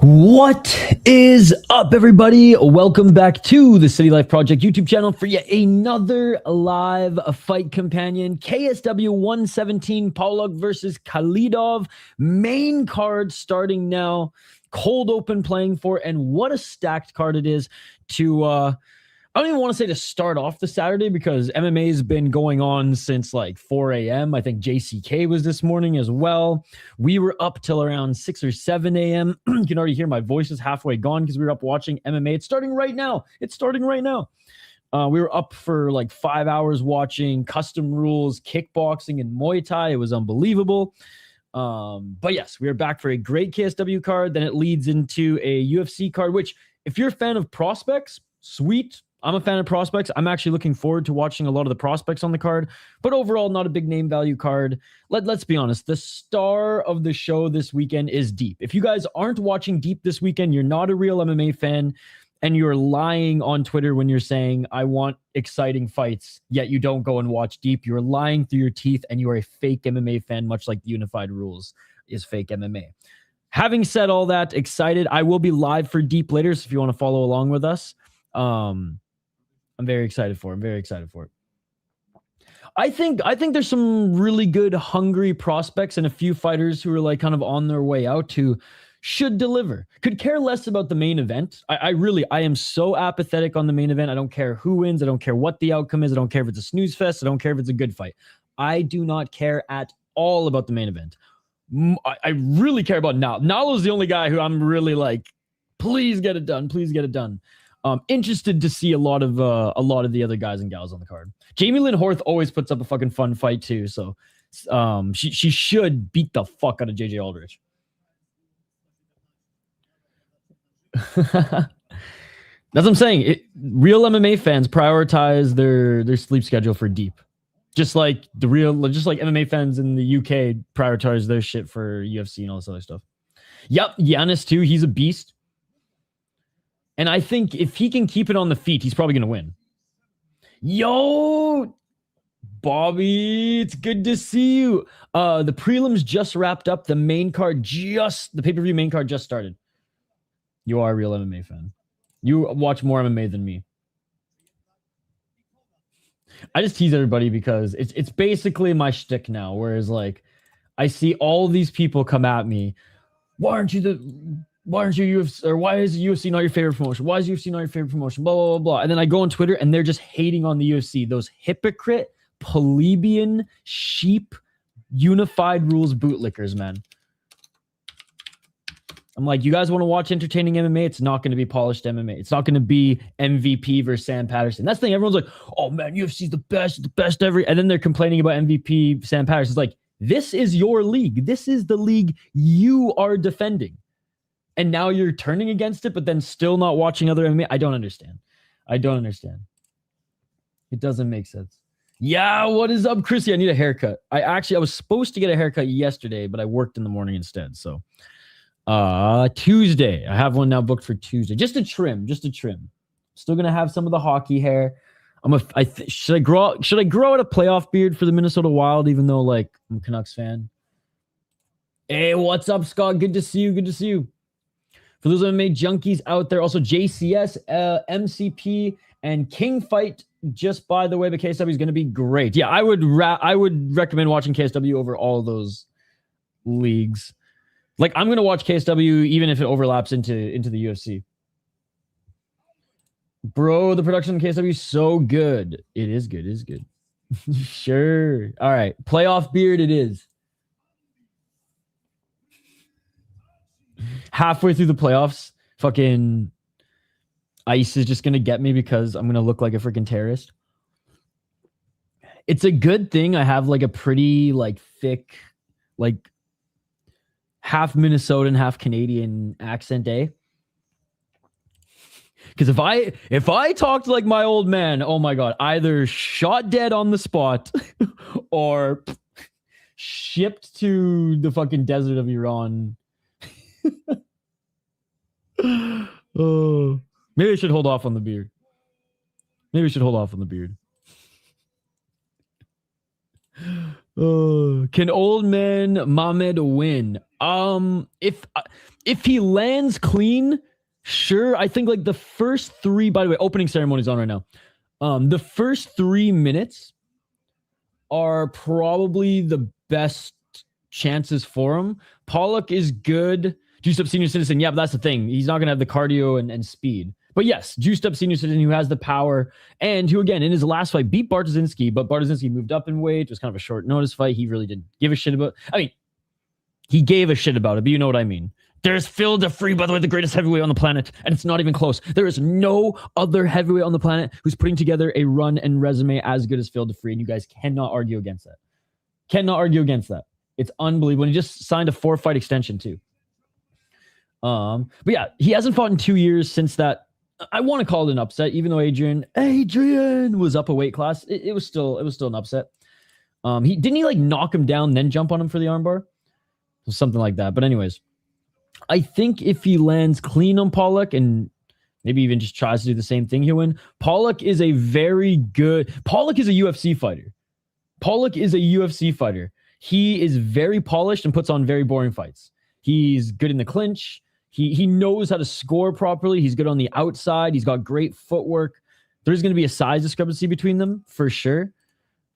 What is up, everybody? Welcome back to the City Life Project YouTube channel for yet another live fight companion. KSW 117, Pawlak versus Khalidov. Main card starting now. Cold open playing for, and what a stacked card it is to I don't even want to say to start off the Saturday because MMA has been going on since like 4 a.m. I think JCK was this morning as well. We were up till around 6 or 7 a.m. You can already hear my voice is halfway gone because we were up watching MMA. It's starting right now. We were up for like 5 hours watching custom rules, kickboxing, and Muay Thai. It was unbelievable. But yes, we are back for a great KSW card. Then it leads into a UFC card, which if you're a fan of prospects, sweet. I'm a fan of prospects. I'm actually looking forward to watching a lot of the prospects on the card, but overall, not a big name value card. Let's be honest. The star of the show this weekend is Deep. If you guys aren't watching Deep this weekend, you're not a real MMA fan, and you're lying on Twitter when you're saying, I want exciting fights, yet you don't go and watch Deep. You're lying through your teeth, and you are a fake MMA fan, much like the Unified Rules is fake MMA. Having said all that, excited. I will be live for Deep later, so if you want to follow along with us, I'm very excited for it. I think there's some really good, hungry prospects and a few fighters who are like kind of on their way out who should deliver. Could care less about the main event. I am so apathetic on the main event. I don't care who wins. I don't care what the outcome is. I don't care if it's a snooze fest. I don't care if it's a good fight. I do not care at all about the main event. I really care about Nal. Nal is the only guy who I'm really like, please get it done. Please get it done. Interested to see a lot of the other guys and gals on the card. Jamie Lynn Horth always puts up a fucking fun fight too, so she should beat the fuck out of JJ Aldrich. That's what I'm saying. Real MMA fans prioritize their sleep schedule for Deep, just like MMA fans in the UK prioritize their shit for UFC and all this other stuff. Yep, Giannis too. He's a beast. And I think if he can keep it on the feet, he's probably going to win. Yo, Bobby, it's good to see you. The prelims just wrapped up. The pay-per-view main card just started. You are a real MMA fan. You watch more MMA than me. I just tease everybody because it's basically my shtick now. Whereas like I see all these people come at me. Why aren't you UFC, or why is UFC not your favorite promotion? Why is UFC not your favorite promotion? Blah, blah, blah, blah. And then I go on Twitter and they're just hating on the UFC. Those hypocrite, plebeian, sheep, unified rules bootlickers, man. I'm like, you guys want to watch entertaining MMA? It's not going to be polished MMA. It's not going to be MVP versus Sam Patterson. That's the thing. Everyone's like, oh man, UFC's the best ever. And then they're complaining about MVP Sam Patterson. It's like, this is your league. This is the league you are defending. And now you're turning against it, but then still not watching other MMA. I don't understand. It doesn't make sense. Yeah, what is up, Chrissy? I need a haircut. I was supposed to get a haircut yesterday, but I worked in the morning instead. So Tuesday. I have one now booked for Tuesday. Just a trim. Still gonna have some of the hockey hair. Should I grow out a playoff beard for the Minnesota Wild, even though like I'm a Canucks fan? Hey, what's up, Scott? Good to see you. For those MMA junkies out there, also JCS, MCP, and King Fight, just by the way, the KSW is going to be great. Yeah, I would recommend watching KSW over all of those leagues. Like, I'm going to watch KSW even if it overlaps into the UFC. Bro, the production on KSW is so good. It is good. Sure. All right. Playoff beard it is. Halfway through the playoffs, fucking ice is just going to get me because I'm going to look like a freaking terrorist. It's a good thing I have like a pretty like thick, like half Minnesotan, half Canadian accent, eh? Because if I talked like my old man, oh my God, either shot dead on the spot or shipped to the fucking desert of Iran. Oh, maybe I should hold off on the beard. Can old man Mamed win? If he lands clean, sure. I think like the first 3, by the way, opening ceremony is on right now. The first 3 minutes are probably the best chances for him. Pawlak is good. Juiced up senior citizen. Yeah, but that's the thing. He's not going to have the cardio and speed. But yes, juiced up senior citizen who has the power and who, again, in his last fight beat Vrtačlić, but Vrtačlić moved up in weight. It was kind of a short notice fight. He really didn't give a shit about. I mean, he gave a shit about it, but you know what I mean. There's Phil DeFree, by the way, the greatest heavyweight on the planet, and it's not even close. There is no other heavyweight on the planet who's putting together a run and resume as good as Phil DeFree, and you guys cannot argue against that. Cannot argue against that. It's unbelievable. And he just signed a 4-fight extension too. But yeah, he hasn't fought in 2 years since that. I want to call it an upset, even though Adrian was up a weight class. It was still an upset. He like knock him down, then jump on him for the armbar, something like that. But anyways. I think if he lands clean on Pawlak and maybe even just tries to do the same thing, he'll win. Pawlak is a UFC fighter. Pawlak is a UFC fighter. He is very polished and puts on very boring fights. He's good in the clinch. He knows how to score properly. He's good on the outside. He's got great footwork. There's going to be a size discrepancy between them for sure.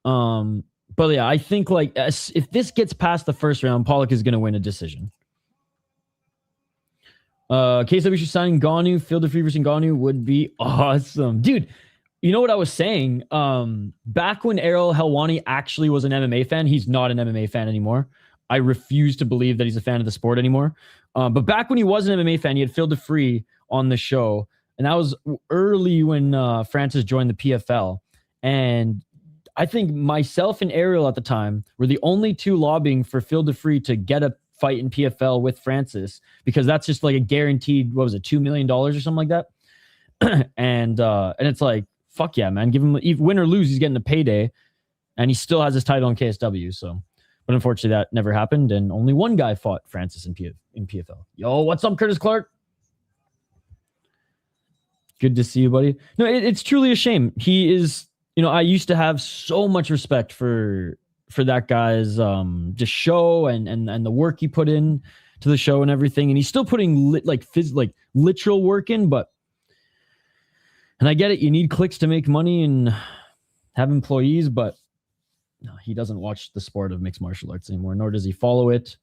But yeah, I think like if this gets past the first round, Pawlak is going to win a decision. KSW should sign Ngannou. Phil DeFree versus Ngannou would be awesome. Dude, you know what I was saying? Back when Errol Helwani actually was an MMA fan, he's not an MMA fan anymore. I refuse to believe that he's a fan of the sport anymore. But back when he was an MMA fan, he had Phil DeFree on the show. And that was early when Francis joined the PFL. And I think myself and Errol at the time were the only 2 lobbying for Phil DeFree to get a fight in PFL with Francis, because that's just like a guaranteed, what was it, $2 million or something like that. and it's like, fuck yeah, man, give him, win or lose, he's getting a payday, and he still has his title in KSW. So, but unfortunately that never happened, and only one guy fought Francis in PFL. Yo, what's up, Curtis Clark? Good to see you, buddy. No, it's truly a shame. He is, I used to have so much respect for that guy's just show and the work he put in to the show and everything, and he's still putting literal work in. But, and I get it, you need clicks to make money and have employees, but no, he doesn't watch the sport of mixed martial arts anymore, nor does he follow it.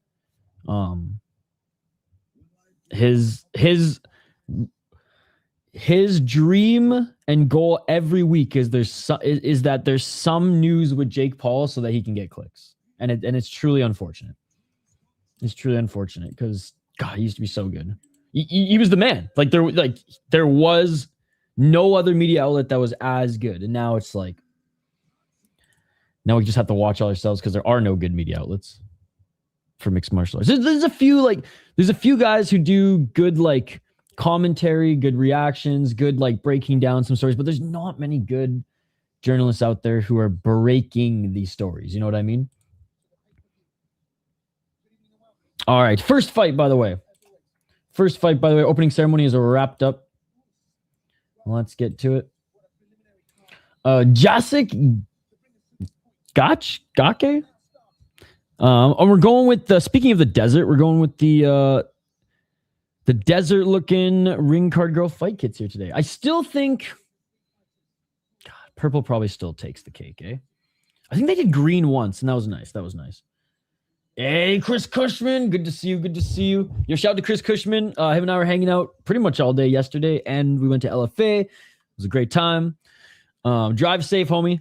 His dream and goal every week is that there's some news with Jake Paul so that he can get clicks, and it's truly unfortunate. It's truly unfortunate because God, he used to be so good. He was the man. There was no other media outlet that was as good, and now it's like now we just have to watch all ourselves because there are no good media outlets for mixed martial arts. There's a few guys who do good commentary, good reactions, good breaking down some stories, but there's not many good journalists out there who are breaking these stories. You know what I mean? All right, first fight, by the way. Opening ceremony is wrapped up. Let's get to it. Jacek Gake. And we're going with speaking of the desert, we're going with the desert looking ring card girl fight kits here today. I still think purple probably still takes the cake, eh? I think they did green once, and that was nice. Hey, Chris Cushman, good to see you. Yo, shout out to Chris Cushman. Him and I were hanging out pretty much all day yesterday, and we went to LFA. It was a great time. Drive safe, homie.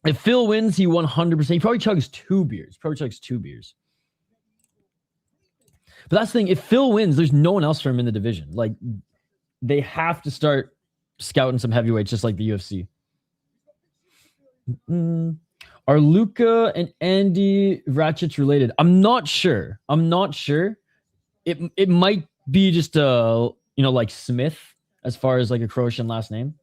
If Phil wins, he 100%. He probably chugs 2 beers. But that's the thing. If Phil wins, there's no one else for him in the division. They have to start scouting some heavyweights, just like the UFC. Are Luka and Andi Vrtačić related? I'm not sure. It might be just like Smith, as far as a Croatian last name.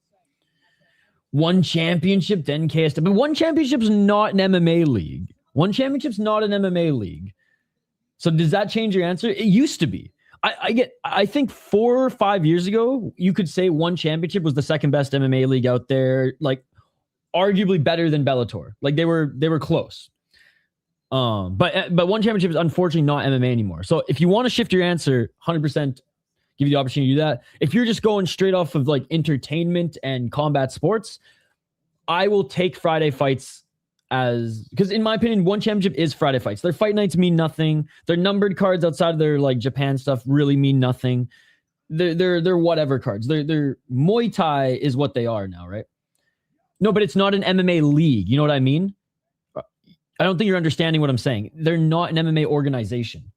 One championship, then KSW. But one championship's not an MMA league. So does that change your answer? It used to be. I think 4 or 5 years ago, you could say one championship was the second best MMA league out there, arguably better than Bellator. They were close. But one championship is unfortunately not MMA anymore. So if you want to shift your answer, 100% give you the opportunity to do that. If you're just going straight off of like entertainment and combat sports, I will take Friday fights because in my opinion, one championship is Friday fights. Their fight nights mean nothing. Their numbered cards outside of their like Japan stuff really mean nothing. They're whatever cards. They're Muay Thai is what they are now, right? No, but it's not an MMA league. You know what I mean? I don't think you're understanding what I'm saying. They're not an MMA organization.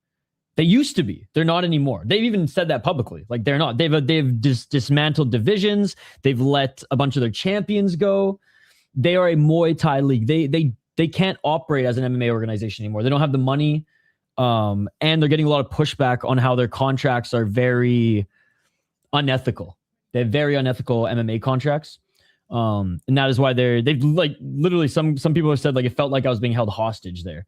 They used to be. They're not anymore. They've even said that publicly. Like they're not. They've dismantled divisions. They've let a bunch of their champions go. They are a Muay Thai league. They can't operate as an MMA organization anymore. They don't have the money, and they're getting a lot of pushback on how their contracts are very unethical. They have very unethical MMA contracts. And that is why they've like literally some people have said like it felt like I was being held hostage there.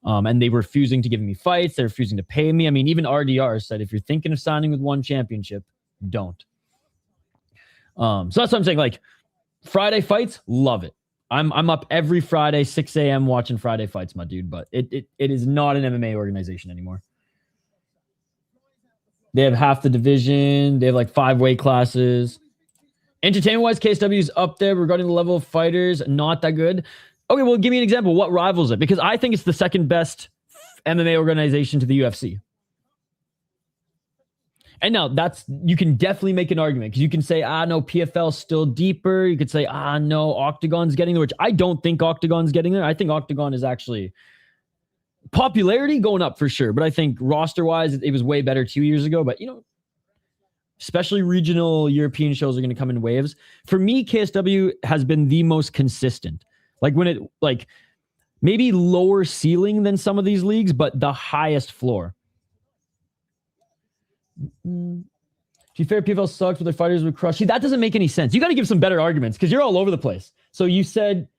And they were refusing to give me fights. They're refusing to pay me. I mean, even RDR said, if you're thinking of signing with one championship, don't. So that's what I'm saying. Like Friday fights, love it. I'm up every Friday, 6 a.m. watching Friday fights, my dude. But it is not an MMA organization anymore. They have half the division. They have like 5 weight classes. Entertainment-wise, KSW is up there regarding the level of fighters. Not that good. Okay, well, give me an example. What rivals it? Because I think it's the second best MMA organization to the UFC. And now you can definitely make an argument because you can say, no, PFL's still deeper. You could say, no, Octagon's getting there, which I don't think Octagon's getting there. I think Octagon is actually popularity going up for sure. But I think roster-wise, it was way better 2 years ago. But, especially regional European shows are going to come in waves. For me, KSW has been the most consistent. Like when maybe lower ceiling than some of these leagues, but the highest floor. To be fair, PFL sucks, but their fighters would crush. See, that doesn't make any sense. You got to give some better arguments because you're all over the place. So you said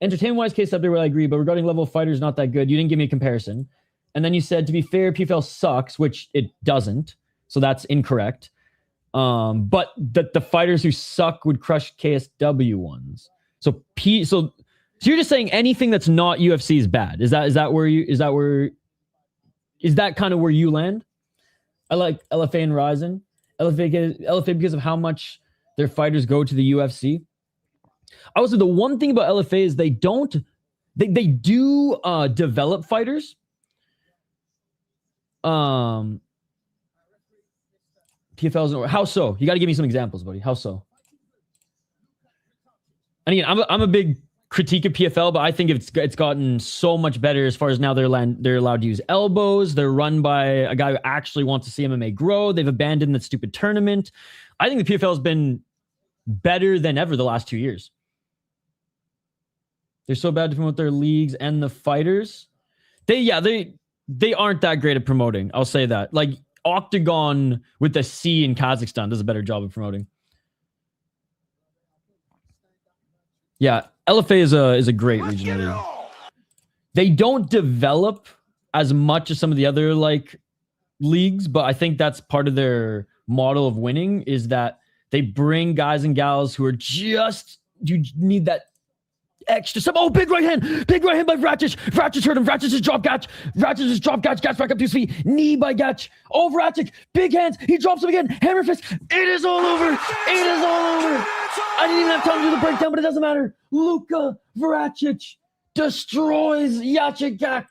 entertainment-wise, KSW, where I agree, but regarding level of fighters, not that good. You didn't give me a comparison. And then you said, to be fair, PFL sucks, which it doesn't. So that's incorrect. But the fighters who suck would crush KSW ones. So you're just saying anything that's not UFC is bad. Is that kind of where you land? I like LFA and Ryzen. LFA because of how much their fighters go to the UFC. Also, the one thing about LFA is they do develop fighters. PFL's how so? You got to give me some examples, buddy. How so? And again, I'm a big critique of PFL, but I think it's gotten so much better as far as now they're allowed to use elbows. They're run by a guy who actually wants to see MMA grow. They've abandoned that stupid tournament. I think the PFL has been better than ever the last 2 years. They're so bad to promote their leagues and the fighters. They aren't that great at promoting. I'll say that. Like Octagon with the C in Kazakhstan does a better job of promoting. Yeah, LFA is a great regional league. They don't develop as much as some of the other like leagues, but I think that's part of their model of winning is that they bring guys and gals who are just, you need that extra stuff. Oh, big right hand by Vrtačić. Vrtačić hurt him. Vrtačić drop Gatch. Vrtačić just drop Gatch. Gatch back up to his feet. Knee by Gatch. Oh, Vrtačić, big hands. He drops him again. Hammer fist. It is all over. It is all over. I didn't even have time to do the breakdown, but it doesn't matter. Luka Vrtačić destroys Jacek.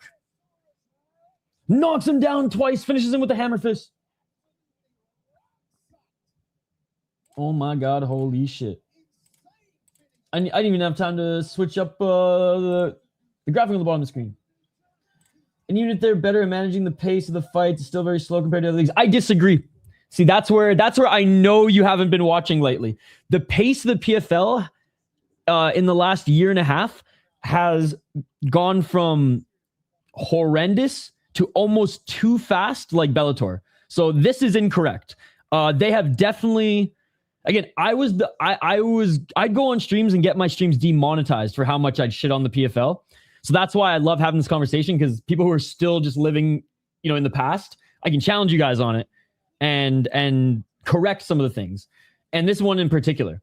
Knocks him down twice. Finishes him with the hammer fist. Oh my God, holy shit. I didn't even have time to switch up the graphic on the bottom of the screen. And even if they're better at managing the pace of the fights, it's still very slow compared to other leagues. I disagree. See, that's where I know you haven't been watching lately. The pace of the PFL in the last year and a half has gone from horrendous to almost too fast like Bellator. So this is incorrect. They have definitely... Again, I'd go on streams and get my streams demonetized for how much I'd shit on the PFL. So that's why I love having this conversation, because people who are still just living, in the past, I can challenge you guys on it and correct some of the things. And this one in particular,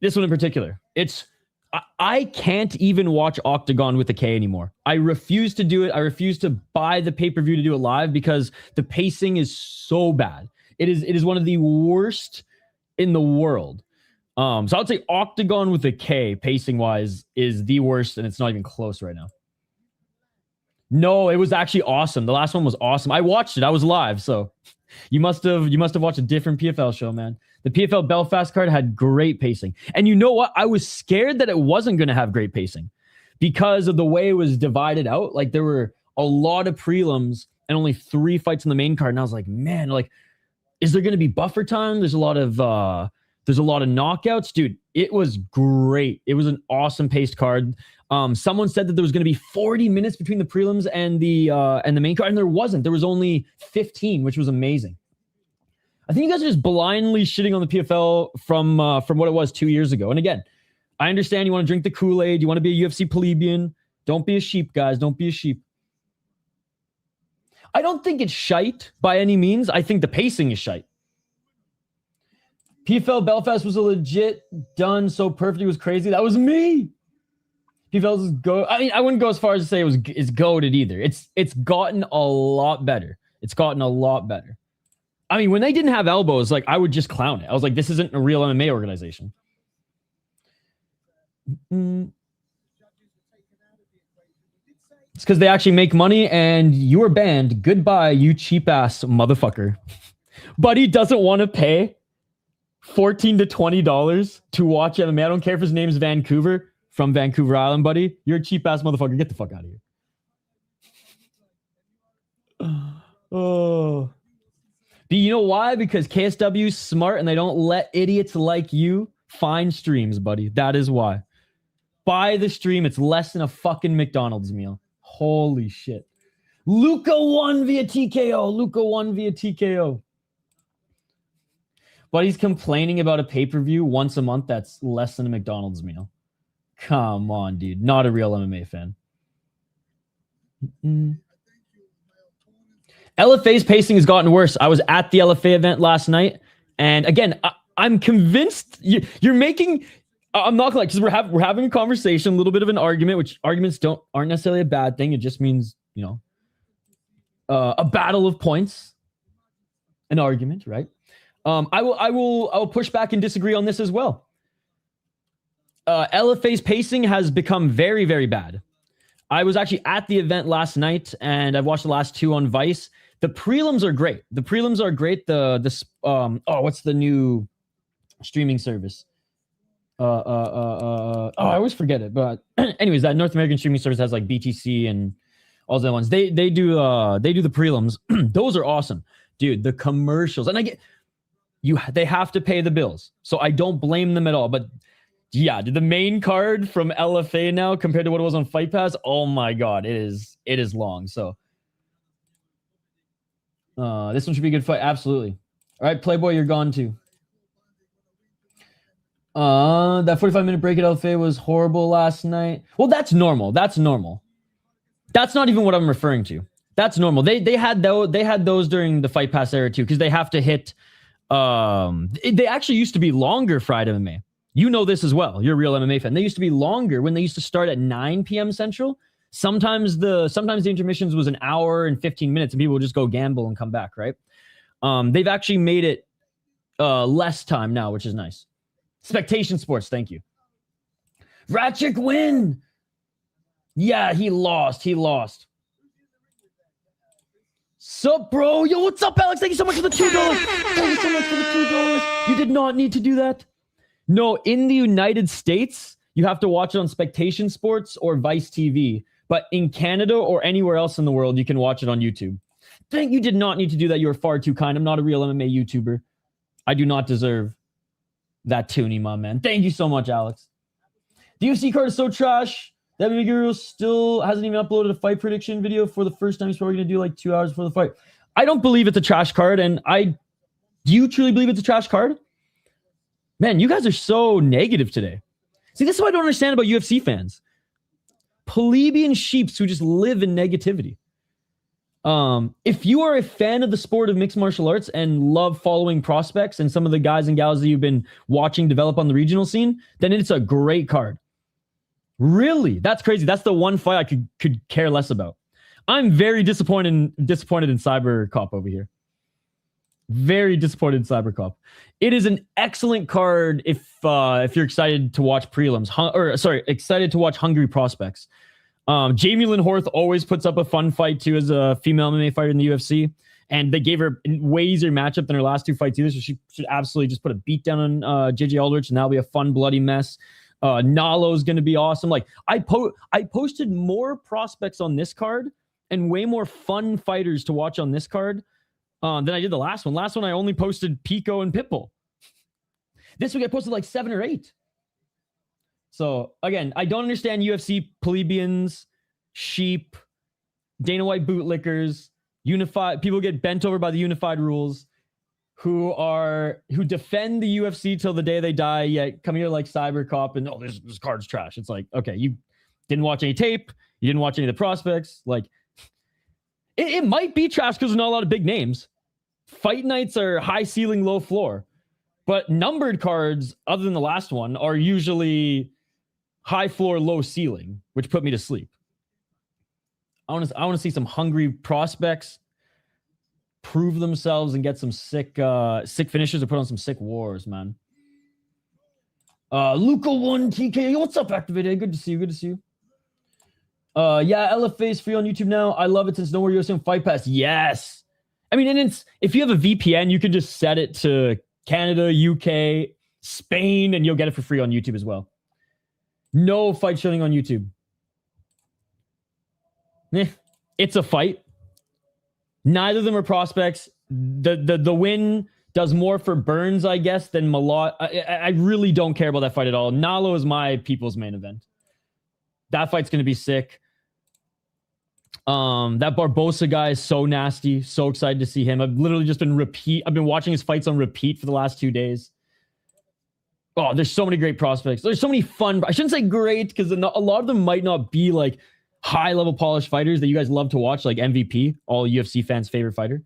it's I can't even watch Octagon with a K anymore. I refuse to do it. I refuse to buy the pay-per-view to do it live because the pacing is so bad. It is one of the worst in the world. So I would say Octagon with a K, pacing-wise, is the worst, and it's not even close right now. No, it was actually awesome. The last one was awesome. I watched it. I was live, so you must have watched a different PFL show, man. The PFL Belfast card had great pacing. And you know what? I was scared that it wasn't going to have great pacing because of the way it was divided out. Like, there were a lot of prelims and only 3 fights in the main card. And I was like, man, like, is there going to be buffer time? There's a lot of knockouts. Dude, it was great. It was an awesome paced card. Someone said that there was going to be 40 minutes between the prelims and the main card, and there wasn't. There was only 15, which was amazing. I think you guys are just blindly shitting on the PFL from what it was 2 years ago. And again, I understand you want to drink the Kool-Aid. You want to be a UFC plebeian. Don't be a sheep, guys. Don't be a sheep. I don't think it's shite by any means. I think the pacing is shite. PFL Belfast was a legit done so perfect. It was crazy. That was me. PFL is go. I mean, I wouldn't go as far as to say it's goated either. It's gotten a lot better. It's gotten a lot better. I mean, when they didn't have elbows, like, I would just clown it. I was like, this isn't a real MMA organization. It's because they actually make money, and you are banned. Goodbye, you cheap ass motherfucker. Buddy doesn't want to pay $14 to $20 to watch MMA. I don't care if his name's Vancouver, from Vancouver Island, buddy. You're a cheap ass motherfucker. Get the fuck out of here. Oh. But you know why? Because KSW's smart and they don't let idiots like you find streams, buddy. That is why. Buy the stream. It's less than a fucking McDonald's meal. Holy shit. Luka won via TKO. Luka won via TKO. But he's complaining about a pay-per-view once a month that's less than a McDonald's meal. Come on, dude. Not a real MMA fan. LFA's pacing has gotten worse. I was at the LFA event last night, and again, I'm convinced you're making. I'm not gonna, because we're having a conversation, a little bit of an argument, which arguments aren't necessarily a bad thing. It just means, you know, a battle of points, an argument, right? I will push back and disagree on this as well. LFA's pacing has become very, very bad. I was actually at the event last night, and I've watched the last 2 on Vice. The prelims are great. The prelims are great. What's the new streaming service? I always forget it. But anyways, that North American streaming service has like BTC and all the ones. They do the prelims. Those are awesome, dude. The commercials, and I get they have to pay the bills, so I don't blame them at all. But yeah, the main card from LFA now compared to what it was on Fight Pass, oh my god, it is long. So this one should be a good fight. Absolutely. All right, Playboy, you're gone too. That 45-minute break at LFA was horrible last night. Well, that's normal. That's normal. That's not even what I'm referring to. That's normal. They had those during the Fight Pass era too, because they have to hit. They actually used to be longer Friday MMA. You know this as well. You're a real MMA fan. They used to be longer when they used to start at 9 p.m. Central. Sometimes the intermissions was an hour and 15 minutes, and people would just go gamble and come back, right? They've actually made it less time now, which is nice. Spectation Sports, thank you. Vrtačić win. Yeah, he lost. Sup, bro? Yo, what's up, Alex? Thank you so much for the $2. Thank you so much for the $2. You did not need to do that. No, in the United States, you have to watch it on Spectation Sports or Vice TV. But in Canada or anywhere else in the world, you can watch it on YouTube. Thank you. Did not need to do that. You are far too kind. I'm not a real MMA YouTuber. I do not deserve that toonie, my man. Thank you so much, Alex. The UFC card is so trash. That Miguel still hasn't even uploaded a fight prediction video for the first time. He's probably going to do like 2 hours before the fight. I don't believe it's a trash card. And do you truly believe it's a trash card? Man, you guys are so negative today. See, this is what I don't understand about UFC fans. Plebeian sheeps who just live in negativity. If you are a fan of the sport of mixed martial arts and love following prospects and some of the guys and gals that you've been watching develop on the regional scene, then it's a great card. Really? That's crazy. That's the one fight I could care less about. I'm very disappointed in Cyber Cop over here. Very disappointed in Cyber Cop. It is an excellent card if you're excited to watch prelims. Excited to watch hungry prospects. Jamie Lynn Horth always puts up a fun fight too as a female MMA fighter in the UFC. And they gave her a way easier matchup than her last two fights either. So she should absolutely just put a beat down on JJ Aldrich, and that'll be a fun, bloody mess. Nalo's going to be awesome. Like I posted more prospects on this card and way more fun fighters to watch on this card than I did the last one. Last one, I only posted Pico and Pitbull. This week, I posted like 7 or 8. So, again, I don't understand UFC plebeians, sheep, Dana White bootlickers, unified people get bent over by the unified rules who defend the UFC till the day they die, yet come here like Cyber Cop and, oh, this card's trash. It's like, okay, you didn't watch any tape. You didn't watch any of the prospects. Like, it might be trash because there's not a lot of big names. Fight nights are high ceiling, low floor. But numbered cards, other than the last one, are usually high floor, low ceiling, which put me to sleep. I want to see some hungry prospects prove themselves and get some sick finishes or put on some sick wars, man. Luka 1 TK. What's up, Activated? Good to see you. Yeah, LFA is free on YouTube now. I love it since nowhere you're saying Fight Pass. Yes. I mean, and it's if you have a VPN, you can just set it to Canada, UK, Spain, and you'll get it for free on YouTube as well. No fight showing on YouTube. It's a fight. Neither of them are prospects. The win does more for Burns, I guess, than Malott. I really don't care about that fight at all. Nalo is my people's main event. That fight's going to be sick. That Barbosa guy is so nasty. So excited to see him. I've literally just been I've been watching his fights on repeat for the last 2 days. Oh, there's so many great prospects. There's so many fun. I shouldn't say great because a lot of them might not be like high-level polished fighters that you guys love to watch, like MVP, all UFC fans' favorite fighter,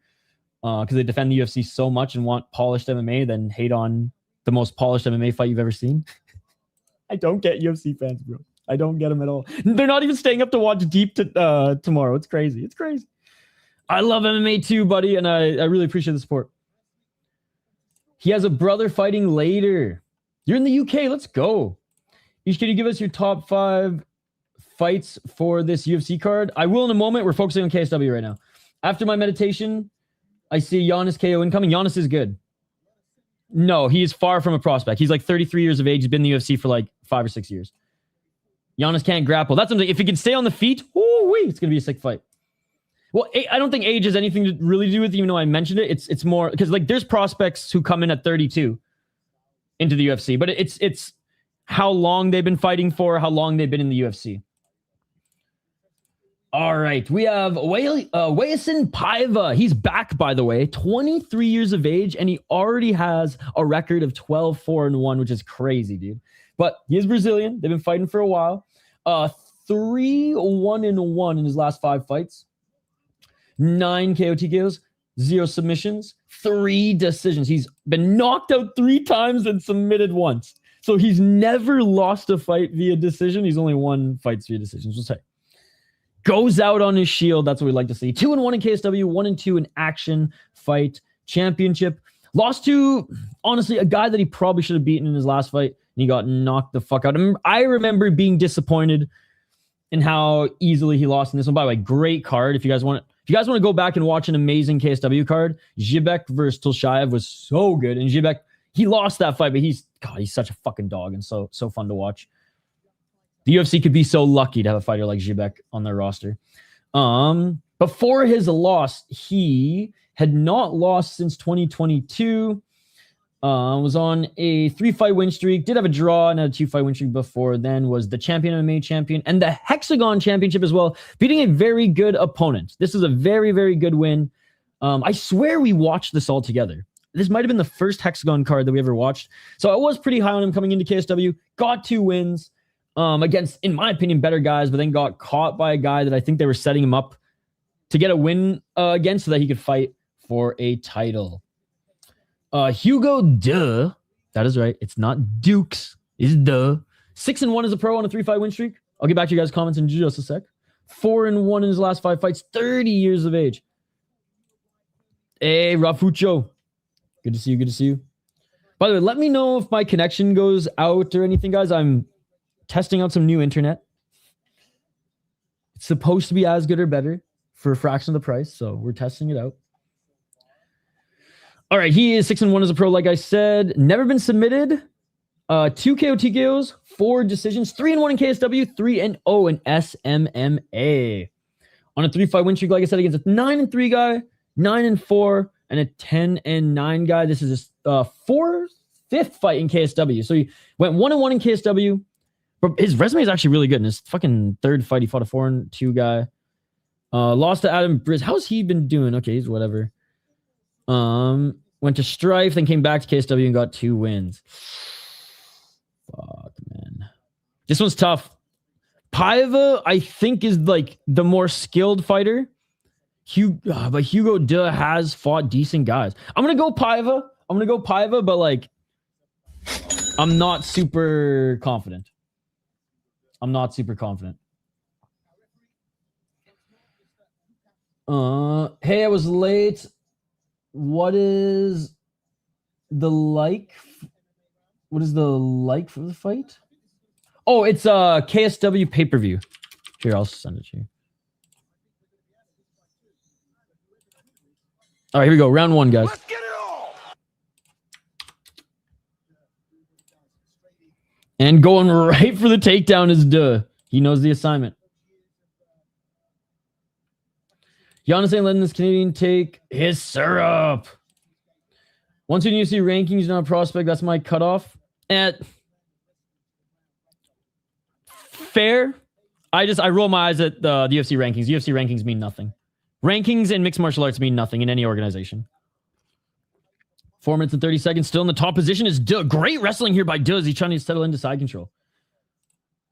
because they defend the UFC so much and want polished MMA, then hate on the most polished MMA fight you've ever seen. I don't get UFC fans, bro. I don't get them at all. They're not even staying up to watch Deep tomorrow. It's crazy. It's crazy. I love MMA too, buddy, and I really appreciate the support. He has a brother fighting later. You're in the UK. Let's go. Ish, can you give us your top 5 fights for this UFC card? I will in a moment. We're focusing on KSW right now. After my meditation, I see Giannis KO incoming. Giannis is good. No, he is far from a prospect. He's like 33 years of age. He's been in the UFC for like 5 or 6 years. Giannis can't grapple. That's something. If he can stay on the feet, it's going to be a sick fight. Well, I don't think age has anything to really do with it, even though I mentioned it. It's more because like there's prospects who come in at 32 into the UFC, but it's how long they've been fighting for, how long they've been in the UFC. All right, we have Welisson Paiva. He's back, by the way, 23 years of age, and he already has a record of 12-4-1, which is crazy, dude. But he is Brazilian. They've been fighting for a while. 3-1-1 in his last 5 fights. 9 KO TKOs, 0 submissions, 3 decisions. He's been knocked out 3 times and submitted once. So he's never lost a fight via decision. He's only won fights via decisions. We'll say. Goes out on his shield. That's what we like to see. 2-1 in KSW, 1-2 in Action Fight Championship. Lost to, honestly, a guy that he probably should have beaten in his last fight, and he got knocked the fuck out. I remember being disappointed in how easily he lost in this one. By the way, great card. If you guys want to go back and watch an amazing KSW card, Zhibek versus Tulshayev was so good. And Zhibek, he lost that fight, but he's such a fucking dog and so fun to watch. The UFC could be so lucky to have a fighter like Zhibek on their roster. Before his loss, he had not lost since 2022. Was on a 3-fight win streak. Did have a draw and a 2-fight win streak before then. Was the champion MMA champion and the Hexagon championship as well, beating a very good opponent. This is a very, very good win. I swear we watched this all together. This might have been the first Hexagon card that we ever watched. So I was pretty high on him coming into KSW. Got 2 wins against, in my opinion, better guys, but then got caught by a guy that I think they were setting him up to get a win against so that he could fight for a title. Hugo, Deux, that is right. It's not Dukes, it's Deux. 6-1 as a pro on a 3-fight win streak. I'll get back to you guys' comments in just a sec. 4-1 in his last 5 fights. 30 years of age. Hey, Rafucho. Good to see you. Good to see you. By the way, let me know if my connection goes out or anything, guys. I'm testing out some new internet. It's supposed to be as good or better for a fraction of the price, so we're testing it out. All right, he is 6-1 as a pro, like I said. Never been submitted. 2 KO TKOs, 4 decisions, 3-1 in KSW, 3-0 in SMMA. On a 3-fight win streak, like I said, against a 9-3 guy, 9-4, and a 10-9 guy. This is his 5th fight in KSW. So he went 1-1 in KSW. But his resume is actually really good. In his fucking 3rd fight, he fought a 4-2 guy. Lost to Adam Briz. How's he been doing? Okay, he's whatever. Went to Strife, then came back to KSW and got 2 wins. Fuck, man. This one's tough. Paiva, I think, is like the more skilled fighter. But Hugo Deux has fought decent guys. I'm going to go Paiva. But like, I'm not super confident. Hey, I was late. What is the like for the fight? Oh, it's a KSW pay-per-view. Here, I'll send it to you. All right, here we go. Round 1, guys. Let's get it all. And going right for the takedown is Deux. He knows the assignment. Giannis ain't letting this Canadian take his syrup. Once in UFC rankings, you're not a prospect. That's my cutoff. Fair. I roll my eyes at the UFC rankings. UFC rankings mean nothing. Rankings in mixed martial arts mean nothing in any organization. 4 minutes and 30 seconds. Still in the top position is Deux. Great wrestling here by Deux. He's trying to settle into side control.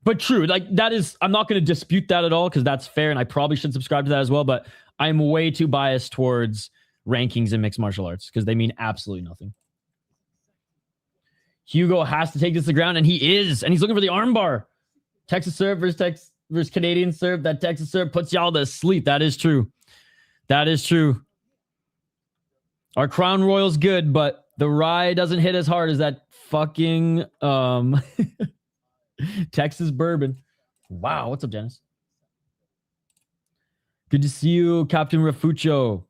But true, like that is, I'm not going to dispute that at all because that's fair and I probably should subscribe to that as well. But I'm way too biased towards rankings in mixed martial arts because they mean absolutely nothing. Hugo has to take this to the ground and he is. And he's looking for the armbar. Texas serve versus Canadian serve. That Texas serve puts y'all to sleep. That is true. That is true. Our Crown Royal's good, but the rye doesn't hit as hard as that fucking Texas bourbon. Wow, what's up, Dennis? Good to see you, Captain Rafucho.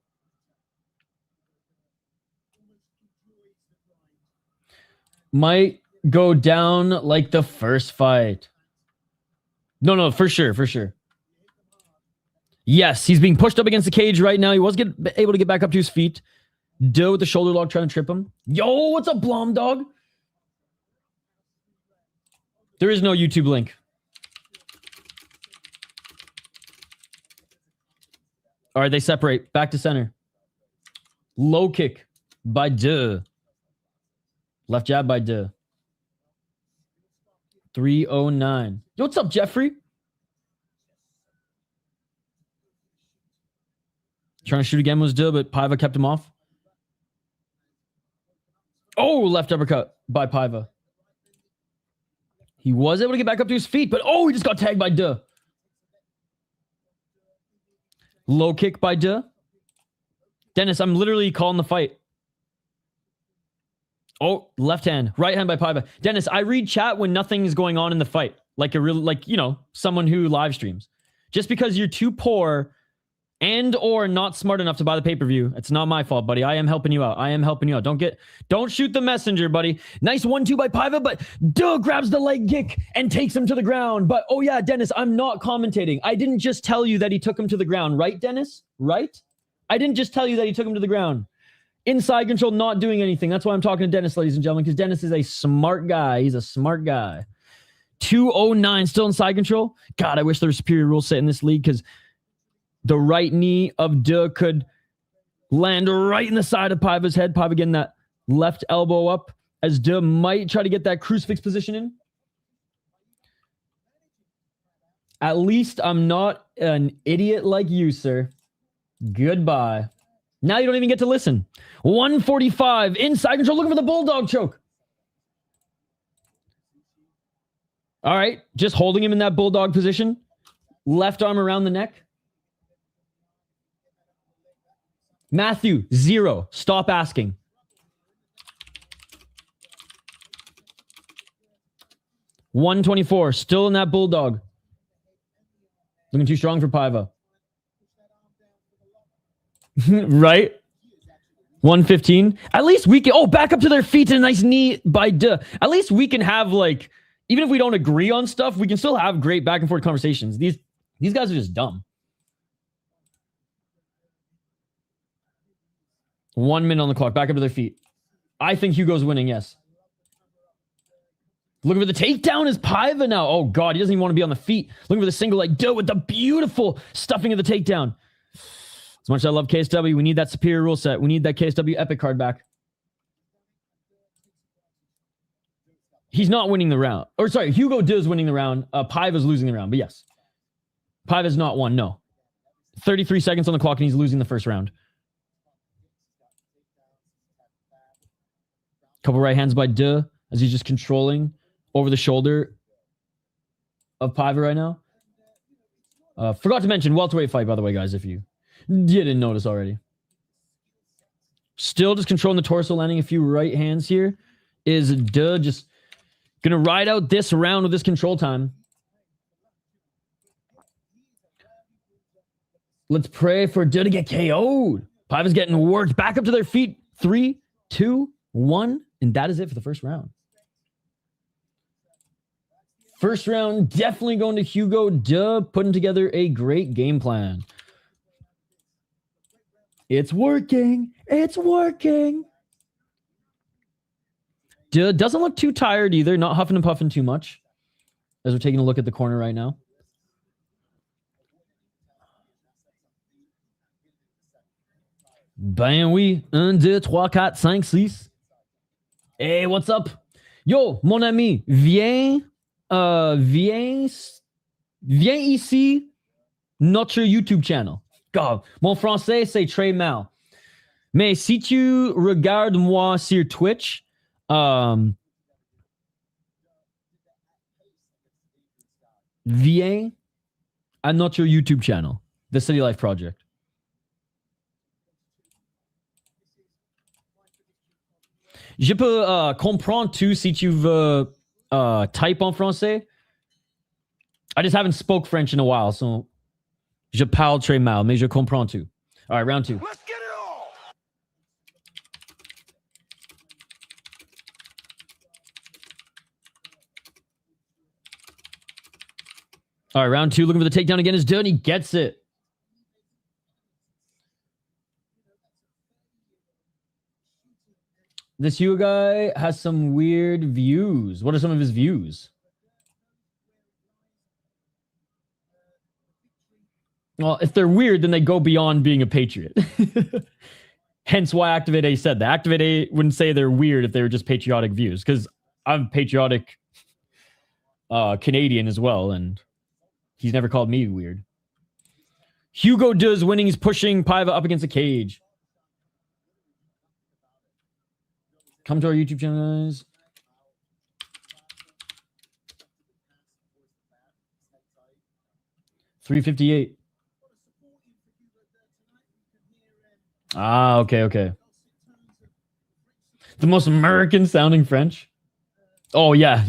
Might go down like the first fight. No, for sure. Yes, he's being pushed up against the cage right now. He was able to get back up to his feet. Deux with the shoulder lock trying to trip him. Yo, what's up, Blom Dog? There is no YouTube link. All right, they separate. Back to center. Low kick by Deux. Left jab by Deux. 309. Yo, what's up, Jeffrey? Trying to shoot again was Deux, but Paiva kept him off. Oh, left uppercut by Paiva. He was able to get back up to his feet, but he just got tagged by Deux. Low kick by Deux. Dennis, I'm literally calling the fight. Oh, left hand. Right hand by Paiva. Dennis, I read chat when nothing is going on in the fight. Like someone who live streams. Just because you're too poor and or not smart enough to buy the pay-per-view, it's not my fault, buddy. I am helping you out. Don't shoot the messenger, buddy. Nice 1-2 by Paiva, but Deux grabs the leg kick and takes him to the ground. But oh yeah, Dennis, I'm not commentating. I didn't just tell you that he took him to the ground, right, Dennis? Right? I didn't just tell you that he took him to the ground. Inside control, not doing anything. That's why I'm talking to Dennis, ladies and gentlemen, because Dennis is a smart guy. He's a smart guy. 209, still inside control. God, I wish there was superior rule set in this league because the right knee of Deux could land right in the side of Paiva's head. Paiva getting that left elbow up as Deux might try to get that crucifix position in. At least I'm not an idiot like you, sir. Goodbye. Now you don't even get to listen. 145 inside control, looking for the bulldog choke. All right. Just holding him in that bulldog position. Left arm around the neck. Matthew, 0. Stop asking. $124. Still in that bulldog. Looking too strong for Paiva. Right? 115. At least we can... Oh, back up to their feet and a nice knee by Deux. At least we can have, like... Even if we don't agree on stuff, we can still have great back and forth conversations. These guys are just dumb. 1 minute on the clock. Back up to their feet. I think Hugo's winning, yes. Looking for the takedown is Paiva now. Oh, God. He doesn't even want to be on the feet. Looking for the single leg. Deux with the beautiful stuffing of the takedown. As much as I love KSW, we need that superior rule set. We need that KSW epic card back. He's not winning the round. Or sorry, Hugo Deux winning the round. Paiva's losing the round. But yes. Paiva's not won, no. 33 seconds on the clock and he's losing the first round. Couple right hands by Deux as he's just controlling over the shoulder of Paiva right now. Forgot to mention welterweight fight, by the way, guys, if you didn't notice already. Still just controlling the torso, landing a few right hands here. Is Deux just gonna ride out this round with this control time? Let's pray for Deux to get KO'd. Paiva's getting worked. Back up to their feet. 3, 2, 1. And that is it for the first round. First round definitely going to Hugo Deux, putting together a great game plan. It's working. It's working. Deux doesn't look too tired either. Not huffing and puffing too much. As we're taking a look at the corner right now. Ben oui. 1, 2, 3, 4, 5, 6. Hey, what's up? Yo, mon ami, viens ici, notre YouTube channel. God, mon français, c'est très mal. Mais si tu regardes moi sur Twitch, viens à notre YouTube channel, The City Life Project. Je peux comprendre tout si tu veux type en français. I just haven't spoke French in a while, so je parle très mal, mais je comprends tout. All right, round 2. Let's get it all. All right, round 2. Looking for the takedown again is Deux. He gets it. This Hugo guy has some weird views. What are some of his views? Well, if they're weird, then they go beyond being a patriot. Hence why Activate A said that. Activate A wouldn't say they're weird if they were just patriotic views, because I'm patriotic Canadian as well, and he's never called me weird. Hugo Deux winning. He's pushing Paiva up against the cage. Come to our YouTube channel, guys. $358. Ah, okay. The most American sounding French. Oh, yeah.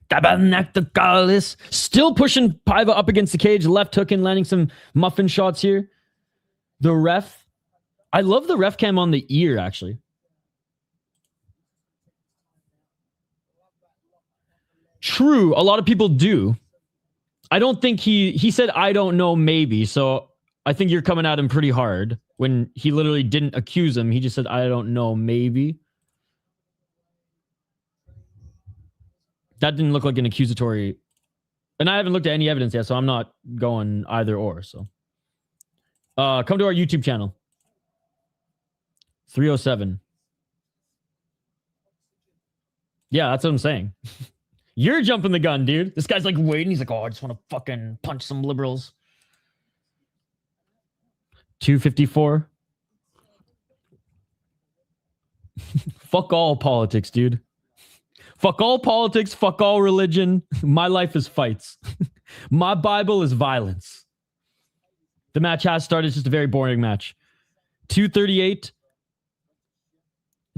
Tabarnak de Carlis. Still pushing Paiva up against the cage. Left hook and landing some muffin shots here. The ref. I love the ref cam on the ear, actually. True, a lot of people do. I don't think he said, I don't know, maybe. So I think you're coming at him pretty hard when he literally didn't accuse him. He just said, I don't know, maybe. That didn't look like an accusatory. And I haven't looked at any evidence yet, so I'm not going either or. So come to our YouTube channel. 307. Yeah, that's what I'm saying. You're jumping the gun, dude. This guy's like waiting. He's like, oh, I just want to fucking punch some liberals. 254. Fuck all politics, dude. Fuck all politics, fuck all religion. My life is fights. My Bible is violence. The match has started. It's just a very boring match. 238.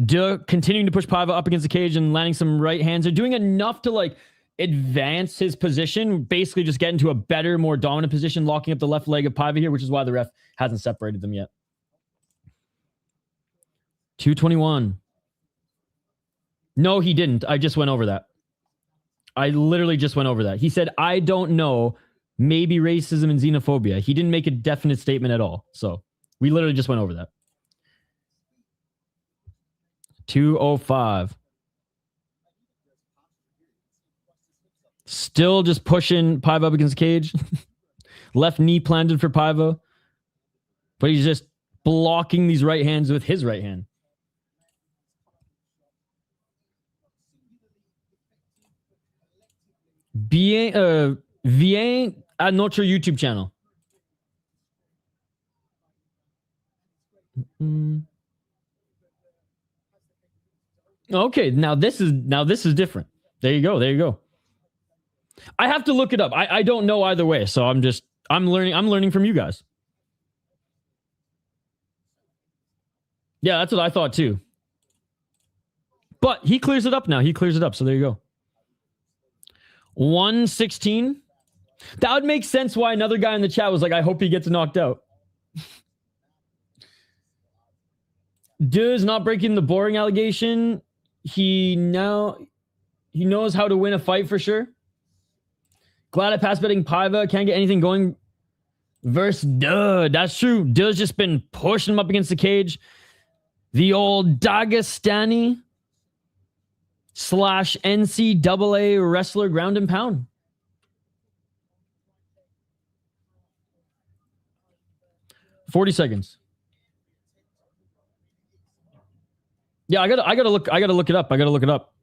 Deux continuing to push Paiva up against the cage and landing some right hands. They're doing enough to like advance his position, basically just get into a better, more dominant position, locking up the left leg of Paiva here, which is why the ref hasn't separated them yet. 221. No, he didn't. I just went over that. I literally just went over that. He said, I don't know, maybe racism and xenophobia. He didn't make a definite statement at all. So we literally just went over that. 205. Still just pushing Paiva up against the cage. Left knee planted for Paiva. But he's just blocking these right hands with his right hand. Viens à notre YouTube channel. Okay, now this is different. There you go. I have to look it up. I don't know either way, so I'm learning from you guys. Yeah, that's what I thought too. But he clears it up now. So there you go. 116. That would make sense why another guy in the chat was like, I hope he gets knocked out. Deux not breaking the boring allegation. He knows how to win a fight for sure. Glad I passed betting Paiva. Can't get anything going versus Deux. That's true. Deux just been pushing him up against the cage. The old Dagestani / NCAA wrestler ground and pound. $40 seconds. Yeah, I gotta look it up.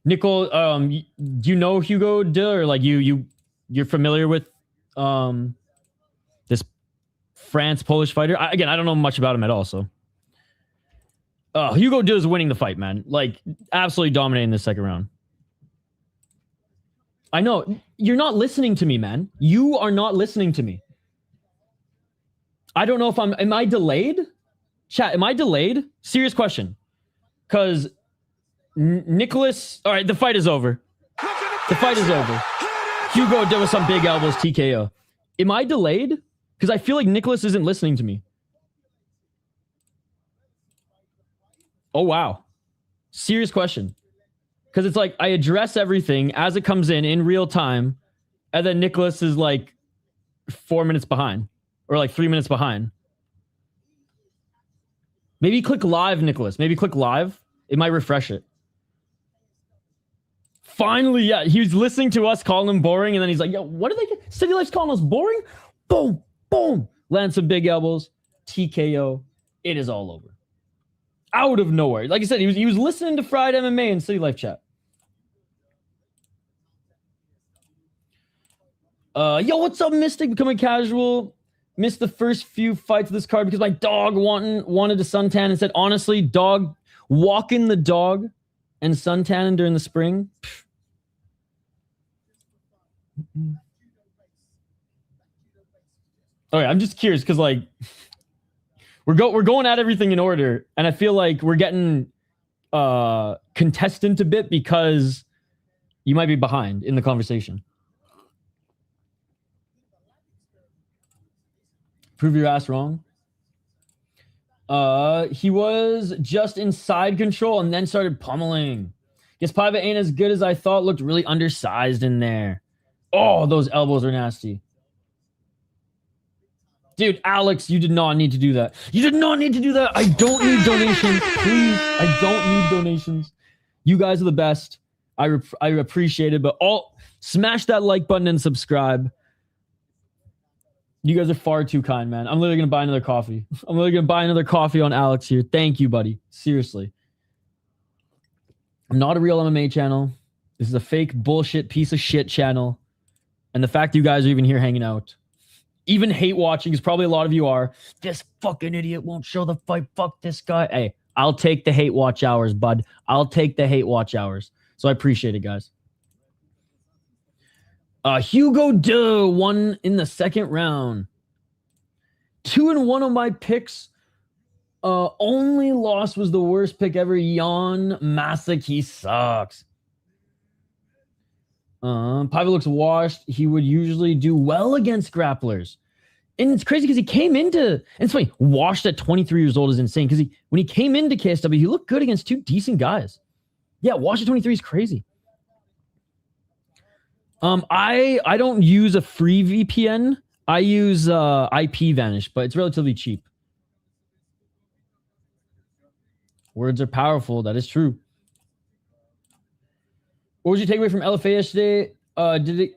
Nicole, do you know Hugo Deux, or like you're familiar with this Polish fighter? I don't know much about him at all, so Hugo Deux is winning the fight, man. Like absolutely dominating the second round. I know you're not listening to me, man. You are not listening to me. I don't know if am I delayed? Chat, am I delayed? Serious question. Because Nicholas... All right, the fight is over. Hugo did with some big elbows, TKO. Am I delayed? Because I feel like Nicholas isn't listening to me. Oh, wow. Serious question. Because it's like I address everything as it comes in real time, and then Nicholas is like 4 minutes behind. Or like 3 minutes behind. Maybe click live, Nicholas. Maybe click live. It might refresh it. Finally, yeah. He was listening to us calling him boring, and then he's like, yo, what are they... City Life's calling us boring? Boom, boom. Land some big elbows. TKO. It is all over. Out of nowhere. Like I said, he was listening to Fried MMA in City Life chat. Yo, what's up, Mystic? Becoming casual. Missed the first few fights of this card because my dog wanted to suntan and said, honestly, dog, walking the dog and suntanning during the spring. Okay, I'm just curious because like we're going at everything in order, and I feel like we're getting contestant a bit because you might be behind in the conversation. Prove your ass wrong. He was just inside control and then started pummeling. Guess Paiva ain't as good as I thought. Looked really undersized in there. Oh, those elbows are nasty. Dude, Alex, you did not need to do that. You did not need to do that. I don't need donations. Please, I don't need donations. You guys are the best. I appreciate it. But smash that like button and subscribe. You guys are far too kind, man. I'm literally going to buy another coffee. I'm literally going to buy another coffee on Alex here. Thank you, buddy. Seriously. I'm not a real MMA channel. This is a fake bullshit piece of shit channel. And the fact you guys are even here hanging out, even hate watching, because probably a lot of you are, this fucking idiot won't show the fight. Fuck this guy. Hey, I'll take the hate watch hours, bud. I'll take the hate watch hours. So I appreciate it, guys. Hugo Deux won in the second round. 2-1 on my picks. Only loss was the worst pick ever. Jan Masak, he sucks. Paiva looks washed. He would usually do well against grapplers. And it's crazy because he came into, and it's funny, washed at 23 years old is insane because when he came into KSW, he looked good against 2 decent guys. Yeah, washed at 23 is crazy. I don't use a free VPN. I use IP Vanish, but it's relatively cheap. Words are powerful. That is true. What was your takeaway from LFA yesterday? How did it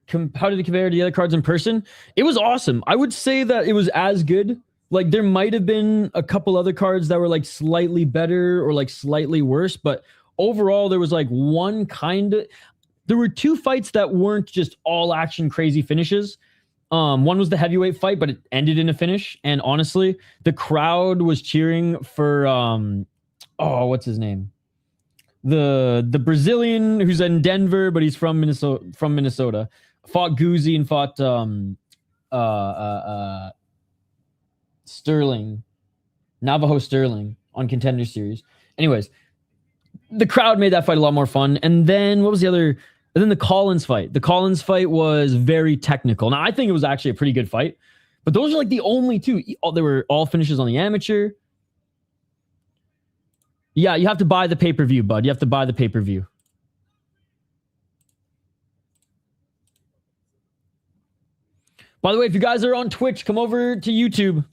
compare to the other cards in person? It was awesome. I would say that it was as good. Like there might have been a couple other cards that were like slightly better or like slightly worse, but overall there was like one kind of. There were 2 fights that weren't just all action crazy finishes. One was the heavyweight fight, but it ended in a finish. And honestly, the crowd was cheering for what's his name? The Brazilian who's in Denver, but he's from Minnesota. Fought Guzzi and fought Sterling. Navajo Sterling on Contender Series. Anyways, the crowd made that fight a lot more fun. And then what was the other? And then the Collins fight. The Collins fight was very technical. Now, I think it was actually a pretty good fight. But those are like the only 2. They were all finishes on the amateur. Yeah, you have to buy the pay-per-view, bud. You have to buy the pay-per-view. By the way, if you guys are on Twitch, come over to YouTube.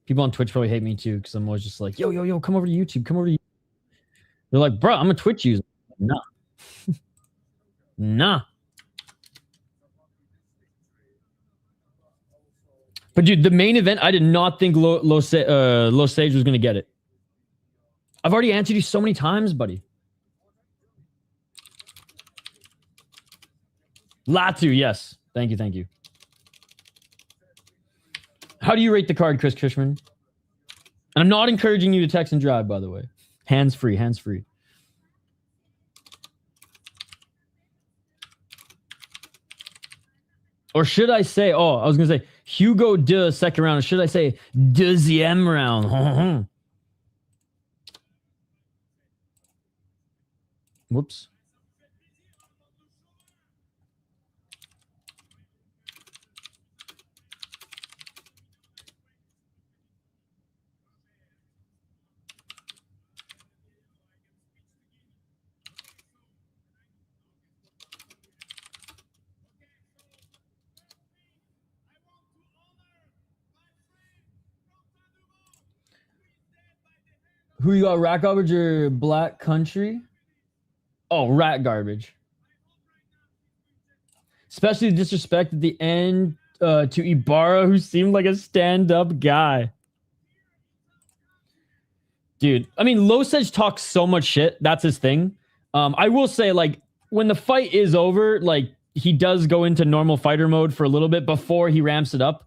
People on Twitch probably hate me too because I'm always just like, yo, come over to YouTube. Come over to YouTube. They're like, bro, I'm a Twitch user. Nah. Nah. But dude, the main event, I did not think Low Sage was going to get it. I've already answered you so many times, buddy. Latu, yes. Thank you. How do you rate the card, Chris Cushman? And I'm not encouraging you to text and drive, by the way. Hands free. Or should I say, I was going to say Hugo Deux second round. Or should I say deuxième round? Whoops. Who you got, Rat Garbage or Black Country? Oh, Rat Garbage. Especially the disrespect at the end to Ibarra, who seemed like a stand-up guy. Dude, I mean, Low Sage talks so much shit. That's his thing. I will say, like, when the fight is over, like, he does go into normal fighter mode for a little bit before he ramps it up.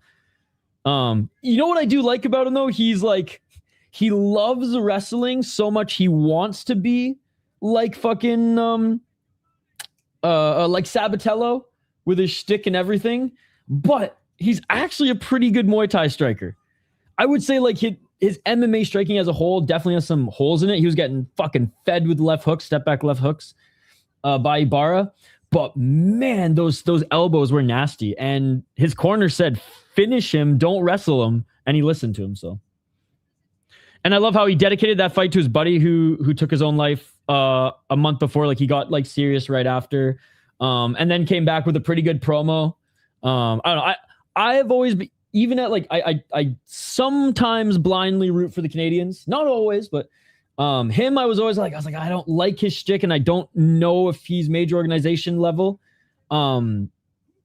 You know what I do like about him, though? He's like... He loves wrestling so much he wants to be like fucking like Sabatello with his shtick and everything, but he's actually a pretty good Muay Thai striker. I would say like his MMA striking as a whole definitely has some holes in it. He was getting fucking fed with left hooks, step back left hooks by Ibarra, but man, those elbows were nasty. And his corner said, "Finish him, don't wrestle him," and he listened to him. So. And I love how he dedicated that fight to his buddy who took his own life a month before. Like he got like serious right after, and then came back with a pretty good promo. I don't know. I've always been, even at like I sometimes blindly root for the Canadians. Not always, but him I was like I don't like his shtick, and I don't know if he's major organization level.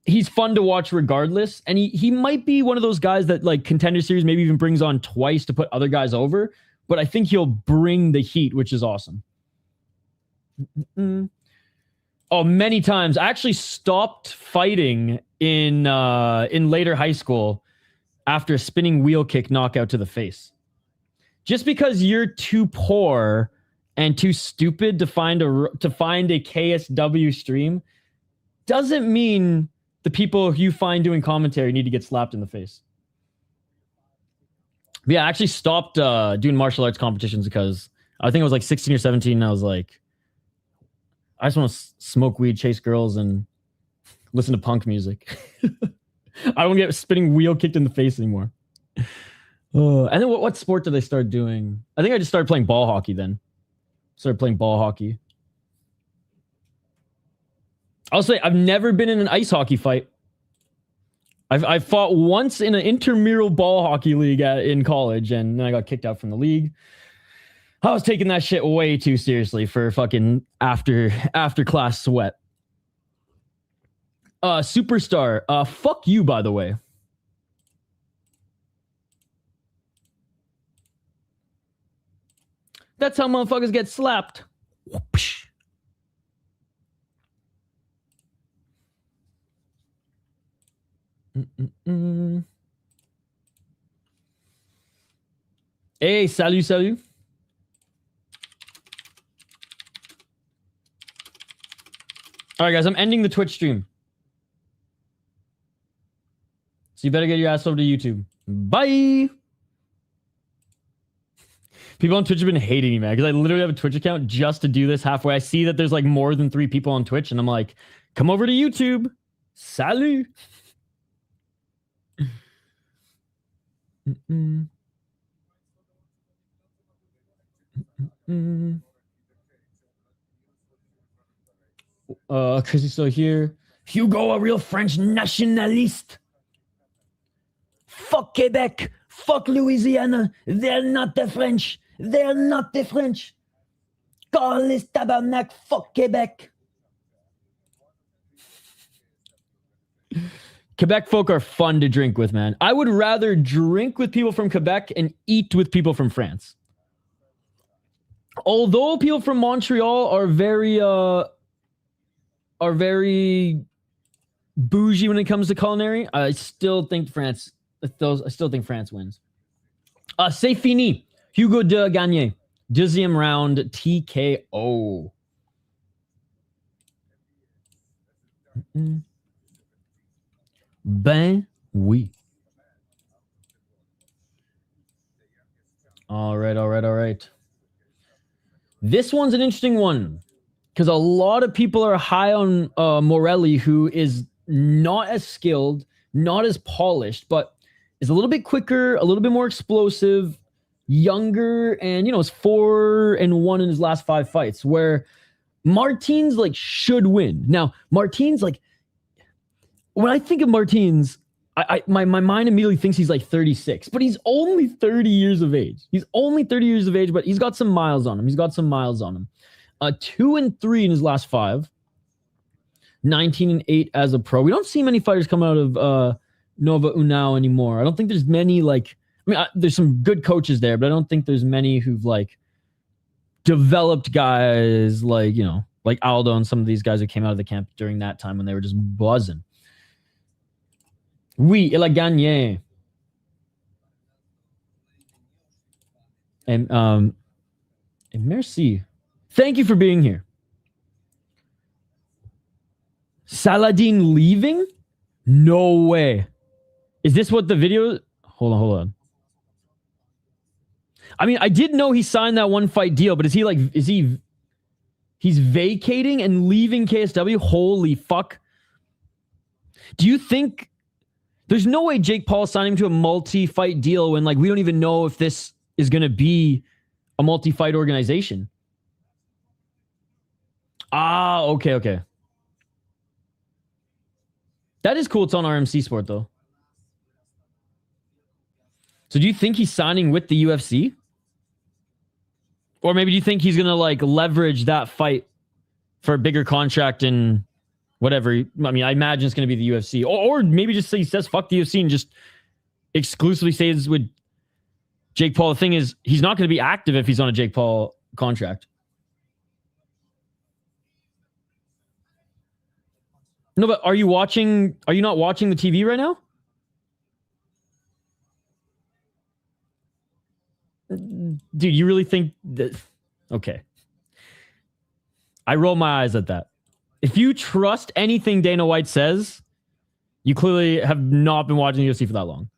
He's fun to watch regardless. And he might be one of those guys that like Contender Series maybe even brings on twice to put other guys over. But I think he'll bring the heat, which is awesome. Mm. Oh, many times. I actually stopped fighting in later high school after a spinning wheel kick knockout to the face. Just because you're too poor and too stupid to find a KSW stream doesn't mean the people you find doing commentary need to get slapped in the face. But yeah, I actually stopped doing martial arts competitions because I think I was like 16 or 17 and I was like, I just want to smoke weed, chase girls, and listen to punk music. I don't get spinning wheel kicked in the face anymore. And then what sport did I start doing? I think I just started playing ball hockey then. Started playing ball hockey. I'll say I've never been in an ice hockey fight. I fought once in an intramural ball hockey league in college, and then I got kicked out from the league. I was taking that shit way too seriously for fucking after class sweat. Superstar. Fuck you, by the way. That's how motherfuckers get slapped. Whoopsh. Hey, salut. All right, guys, I'm ending the Twitch stream. So you better get your ass over to YouTube. Bye. People on Twitch have been hating me, man, because I literally have a Twitch account just to do this halfway. I see that there's like more than 3 people on Twitch, and I'm like, come over to YouTube. Salut. Chrissy's still here. Hugo, a real French nationalist. Fuck Quebec. Fuck Louisiana. They're not the French. They're not the French. Carlis tabarnak. Fuck Quebec. Quebec folk are fun to drink with, man. I would rather drink with people from Quebec and eat with people from France. Although people from Montreal are very bougie when it comes to culinary, I still think France wins. C'est fini. Hugo de gagné. Deuxième round TKO. Ben oui. All right. This one's an interesting one because a lot of people are high on Morelli, who is not as skilled, not as polished, but is a little bit quicker, a little bit more explosive, younger, and is 4-1 in his last 5 fights, where Martin's like should win. Now, Martin's like, when I think of Martins, my mind immediately thinks he's like 36, but he's only 30 years of age. But he's got some miles on him. 2-3 in his last 5. 19-8 as a pro. We don't see many fighters come out of Nova Unao anymore. I don't think there's many there's some good coaches there, but I don't think there's many who've like developed guys like Aldo and some of these guys who came out of the camp during that time when they were just buzzing. Oui, il a gagné. And merci. Thank you for being here. Saladin leaving? No way. Is this what the video? Hold on. I mean, I did know he signed that 1-fight deal, but he's vacating and leaving KSW? Holy fuck. Do you think there's no way Jake Paul signed him to a multi-fight deal when we don't even know if this is going to be a multi-fight organization? Ah, okay. That is cool. It's on RMC Sport, though. So do you think he's signing with the UFC? Or maybe do you think he's going to leverage that fight for a bigger contract and whatever? I mean, I imagine it's going to be the UFC. Or maybe just he says fuck the UFC and just exclusively stays with Jake Paul. The thing is, he's not going to be active if he's on a Jake Paul contract. No, but are you not watching the TV right now? Dude, you really think that... Okay. I roll my eyes at that. If you trust anything Dana White says, you clearly have not been watching the UFC for that long.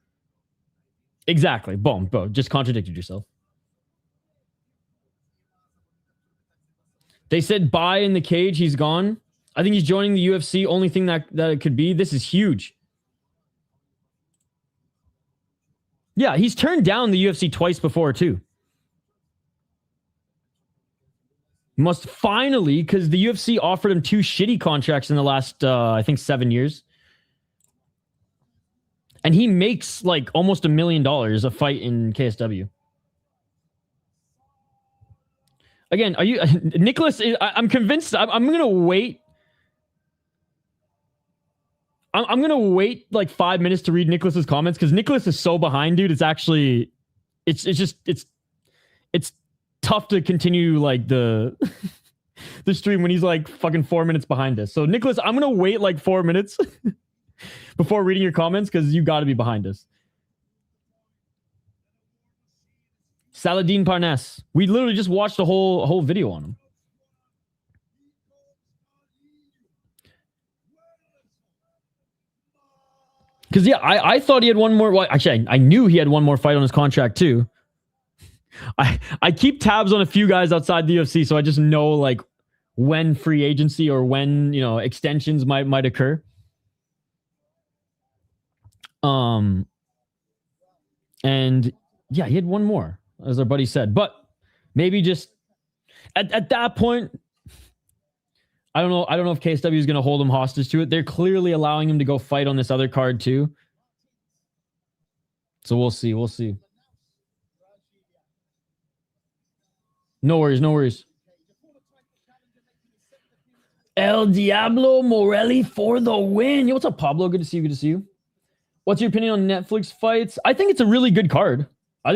Exactly. Boom, bro. Just contradicted yourself. They said bye in the cage. He's gone. I think he's joining the UFC. Only thing that it could be. This is huge. Yeah, he's turned down the UFC twice before, too. Must finally, because the UFC offered him 2 shitty contracts in the last, I think, 7 years. And he makes, like, almost $1 million a fight in KSW. Again, are you... Nicholas, I'm convinced... I'm going to wait... I'm going to wait, like, 5 minutes to read Nicholas's comments, because Nicholas is so behind, dude. It's actually... It's tough to continue, like, the stream when he's, like, fucking 4 minutes behind us. So, Nicholas, I'm going to wait, like, 4 minutes before reading your comments, because you got to be behind us. Saladin Parnasse. We literally just watched a whole video on him. Because, yeah, I thought he had one more... Well, actually, I knew he had one more fight on his contract, too. I keep tabs on a few guys outside the UFC, so I just know, like, when free agency or when, you know, extensions might occur. And yeah, he had one more, as our buddy said. But maybe just at that point, I don't know if KSW is going to hold him hostage to it. They're clearly allowing him to go fight on this other card too. So we'll see. No worries. El Diablo Morelli for the win. Yo, what's up, Pablo? Good to see you. What's your opinion on Netflix fights? I think it's a really good card. I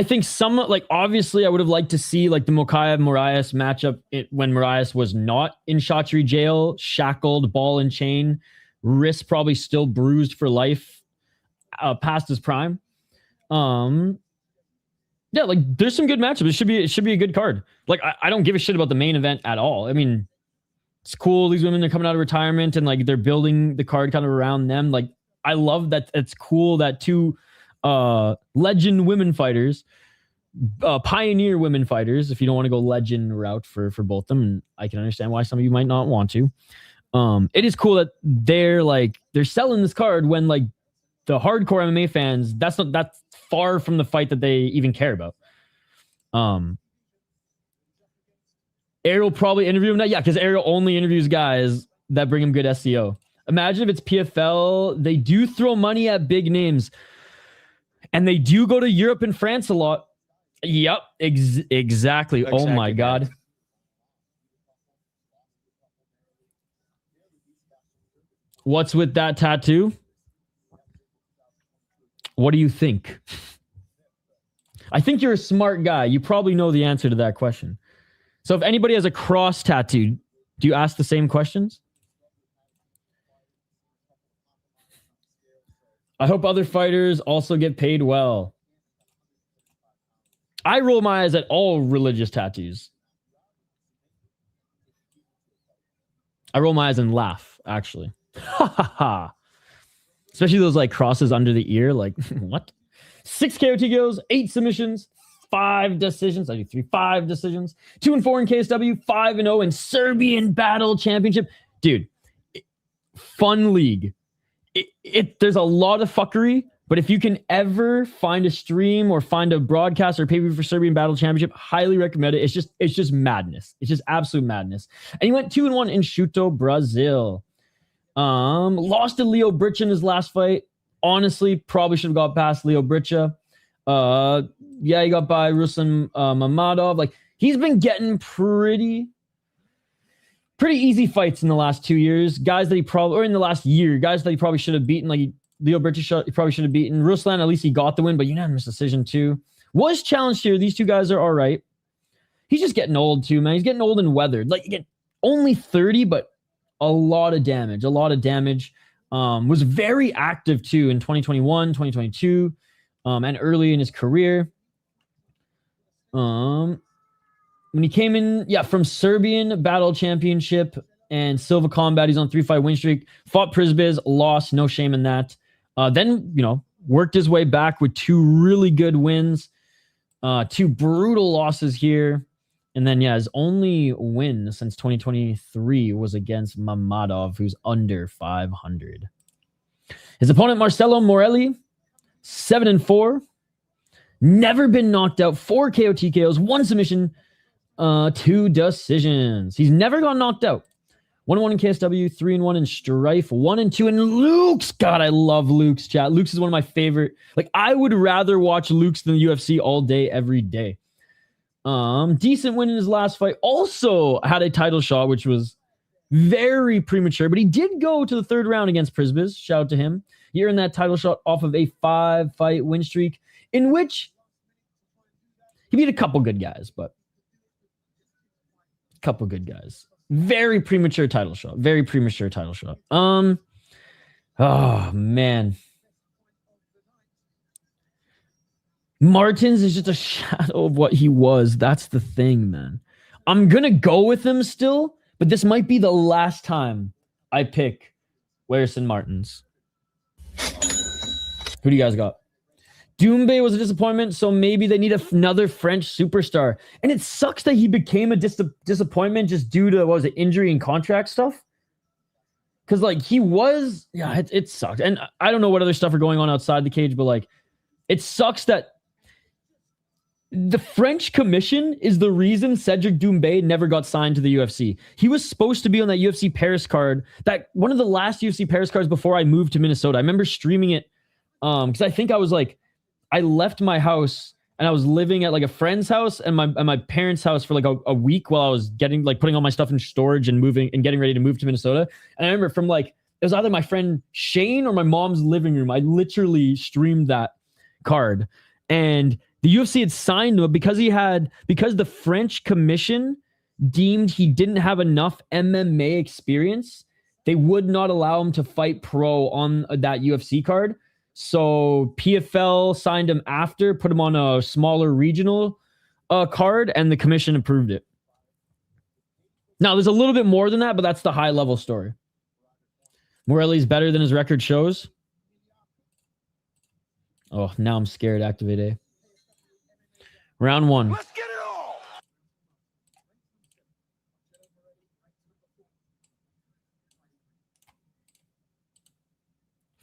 think some, like, obviously I would have liked to see, like, the Mokaev-Moraes matchup when Moraes was not in Shotri jail, shackled, ball and chain, wrist probably still bruised for life, past his prime. Yeah, like, there's some good matchups. It should be a good card. Like, I don't give a shit about the main event at all. I mean, it's cool. These women are coming out of retirement and, like, they're building the card kind of around them. Like, I love that. It's cool that 2 legend women fighters, pioneer women fighters, if you don't want to go legend route for both of them, and I can understand why some of you might not want to. It is cool that they're selling this card when, like, the hardcore MMA fans, that's far from the fight that they even care about. Ariel probably interview him now. Yeah, because Ariel only interviews guys that bring him good SEO. Imagine if it's PFL. They do throw money at big names. And they do go to Europe and France a lot. Yep, exactly. Oh my God. What's with that tattoo? What do you think? I think you're a smart guy. You probably know the answer to that question. So if anybody has a cross tattoo, do you ask the same questions? I hope other fighters also get paid well. I roll my eyes at all religious tattoos. I roll my eyes and laugh, actually. Ha ha ha. Especially those, like, crosses under the ear. Like, what? 6 KOTGOs, 8 submissions, 5 decisions. I do 5 decisions. 2-4 in KSW, 5-0 in Serbian Battle Championship. Dude, fun league. There's a lot of fuckery, but if you can ever find a stream or find a broadcast or pay-per-view for Serbian Battle Championship, highly recommend it. It's just madness. It's just absolute madness. And he went 2-1 in Chuto, Brazil. Lost to Leo Britcha in his last fight. Honestly, probably should have got past Leo Britcha. Yeah, he got by Ruslan Mamadov. Like, he's been getting pretty easy fights in the last 2 years. Guys that he probably, or in the last year, guys that he probably should have beaten. Like, Leo Britcha he probably should have beaten. Ruslan, at least he got the win, but unanimous decision too. Was challenged here. These two guys are all right. He's just getting old too, man. He's getting old and weathered. Like, again, only 30, but A lot of damage. Was very active too in 2021, 2022, and early in his career. When he came in, from Serbian Battle Championship and Silva Combat, he's on 3-fight win streak. Fought Prisbiz, lost, no shame in that. Then, worked his way back with 2 really good wins, 2 brutal losses here. And then, his only win since 2023 was against Mammadov, who's under 500. His opponent, Marcelo Morelli, 7-4. Never been knocked out. 4 KO TKOs, 1 submission, 2 decisions. He's never got knocked out. 1-1 in KSW, 3-1 in Strife, 1-2 in Luke's. God, I love Luke's, chat. Luke's is one of my favorite. Like, I would rather watch Luke's than the UFC all day, every day. Decent win in his last fight. Also had a title shot, which was very premature, but he did go to the 3rd round against Prisbiz. Shout out to him. He earned that title shot off of a 5-fight win streak, in which he beat a couple good guys, but a couple good guys. Very premature title shot. Oh, man. Martins is just a shadow of what he was. That's the thing, man. I'm going to go with him still, but this might be the last time I pick Werlleson Martins. Who do you guys got? Doumbé was a disappointment, so maybe they need another French superstar. And it sucks that he became a disappointment just due to, injury and contract stuff. Because, he was... Yeah, it sucked. And I don't know what other stuff are going on outside the cage, but, it sucks that the French commission is the reason Cedric Doumbé never got signed to the UFC. He was supposed to be on that UFC Paris card, that one of the last UFC Paris cards before I moved to Minnesota. I remember streaming it because I think I was I left my house and I was living at a friend's house and my parents' house for a week while I was getting putting all my stuff in storage and moving and getting ready to move to Minnesota. And I remember from it was either my friend Shane or my mom's living room. I literally streamed that card, and the UFC had signed him because the French commission deemed he didn't have enough MMA experience. They would not allow him to fight pro on that UFC card. So PFL signed him after, put him on a smaller regional card, and the commission approved it. Now, there's a little bit more than that, but that's the high-level story. Morelli's better than his record shows. Oh, now I'm scared. Activate A. Round 1. Let's get it all.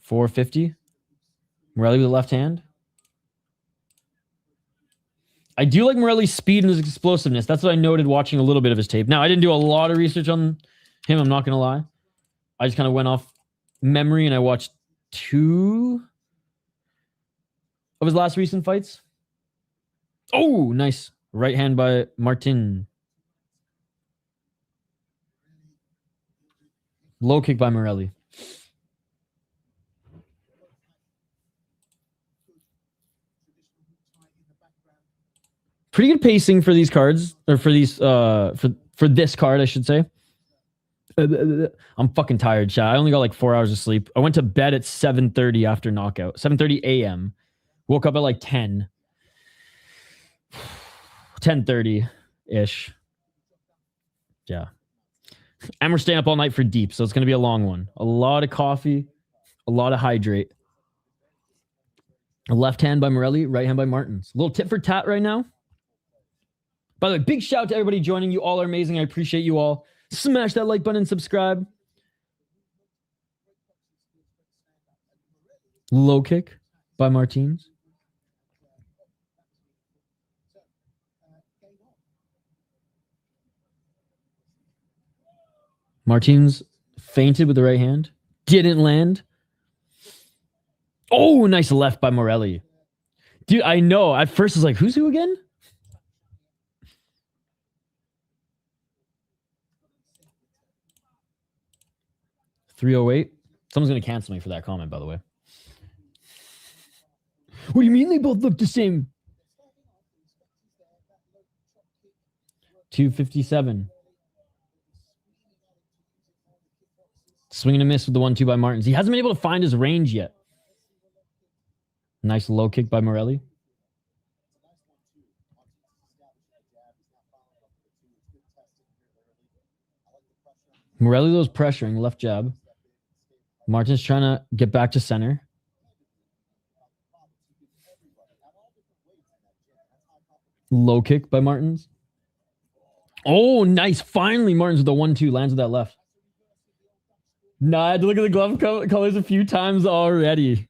450. Morelli with the left hand. I do like Morelli's speed and his explosiveness. That's what I noted watching a little bit of his tape. Now, I didn't do a lot of research on him. I'm not going to lie. I just kind of went off memory and I watched 2 of his last recent fights. Oh, nice. Right hand by Martin. Low kick by Morelli. Pretty good pacing for these cards, or for these for this card, I should say. I'm fucking tired, chat. I only got 4 hours of sleep. I went to bed at 7:30 after knockout. 7:30 a.m. Woke up at 10. 10:30-ish. Yeah. And we're staying up all night for deep, so it's going to be a long one. A lot of coffee, a lot of hydrate. A left hand by Morelli, right hand by Martins. A little tit for tat right now. By the way, big shout out to everybody joining. You all are amazing. I appreciate you all. Smash that like button and subscribe. Low kick by Martins. Martins feinted with the right hand. Didn't land. Oh, nice left by Morelli. Dude, I know. At first, I was like, who's who again? $308. Someone's going to cancel me for that comment, by the way. What do you mean they both look the same? 257. Swing and a miss with the 1-2 by Martins. He hasn't been able to find his range yet. Nice low kick by Morelli. Morelli was pressuring, left jab. Martin's trying to get back to center. Low kick by Martins. Oh, nice. Finally, Martins with the 1-2 lands with that left. Nah, I had to look at the glove colors a few times already.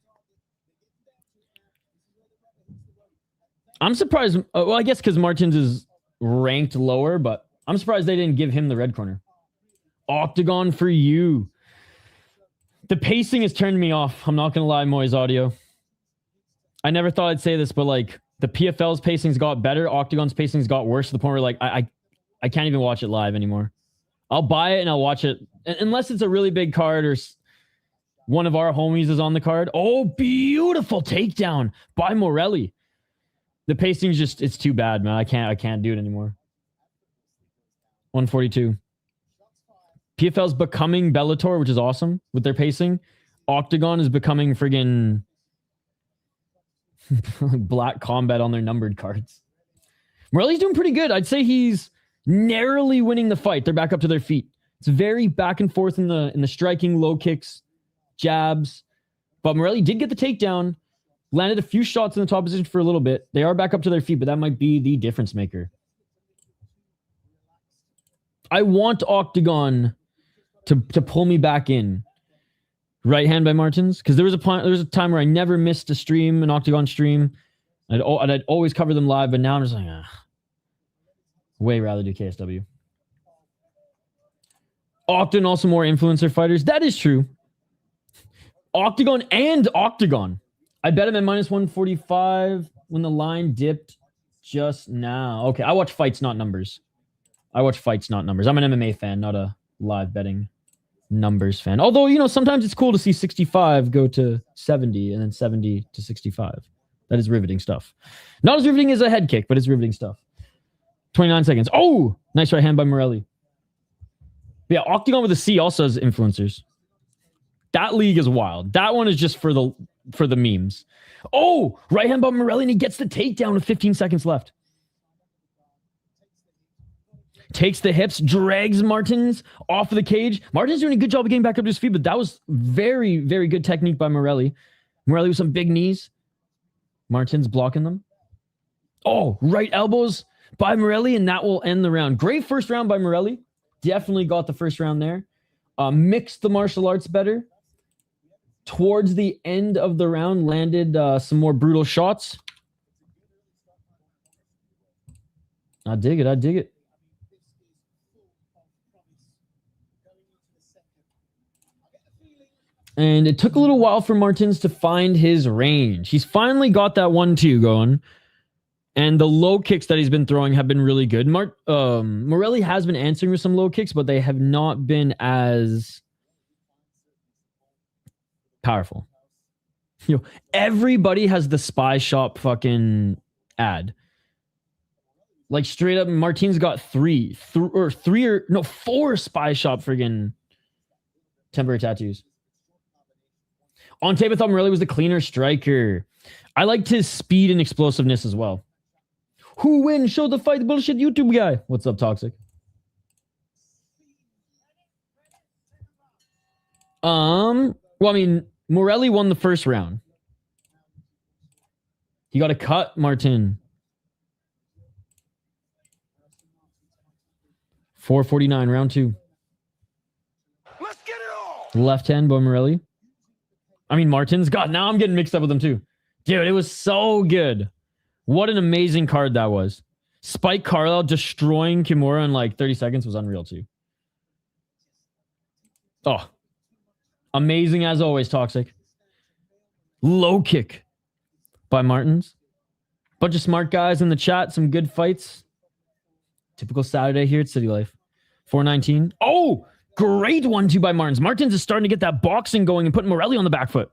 I'm surprised. Well, I guess because Martins is ranked lower, but I'm surprised they didn't give him the red corner. Octagon for you. The pacing has turned me off. I'm not going to lie, Moy's audio. I never thought I'd say this, but like the PFL's pacing's got better. Octagon's pacing's got worse to the point where like I can't even watch it live anymore. I'll buy it and I'll watch it unless it's a really big card or one of our homies is on the card. Oh, beautiful takedown by Morelli. The pacing's just, it's too bad, man. I can't do it anymore. 142. PFL's becoming Bellator, which is awesome with their pacing. Octagon is becoming friggin' Black Combat on their numbered cards. Morelli's doing pretty good. I'd say he's narrowly winning the fight. They're back up to their feet. It's very back and forth in the striking, low kicks, jabs. But Morelli did get the takedown, landed a few shots in the top position for a little bit. They are back up to their feet, but that might be the difference maker. I want Octagon to pull me back in. Right hand by Martins, because there was a time where I never missed a stream, an Octagon stream. I'd always cover them live, but now I'm just like, way rather do KSW. Octagon also more influencer fighters. That is true. Octagon and Octagon. I bet him at minus 145 when the line dipped just now. Okay, I watch fights, not numbers. I'm an MMA fan, not a live betting numbers fan. Although, you know, sometimes it's cool to see 65 go to 70 and then 70 to 65. That is riveting stuff. Not as riveting as a head kick, but it's riveting stuff. 29 seconds. Oh, nice right hand by Morelli. Yeah, Octagon with a C also has influencers. That league is wild. That one is just for the memes. Oh, right hand by Morelli, and he gets the takedown with 15 seconds left. Takes the hips, drags Martins off of the cage. Martins doing a good job of getting back up to his feet, but that was very, very good technique by Morelli. Morelli with some big knees. Martins blocking them. Oh, right elbows by Morelli, and that will end the round. Great first round by Morelli. Definitely got the first round there. Mixed the martial arts better. Towards the end of the round, landed some more brutal shots. I dig it. And it took a little while for Martins to find his range. He's finally got that 1-2 going. And the low kicks that he's been throwing have been really good. Morelli has been answering with some low kicks, but they have not been as powerful. You know, everybody has the spy shop fucking ad. Like straight up, Martin's got four spy shop friggin' temporary tattoos. On tape, I thought Morelli was the cleaner striker. I liked his speed and explosiveness as well. Who wins? Show the fight, the bullshit YouTube guy. What's up, Toxic? Well, I mean, Morelli won the first round. He got a cut, Martin. 4:49, round 2. Let's get it all. Left hand by Morelli. I mean, Martins. God, now I'm getting mixed up with them too. Dude, it was so good. What an amazing card that was. Spike Carlisle destroying Kimura in like 30 seconds was unreal too. Oh, amazing as always, Toxic. Low kick by Martins. Bunch of smart guys in the chat. Some good fights. Typical Saturday here at City Life. 4:19. Oh, great 1-2 by Martins. Martins is starting to get that boxing going and putting Morelli on the back foot.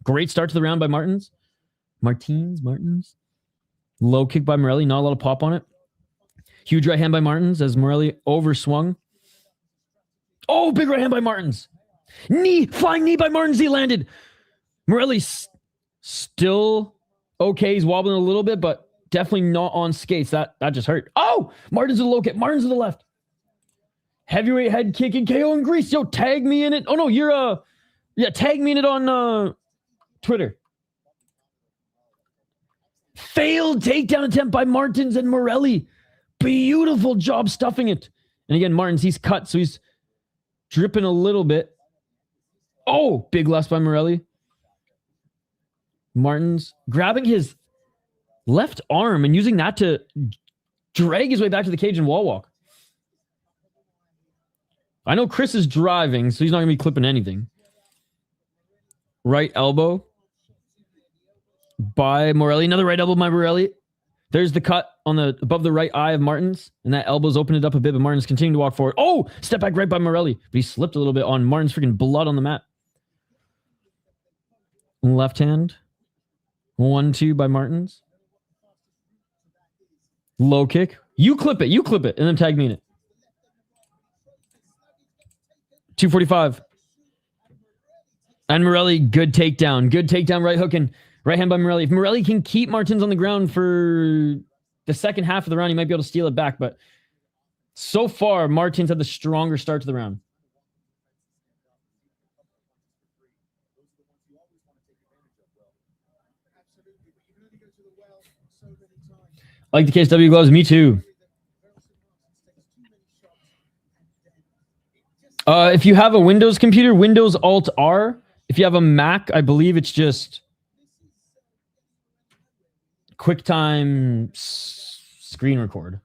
Great start to the round by Martins. Martins. Low kick by Morelli. Not a lot of pop on it. Huge right hand by Martins as Morelli overswung. Oh, big right hand by Martins. Flying knee by Martins. He landed. Morelli still okay. He's wobbling a little bit, but definitely not on skates. That just hurt. Oh, Martins with a low kick. Martins to the left. Heavyweight head kick and KO in Greece. Yo, tag me in it. Oh no, you're tag me in it on Twitter. Failed takedown attempt by Martins and Morelli. Beautiful job stuffing it. And again, Martins, he's cut, so he's dripping a little bit. Oh, big left by Morelli. Martins grabbing his left arm and using that to drag his way back to the cage and wall walk. I know Chris is driving, so he's not going to be clipping anything. Right elbow by Morelli. Another right elbow by Morelli. There's the cut on the above the right eye of Martins, and that elbow's opened it up a bit, but Martins continuing to walk forward. Oh, step back right by Morelli, but he slipped a little bit on Martins' freaking blood on the mat. Left hand. 1-2 by Martins. Low kick. You clip it, and then tag me in it. 245. And Morelli, good takedown. Good takedown, right hook and right hand by Morelli. If Morelli can keep Martins on the ground for the second half of the round, he might be able to steal it back. But so far, Martins had the stronger start to the round. I like the KSW gloves. Me too. If you have a Windows computer, Windows Alt R. If you have a Mac, I believe it's just QuickTime screen record.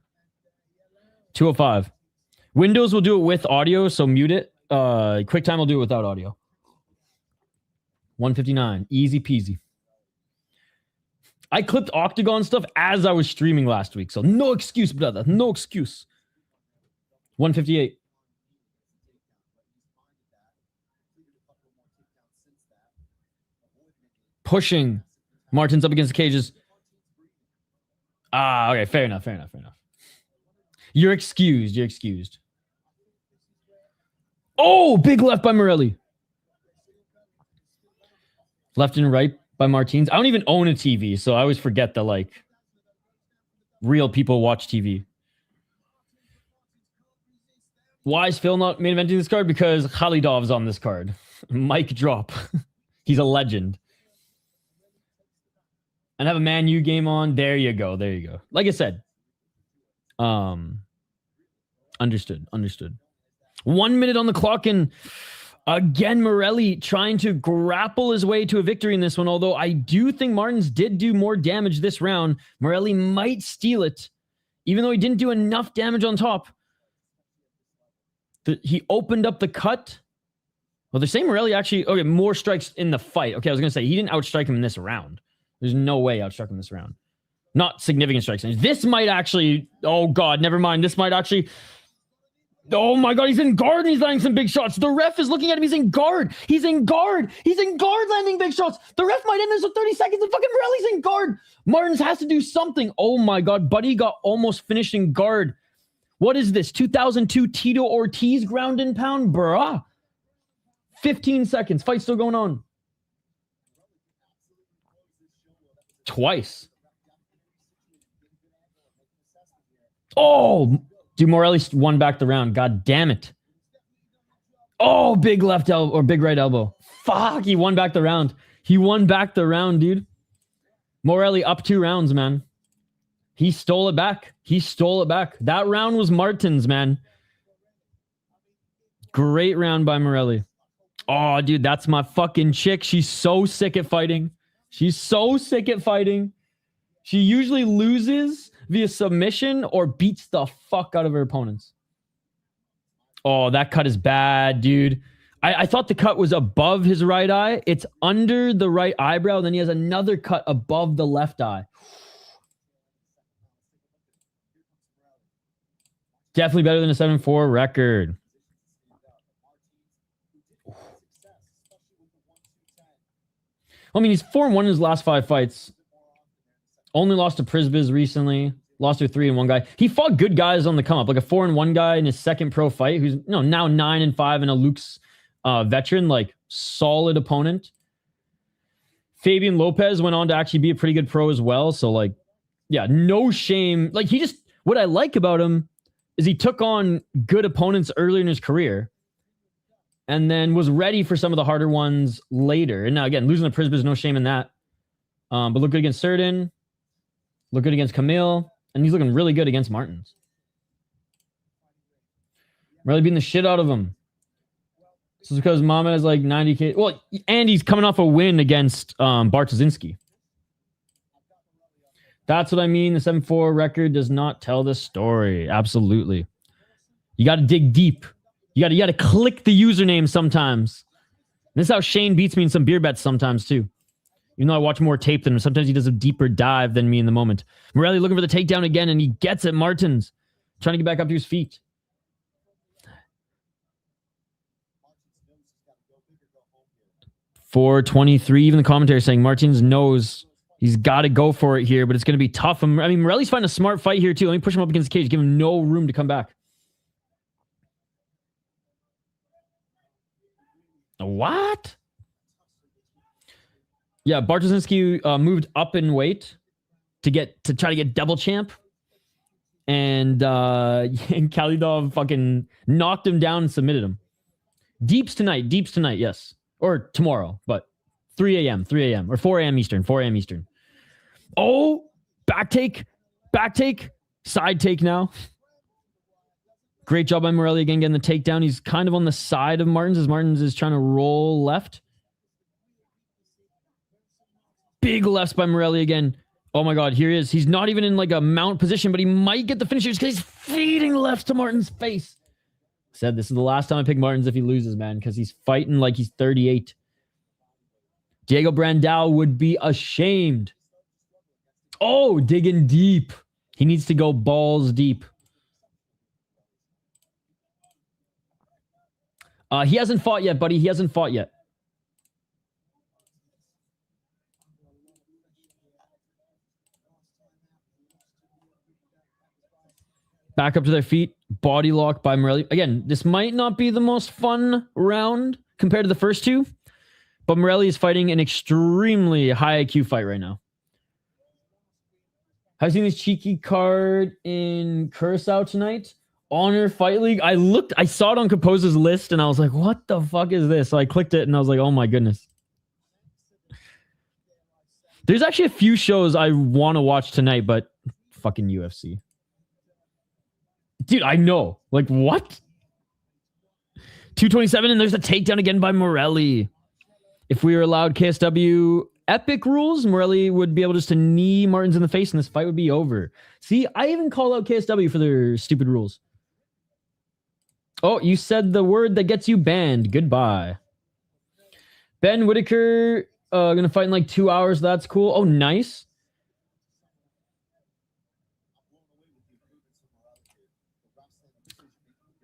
205. Windows will do it with audio, so mute it. QuickTime will do it without audio. 159. Easy peasy. I clipped Octagon stuff as I was streaming last week, so no excuse, brother. No excuse. 158. Pushing Martins up against the cages. Okay. Fair enough. You're excused. Oh, big left by Morelli. Left and right by Martins. I don't even own a TV, so I always forget that, like, real people watch TV. Why is Phil not main eventing this card? Because Khalidov's on this card. Mic drop. He's a legend. And have a Man U game on. There you go. Like I said. Understood. 1 minute on the clock, and again, Morelli trying to grapple his way to a victory in this one, although I do think Martins did do more damage this round. Morelli might steal it, even though he didn't do enough damage on top. He opened up the cut. Well, they're saying Morelli actually... Okay, more strikes in the fight. Okay, I was going to say, he didn't outstrike him in this round. There's no way outstruck him this round. Not significant strikes. This might actually... Oh, God, never mind. This might actually... Oh my God, he's in guard and he's landing some big shots. The ref is looking at him. He's in guard landing big shots. The ref might end this with 30 seconds and fucking Morelli's in guard. Martins has to do something. Oh my God, Buddy got almost finished in guard. What is this? 2002 Tito Ortiz ground and pound? Bruh. 15 seconds. Fight still going on. Twice. Oh, dude, Morelli won back the round. God damn it. Oh, big left elbow or big right elbow. Fuck, he won back the round. Dude. Morelli up 2 rounds, man. He stole it back. That round was Martins, man. Great round by Morelli. Oh, dude, that's my fucking chick. She's so sick at fighting. She usually loses via submission or beats the fuck out of her opponents. Oh, that cut is bad, dude. I thought the cut was above his right eye. It's under the right eyebrow. Then he has another cut above the left eye. Definitely better than a 7-4 record. I mean, he's 4-1 in his last 5 fights. Only lost to Prisbiz recently. Lost to a 3-1 guy. He fought good guys on the come up, like a 4-1 guy in his second pro fight, who's now 9-5 in a Luke's veteran, like solid opponent. Fabian Lopez went on to actually be a pretty good pro as well. So like, yeah, no shame. Like what I like about him is he took on good opponents earlier in his career and then was ready for some of the harder ones later. And now again, losing to Prisbis, no shame in that. But look good against Cerdan. Look good against Camille. And he's looking really good against Martins. Really beating the shit out of him. This is because Mamed has like 90K. Well, and he's coming off a win against Bartoszynski. That's what I mean. The 7-4 record does not tell the story. Absolutely. You got to dig deep. You got to click the username sometimes. This is how Shane beats me in some beer bets sometimes too. Even though I watch more tape than him, sometimes he does a deeper dive than me in the moment. Morelli looking for the takedown again, and he gets it. Martins trying to get back up to his feet. 423, even the commentary saying Martins knows he's got to go for it here, but it's going to be tough. I mean, Morelli's finding a smart fight here too. Let me push him up against the cage, give him no room to come back. What? Yeah, Bartoszynski moved up in weight to try to get double champ, and Khalidov fucking knocked him down and submitted him. Deeps tonight, yes. Or tomorrow, but 3 a.m. or 4 a.m. Eastern. Oh, back take, side take now. Great job by Morelli again getting the takedown. He's kind of on the side of Martins as Martins is trying to roll left. Big lefts by Morelli again. Oh my God, here he is. He's not even in like a mount position, but he might get the finish because he's feeding lefts to Martins' face. Said this is the last time I pick Martins if he loses, man, because he's fighting like he's 38. Diego Brandao would be ashamed. Oh, digging deep. He needs to go balls deep. He hasn't fought yet, buddy. He hasn't fought yet. Back up to their feet. Body lock by Morelli. Again, this might not be the most fun round compared to the first two, but Morelli is fighting an extremely high IQ fight right now. Have you seen this cheeky card in Curacao tonight? Honor Fight League. I saw it on Compose's list and I was like, what the fuck is this? So I clicked it and I was like, oh my goodness. There's actually a few shows I want to watch tonight, but fucking UFC. Dude, I know. Like, what? 227, and there's a takedown again by Morelli. If we were allowed KSW epic rules, Morelli would be able just to knee Martins in the face, and this fight would be over. See, I even call out KSW for their stupid rules. Oh, you said the word that gets you banned. Goodbye. Ben Whitaker going to fight in like 2 hours. That's cool. Oh, nice.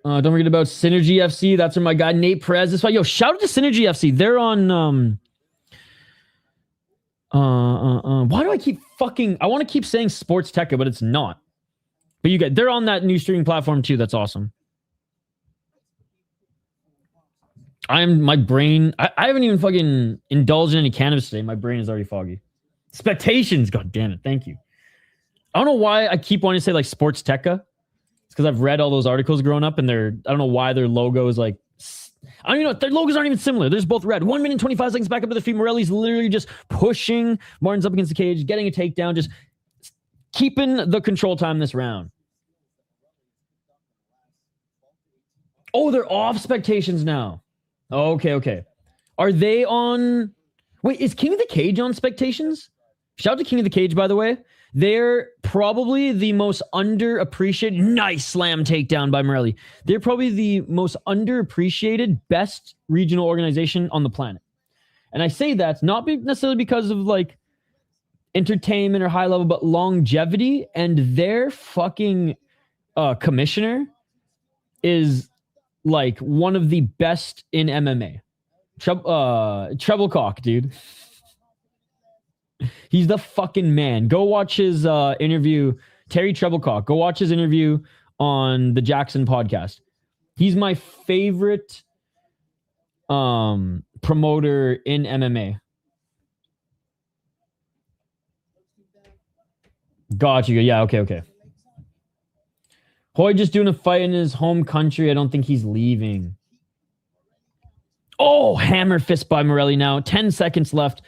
Don't forget about Synergy FC. That's where my guy Nate Perez is. Yo, shout out to Synergy FC. They're on why do I keep I want to keep saying Sports Tekka, but it's not. But they're on that new streaming platform too. That's awesome. My brain, I haven't even fucking indulged in any cannabis today. My brain is already foggy. Expectations, god damn it. Thank you. I don't know why I keep wanting to say like Sports Tekka. It's because I've read all those articles growing up, and I don't know why their logo is like, I don't even know, their logos aren't even similar. They're just both red. 1 minute and 25 seconds back up to the feet. Morelli's literally just pushing Martins up against the cage, getting a takedown, just keeping the control time this round. Oh, they're off spectations now. Okay. Are they on... Wait, is King of the Cage on spectations? Shout out to King of the Cage, by the way. They're probably the most underappreciated... Nice slam takedown by Morelli. They're probably the most underappreciated, best regional organization on the planet. And I say that not necessarily because of like entertainment or high level, but longevity. And their fucking commissioner is like one of the best in MMA. Treble cock, dude. He's the fucking man. Go watch his interview. Terry Treblecock. Go watch his interview on the Jackson podcast. He's my favorite promoter in MMA. Gotcha. Yeah, okay. Hoy just doing a fight in his home country. I don't think he's leaving. Oh, hammer fist by Morelli now. 10 seconds left.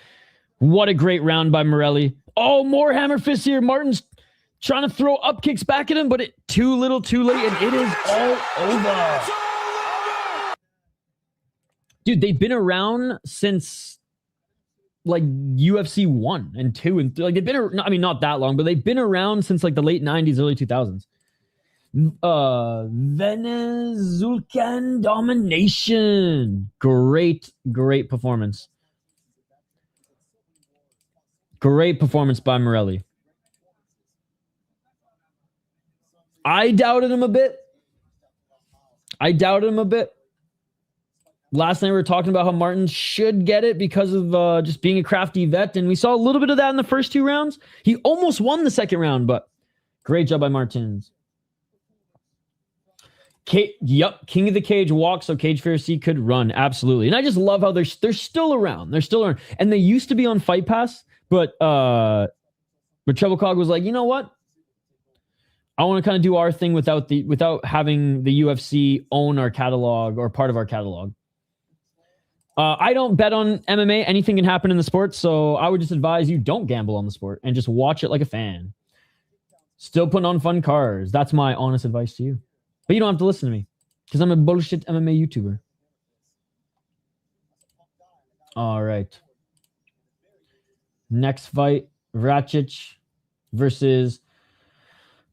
What a great round by Morelli. Oh, more hammer fists here. Martin's trying to throw up kicks back at him, but too little, too late, and it is all over. Dude, they've been around since like UFC 1 and 2 and 3. Like they've been, I mean, not that long, but they've been around since like the late 90s, early 2000s. Venezuelan domination. Great performance. Great performance by Morelli. I doubted him a bit. Last night we were talking about how Martin should get it because of just being a crafty vet, and we saw a little bit of that in the first 2 rounds. He almost won the second round, but great job by Martins. Yep, King of the Cage walks, so Cage Pharisee could run. Absolutely. And I just love how they're still around. They're still around. And they used to be on Fight Pass, but Treble Cog was like, you know what? I want to kind of do our thing without having the UFC own our catalog or part of our catalog. I don't bet on MMA. Anything can happen in the sport, so I would just advise you don't gamble on the sport and just watch it like a fan. Still putting on fun cars. That's my honest advice to you. But you don't have to listen to me because I'm a bullshit MMA YouTuber. All right. Next fight, Vrtačić versus...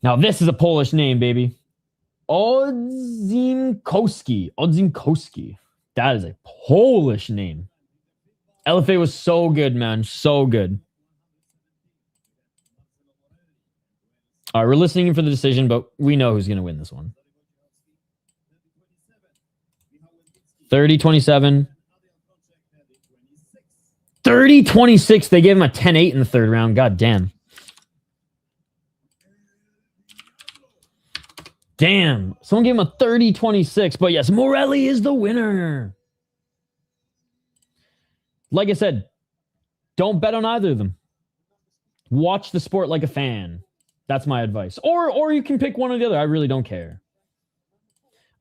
Now, this is a Polish name, baby. Odzimkowski. That is a Polish name. LFA was so good, man. So good. All right, we're listening for the decision, but we know who's going to win this one. 30-27. 30-26. They gave him a 10-8 in the third round. God damn. Damn. Someone gave him a 30-26. But yes, Morelli is the winner. Like I said, don't bet on either of them. Watch the sport like a fan. That's my advice. Or you can pick one or the other. I really don't care.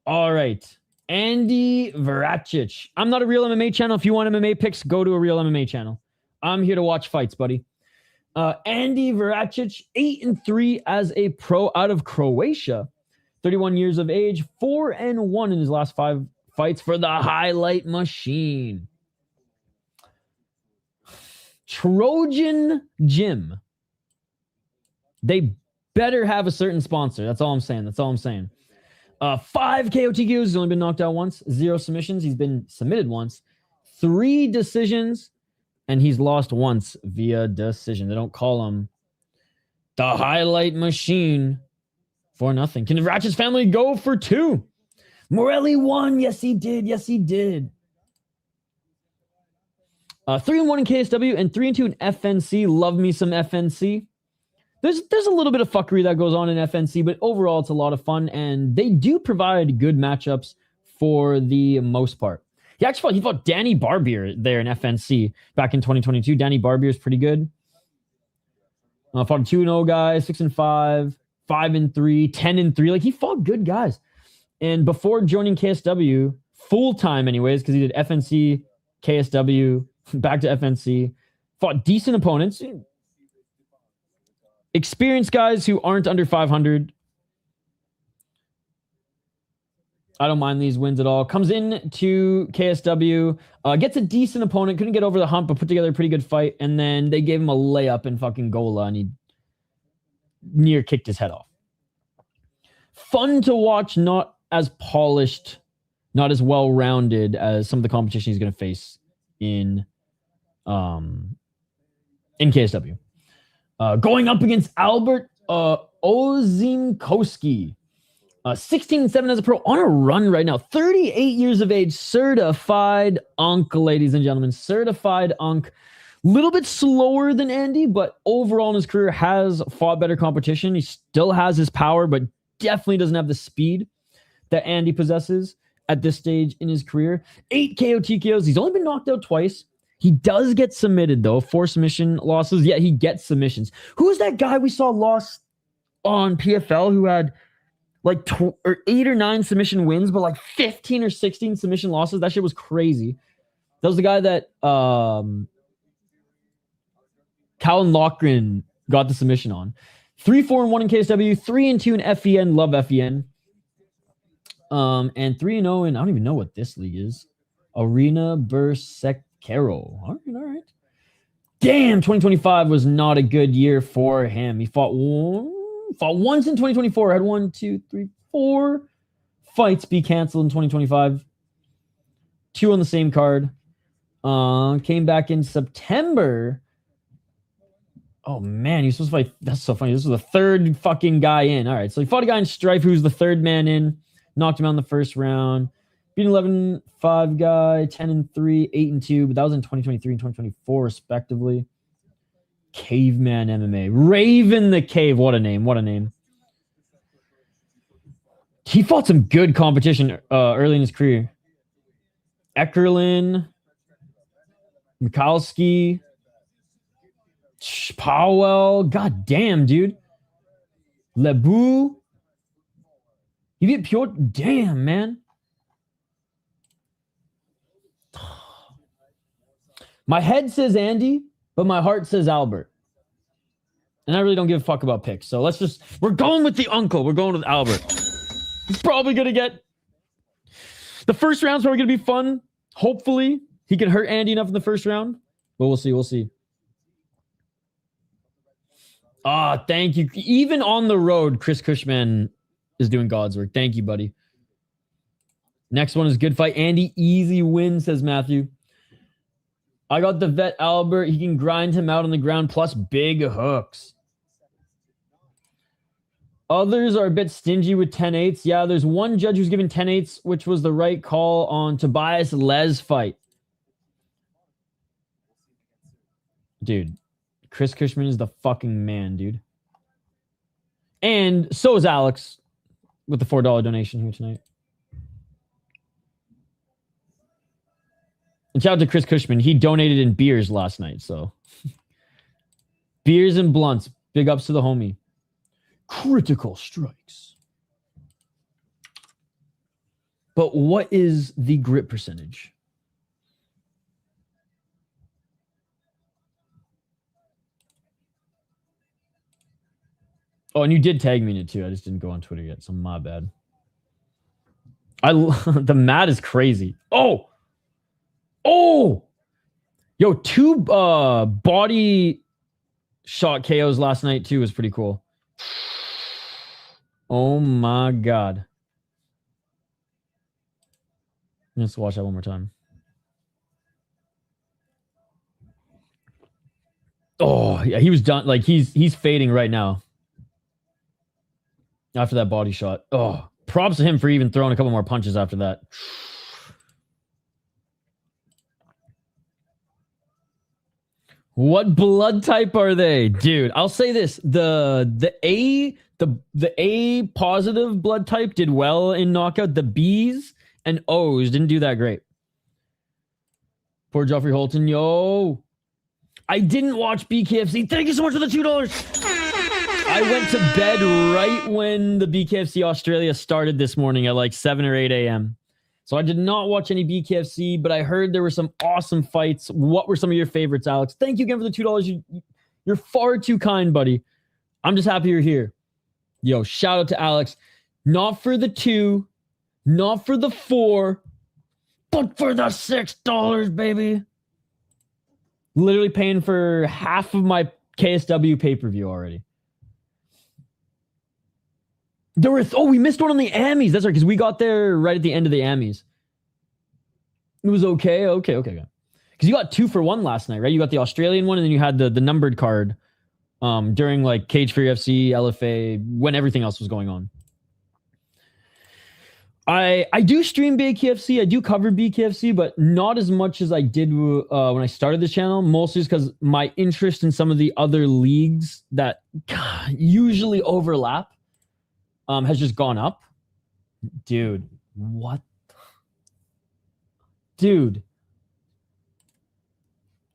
All right. Andi Vrtačić. I'm not a real MMA channel. If you want MMA picks, go to a real MMA channel. I'm here to watch fights, buddy. Andi Vrtačić, 8-3 as a pro out of Croatia. 31 years of age, 4-1 in his last 5 fights for the Highlight Machine. Trojan Gym. They better have a certain sponsor. That's all I'm saying. 5 KOTQs. He's only been knocked out once. 0 submissions. He's been submitted once. 3 decisions. And he's lost once via decision. They don't call him the Highlight Machine for nothing. Can the Vrtačić family go for 2? Morelli won. Yes, he did. 3-1 in KSW and 3-2 in FNC. Love me some FNC. There's a little bit of fuckery that goes on in FNC, but overall it's a lot of fun, and they do provide good matchups for the most part. He fought Danny Barbier there in FNC back in 2022. Danny Barbier is pretty good. Fought a 2-0 guy, 6-5, 5-3, 10-3. Like, he fought good guys. And before joining KSW, full time anyways, because he did FNC, KSW, back to FNC, fought decent opponents. Experienced guys who aren't under 500. I don't mind these wins at all. Comes in to KSW, gets a decent opponent, couldn't get over the hump, but put together a pretty good fight. And then they gave him a layup in fucking Gola, and he near kicked his head off. Fun to watch, not as polished, not as well-rounded as some of the competition he's going to face in KSW. Going up against Albert Odzimkowski. 16-7 as a pro, on a run right now. 38 years of age, certified unk, ladies and gentlemen. Certified unk. Little bit slower than Andi, but overall in his career has fought better competition. He still has his power, but definitely doesn't have the speed that Andi possesses. at this stage in his career. 8 KO TKOs. He's only been knocked out twice. He does get submitted, though. 4 submission losses. Yeah, he gets submissions. Who's that guy we saw lost on PFL who had like 8 or 9 submission wins, but like 15 or 16 submission losses? That shit was crazy. That was the guy that Callan Lochran got the submission on. 3-4-1 in KSW, 3-2 in FEN. Love FEN. And 3-0 in, I don't even know what this league is. Arena Berserkero. All right. Damn, 2025 was not a good year for him. He fought once in 2024. Had 1, 2, 3, 4 fights be canceled in 2025. 2 on the same card. Came back in September. Oh, man, he was supposed to fight. That's so funny. This was the third fucking guy in. All right, so he fought a guy in Strife who was the third man in. Knocked him out in the first round. Beat 11-5 guy, 10-3, 8-2. But that was in 2023 and 2024, respectively. Caveman MMA. Raven the Cave. What a name. What a name. He fought some good competition early in his career. Eckerlin. Mikalski. Powell. God damn, dude. Lebu. He beat Pure. Damn, man. My head says Andi, but my heart says Albert. And I really don't give a fuck about picks. So we're going with the uncle. We're going with Albert. He's probably going to get... The first round's probably going to be fun. Hopefully, he can hurt Andi enough in the first round. But we'll see. We'll see. Thank you. Even on the road, Chris Cushman is doing God's work. Thank you, buddy. Next one is good fight. Andi, easy win, says Matthew. I got the vet Albert. He can grind him out on the ground, plus big hooks. Others are a bit stingy with 10-8s. Yeah, there's one judge who's given 10-8s, which was the right call on Tobias Les fight. Dude, Chris Cushman is the fucking man, dude. And so is Alex with the $4 donation here tonight. And shout out to Chris Cushman. He donated in beers last night, so. Beers and blunts. Big ups to the homie. Critical strikes. But what is the grip percentage? Oh, and you did tag me in it too. I just didn't go on Twitter yet, so my bad. The mat is crazy. Oh! Yo, 2 body shot KOs last night too was pretty cool. Oh my God. Let's watch that one more time. Oh, yeah, he was done. Like he's fading right now. After that body shot. Oh, props to him for even throwing a couple more punches after that. What blood type are they? Dude, I'll say this. The A positive blood type did well in knockout. The B's and O's didn't do that great. Poor Joffrey Holton. Yo. I didn't watch BKFC. Thank you so much for the $2. I went to bed right when the BKFC Australia started this morning at like 7 or 8 a.m. So I did not watch any BKFC, but I heard there were some awesome fights. What were some of your favorites, Alex? Thank you again for the $2. You're far too kind, buddy. I'm just happy you're here. Yo, shout out to Alex. Not for the 2, not for the 4, but for the $6, baby. Literally paying for half of my KSW pay-per-view already. There were we missed one on the Amis. That's right, because we got there right at the end of the Amis. It was okay. Because you got 2 for 1 last night, right? You got the Australian one, and then you had the numbered card during like Cage for UFC, LFA, when everything else was going on. I do stream BKFC. I do cover BKFC, but not as much as I did when I started this channel. Mostly because my interest in some of the other leagues that usually overlap has just gone up. Dude, what? Dude.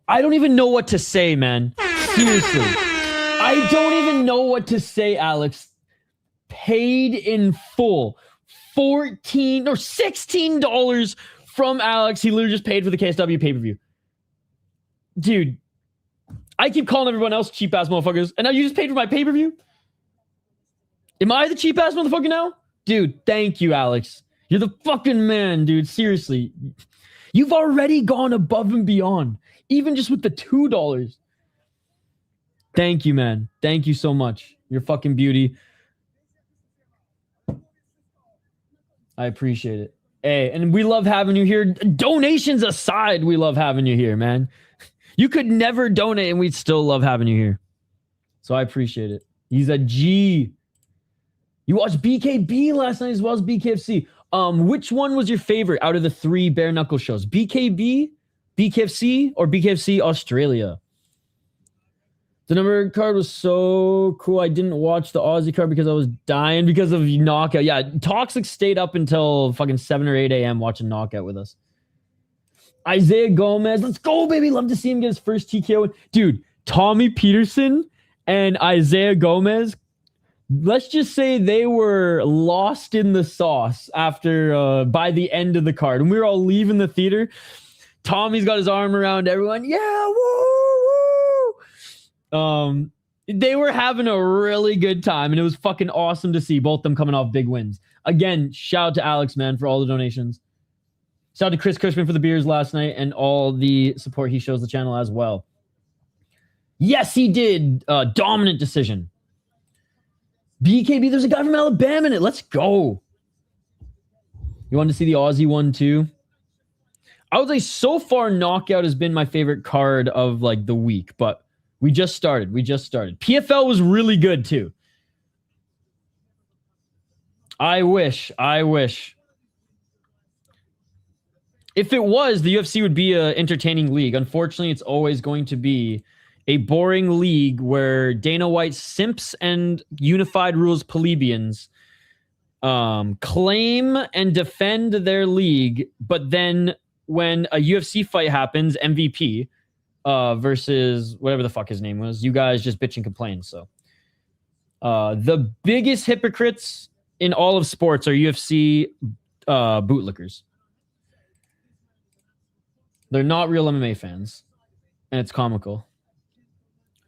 I don't even know what to say, man. Seriously. I don't even know what to say, Alex. Paid in full. $14 or $16 from Alex. He literally just paid for the KSW pay-per-view. Dude. I keep calling everyone else cheap-ass motherfuckers. And now you just paid for my pay-per-view? Am I the cheap-ass motherfucker now? Dude, thank you, Alex. You're the fucking man, dude. Seriously. You've already gone above and beyond. Even just with the $2. Thank you, man. Thank you so much. You're fucking beauty. I appreciate it. Hey, and we love having you here. Donations aside, we love having you here, man. You could never donate and we'd still love having you here. So I appreciate it. He's a G. You watched BKB last night as well as BKFC. Which one was your favorite out of the 3 bare knuckle shows? BKB, BKFC, or BKFC Australia? The number card was so cool. I didn't watch the Aussie card because I was dying because of knockout. Yeah, Toxic stayed up until fucking 7 or 8 a.m. watching knockout with us. Isaiah Gomez. Let's go, baby. Love to see him get his first TKO. Dude, Tommy Peterson and Isaiah Gomez, let's just say they were lost in the sauce after by the end of the card. And we were all leaving the theater. Tommy's got his arm around everyone. Yeah, woo, woo. They were having a really good time, and it was fucking awesome to see both of them coming off big wins. Again, shout out to Alex, man, for all the donations. Shout out to Chris Cushman for the beers last night and all the support he shows the channel as well. Yes, he did. Dominant decision. BKB, there's a guy from Alabama in it. Let's go. You wanted to see the Aussie one too? I would say so far knockout has been my favorite card of like the week, but we just started. PFL was really good too. I wish. If it was, the UFC would be an entertaining league. Unfortunately, it's always going to be a boring league where Dana White simps and unified rules plebeians claim and defend their league, but then when a UFC fight happens, MVP versus whatever the fuck his name was, you guys just bitch and complain. So the biggest hypocrites in all of sports are UFC bootlickers. They're not real MMA fans, and it's comical.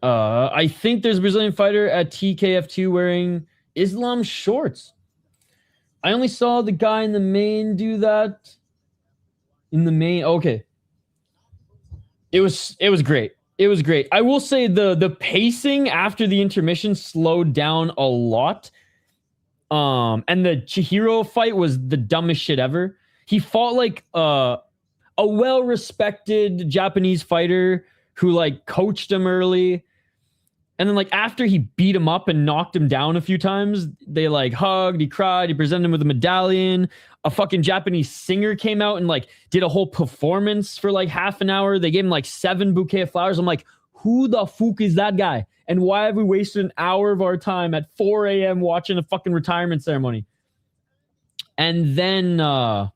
I think there's a Brazilian fighter at TKF2 wearing Islam shorts. I only saw the guy in the main do that. In the main, okay. It was great. It was great. I will say the pacing after the intermission slowed down a lot. And the Chihiro fight was the dumbest shit ever. He fought like a well-respected Japanese fighter who like coached him early. And then like after he beat him up and knocked him down a few times, they like hugged, he cried, he presented him with a medallion. A fucking Japanese singer came out and like did a whole performance for like half an hour. They gave him like 7 bouquet of flowers. I'm like, who the fuck is that guy? And why have we wasted an hour of our time at 4 a.m. watching a fucking retirement ceremony? And then we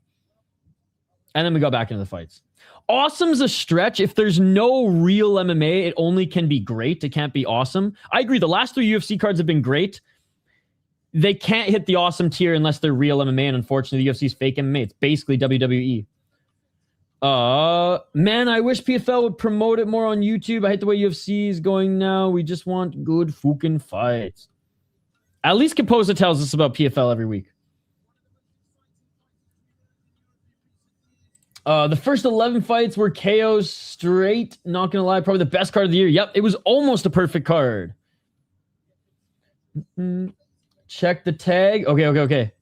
got back into the fights. Awesome's a stretch. If there's no real MMA, it only can be great. It can't be awesome. I agree. The last 3 UFC cards have been great. They can't hit the awesome tier unless they're real MMA, and unfortunately, the UFC's fake MMA. It's basically WWE. Man, I wish PFL would promote it more on YouTube. I hate the way UFC is going now. We just want good fucking fights. At least Composer tells us about PFL every week. The first 11 fights were KOs straight. Not gonna lie, probably the best card of the year. Yep, it was almost a perfect card. Check the tag. Okay.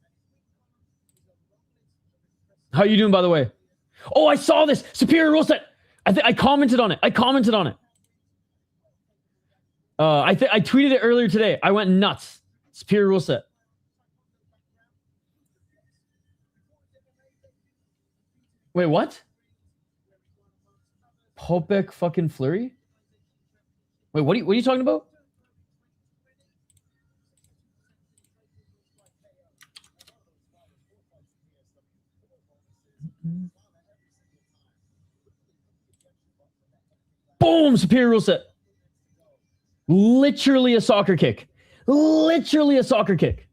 How you doing, by the way? Oh, I saw this. Superior rule set. I commented on it. I tweeted it earlier today. I went nuts. Superior rule set. Wait, what? Popek fucking Flurry? Wait, what are you talking about? Boom! Superior rule set. Literally a soccer kick. Literally a soccer kick.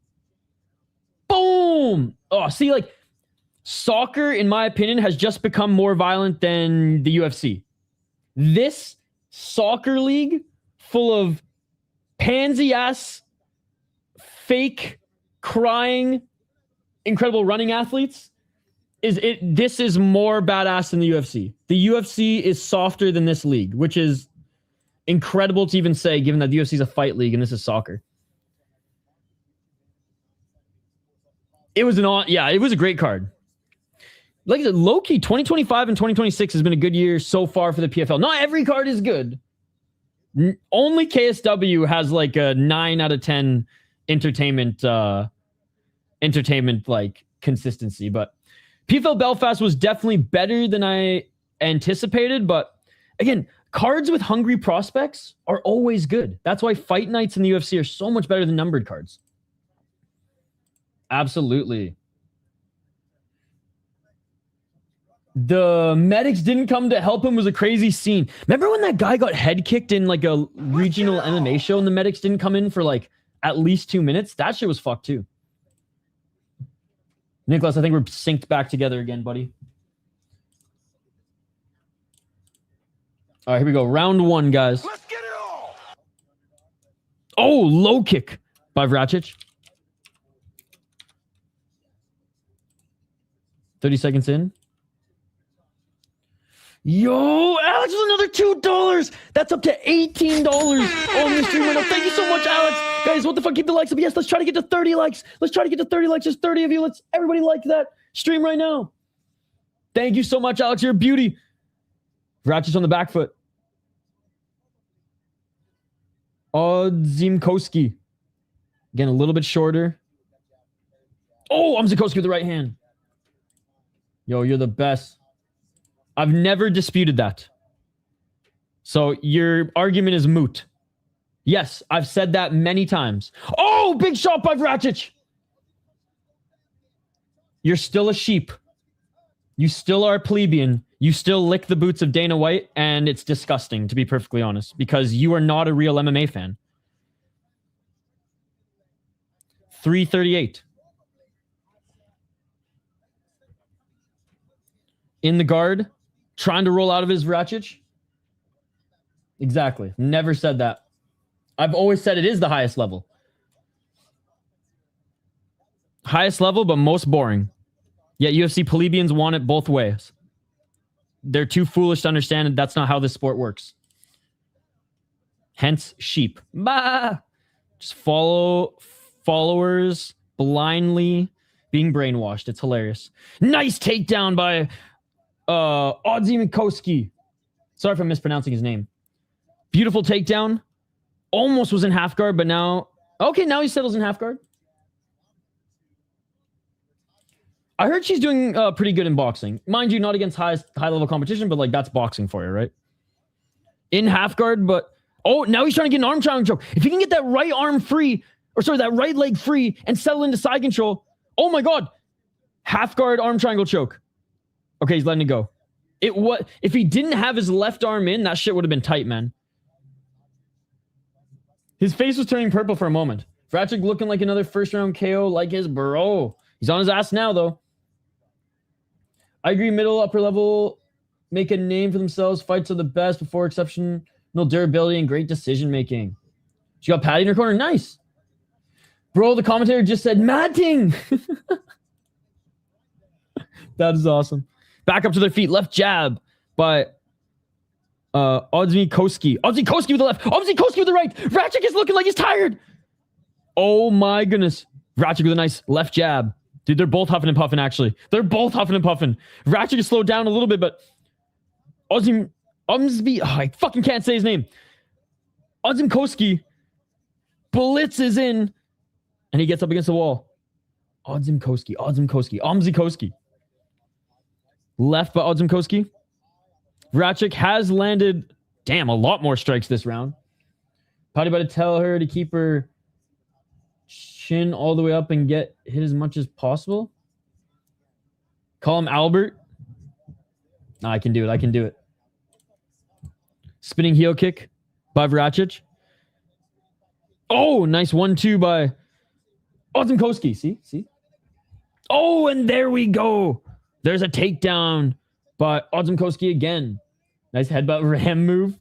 Boom! Oh, see, like, soccer, in my opinion, has just become more violent than the UFC. This soccer league full of pansy-ass, fake, crying, incredible running athletes, this is more badass than the UFC. The UFC is softer than this league, which is incredible to even say, given that the UFC is a fight league and this is soccer. It was it was a great card. Like I said, low-key, 2025 and 2026 has been a good year so far for the PFL. Not every card is good. Only KSW has like a 9 out of 10 entertainment like consistency, but PFL Belfast was definitely better than I anticipated. But again, cards with hungry prospects are always good. That's why fight nights in the UFC are so much better than numbered cards. Absolutely. The medics didn't come to help him was a crazy scene. Remember when that guy got head kicked in like a regional MMA show and the medics didn't come in for like at least 2 minutes? That shit was fucked too. Nicholas, I think we're synced back together again, buddy. All right, here we go. Round 1, guys. Let's get it all. Oh, low kick by Vrtačić. 30 seconds in. Yo, Alex with another $2. That's up to $18 on the stream right now. Thank you so much, Alex. Guys, what the fuck? Keep the likes up. Yes, let's try to get to 30 likes. Let's try to get to 30 likes. There's 30 of you. Let's everybody like that stream right now. Thank you so much, Alex. You're a beauty. Vrtačić on the back foot. Odzimkowski. Again, a little bit shorter. Oh, Odzimkowski with the right hand. Yo, you're the best. I've never disputed that. So your argument is moot. Yes, I've said that many times. Oh, big shot by Vrtačić. You're still a sheep. You still are a plebeian. You still lick the boots of Dana White, and it's disgusting, to be perfectly honest, because you are not a real MMA fan. 338. In the guard, trying to roll out of his Vrtačić. Exactly. Never said that. I've always said it is the highest level. Highest level, but most boring. Yet UFC plebeians want it both ways. They're too foolish to understand that that's not how this sport works. Hence, sheep. Bah! Just follow followers blindly being brainwashed. It's hilarious. Nice takedown by Odzimkowski. Sorry if I'm mispronouncing his name. Beautiful takedown. Almost was in half guard, but now... Okay, now he settles in half guard. I heard she's doing pretty good in boxing. Mind you, not against high-level competition, but like that's boxing for you, right? In half guard, but... Oh, now he's trying to get an arm triangle choke. If he can get that right arm free, or sorry, that right leg free and settle into side control... Oh my God! Half guard arm triangle choke. Okay, he's letting it go. If he didn't have his left arm in, that shit would have been tight, man. His face was turning purple for a moment. Vrtačić looking like another first-round KO like his bro. He's on his ass now, though. I agree, middle, upper level, make a name for themselves. Fights are the best before exceptional durability and great decision-making. She got Patty in her corner. Nice. Bro, the commentator just said, Matting. That is awesome. Back up to their feet. Left jab by Odzimkowski. Odzimkowski with the left. Odzimkowski with the right. Vrtačić is looking like he's tired. Oh my goodness. Vrtačić with a nice left jab. Dude, they're both huffing and puffing, actually. They're both huffing and puffing. Vrtačić is slowed down a little bit, but I fucking can't say his name. Odzimkowski blitzes in, and he gets up against the wall. Odzimkowski. Left by Odzimkowski. Vrtačić has landed, a lot more strikes this round. Patty about to tell her to keep her chin all the way up and get hit as much as possible. Call him Albert. No, I can do it. Spinning heel kick by Vrtačić. Oh, nice 1-2 by Odzimkowski. See? Oh, and there we go. There's a takedown by Odzimkowski again. Nice headbutt ram move.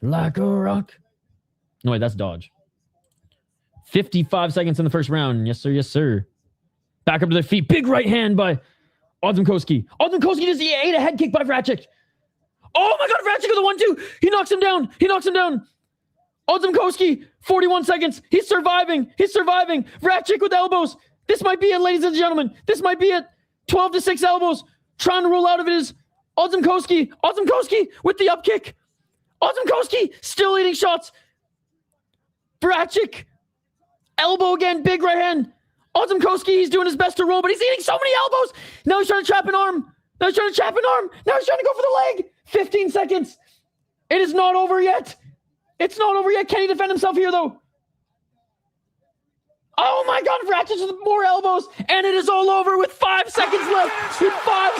Like a rock. No, wait, that's dodge. 55 seconds in the first round. Yes, sir. Yes, sir. Back up to their feet. Big right hand by Odzimkowski. Odzimkowski just ate a head kick by Vrtačić. Oh my God, Vrtačić with the 1-2. He knocks him down. Odzimkowski, 41 seconds. He's surviving. Vrtačić with elbows. This might be it, ladies and gentlemen. This might be it. 12-6 elbows. Trying to roll out of it is Odzimkowski. Odzimkowski with the up kick. Odzimkowski still eating shots. Vrtačić. Elbow again. Big right hand. Odzimkowski, he's doing his best to roll, but he's eating so many elbows. Now he's trying to trap an arm. Now he's trying to go for the leg. 15 seconds. It is not over yet. Can he defend himself here, though? Oh my God, Vrtačić with more elbows, and it is all over with 5 seconds left. With 5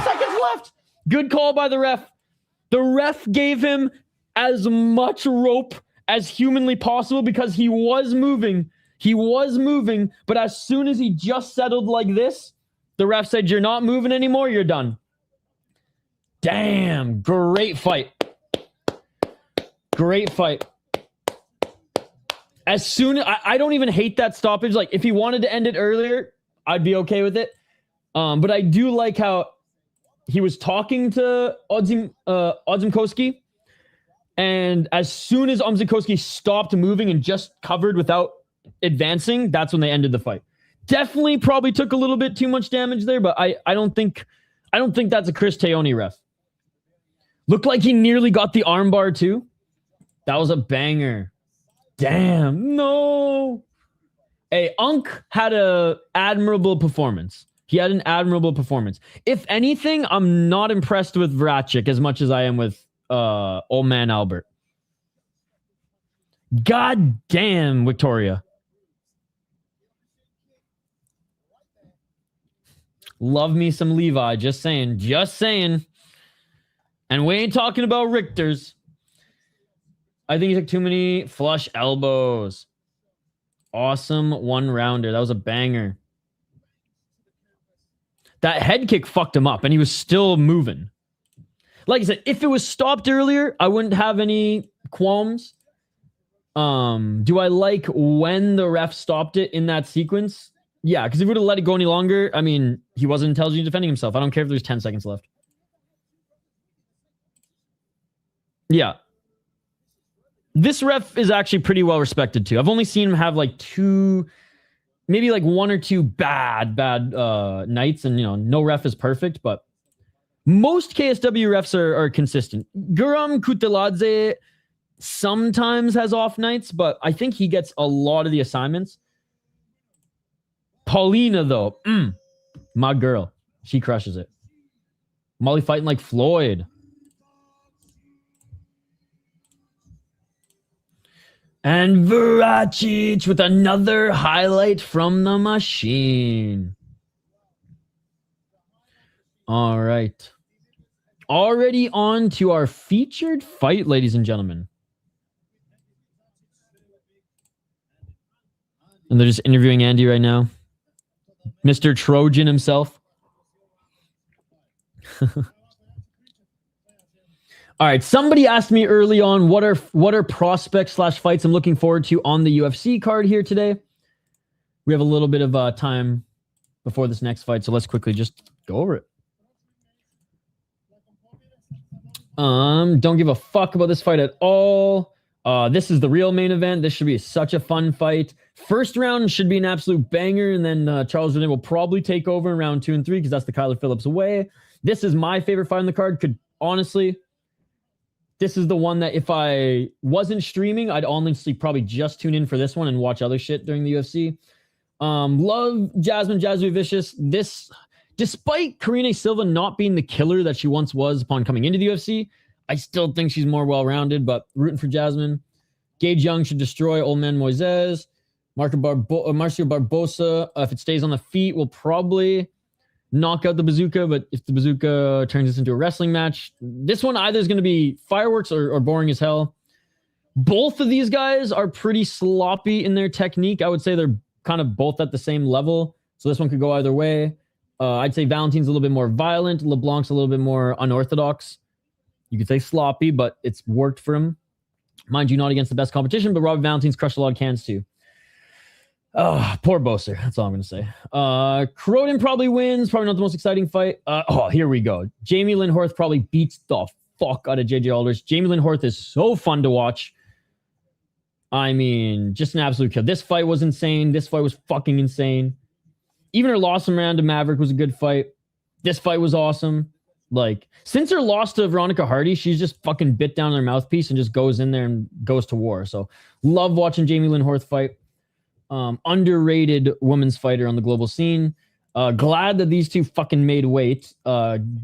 seconds left. Good call by the ref. The ref gave him as much rope as humanly possible because he was moving, but as soon as he just settled like this, the ref said, "You're not moving anymore, you're done." Damn, great fight. As soon I don't even hate that stoppage. Like, if he wanted to end it earlier, I'd be okay with it. But I do like how he was talking to Odzimkowski, and as soon as Odzimkowski stopped moving and just covered without advancing, that's when they ended the fight. Definitely probably took a little bit too much damage there, but I don't think that's a Chris Taoni ref. Looked like he nearly got the armbar too. That was a banger. Damn, no. Hey, Unk had an admirable performance. If anything, I'm not impressed with Vrtačić as much as I am with old man Albert. God damn, Victoria. Love me some Levi, just saying. And we ain't talking about Richter's. I think he took too many flush elbows. Awesome one-rounder. That was a banger. That head kick fucked him up, and he was still moving. Like I said, if it was stopped earlier, I wouldn't have any qualms. Do I like when the ref stopped it in that sequence? Yeah, because if he would have let it go any longer, I mean, he wasn't intelligently defending himself. I don't care if there's 10 seconds left. Yeah. This ref is actually pretty well respected too. I've only seen him have like maybe like one or two bad nights, and no ref is perfect, but most KSW refs are consistent. Guram Kutaladze sometimes has off nights, but I think he gets a lot of the assignments. Paulina, though, my girl, she crushes it. Molly fighting like Floyd. And Vrtačić with another highlight from the machine. All right. Already on to our featured fight, ladies and gentlemen. And they're just interviewing Andi right now. Mr. Trojan himself. All right, somebody asked me early on what are prospects / fights I'm looking forward to on the UFC card here today. We have a little bit of time before this next fight, so let's quickly just go over it. Don't give a fuck about this fight at all. This is the real main event. This should be such a fun fight. First round should be an absolute banger, and then Charles Renee will probably take over in round 2 and 3 because that's the Kyler Phillips way. This is my favorite fight on the card. This is the one that if I wasn't streaming, I'd honestly probably just tune in for this one and watch other shit during the UFC. Love Jasmine Vicious. This, despite Karine Silva not being the killer that she once was upon coming into the UFC, I still think she's more well-rounded, but rooting for Jasmine. Gage Young should destroy Old Man Moises. Marcio Barbosa, if it stays on the feet, will probably knock out the bazooka, but if the bazooka turns this into a wrestling match, this one either is going to be fireworks or boring as hell. Both of these guys are pretty sloppy in their technique. I would say they're kind of both at the same level. So this one could go either way. I'd say Valentin's a little bit more violent. LeBlanc's a little bit more unorthodox. You could say sloppy, but it's worked for him. Mind you, not against the best competition, but Robert Valentin's crushed a lot of cans too. Oh, poor Boser. That's all I'm going to say. Croden probably wins. Probably not the most exciting fight. Here we go. Jamie Lynn Horth probably beats the fuck out of JJ Aldrich. Jamie Lynn Horth is so fun to watch. I mean, just an absolute kill. This fight was insane. This fight was fucking insane. Even her loss to Miranda Maverick was a good fight. This fight was awesome. Like, since her loss to Veronica Hardy, she's just fucking bit down her mouthpiece and just goes in there and goes to war. So, love watching Jamie Lynn Horth fight. Underrated women's fighter on the global scene. Glad that these two fucking made weight.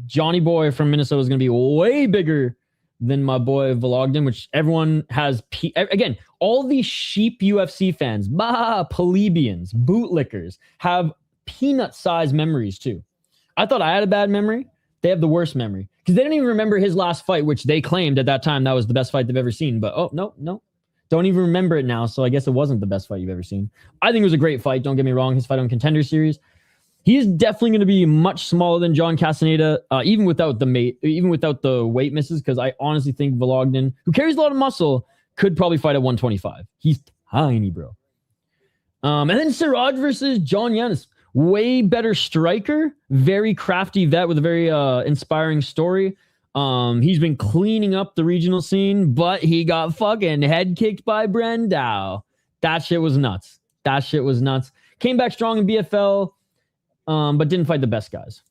Johnny Boy from Minnesota is going to be way bigger than my boy Vologden, which everyone has. Again, all these sheep UFC fans, plebeians, bootlickers, have peanut-sized memories too. I thought I had a bad memory. They have the worst memory because they didn't even remember his last fight, which they claimed at that time that was the best fight they've ever seen. But no. Don't even remember it now, so I guess it wasn't the best fight you've ever seen. I think it was a great fight, don't get me wrong. His fight on Contender Series. He is definitely going to be much smaller than John Castaneda, even without the weight misses, because I honestly think Vologden, who carries a lot of muscle, could probably fight at 125. He's tiny, bro. And then Siraj versus John Yanis. Way better striker, very crafty vet with a very inspiring story. He's been cleaning up the regional scene, but he got fucking head kicked by Brendao. That shit was nuts. Came back strong in BFL, but didn't fight the best guys.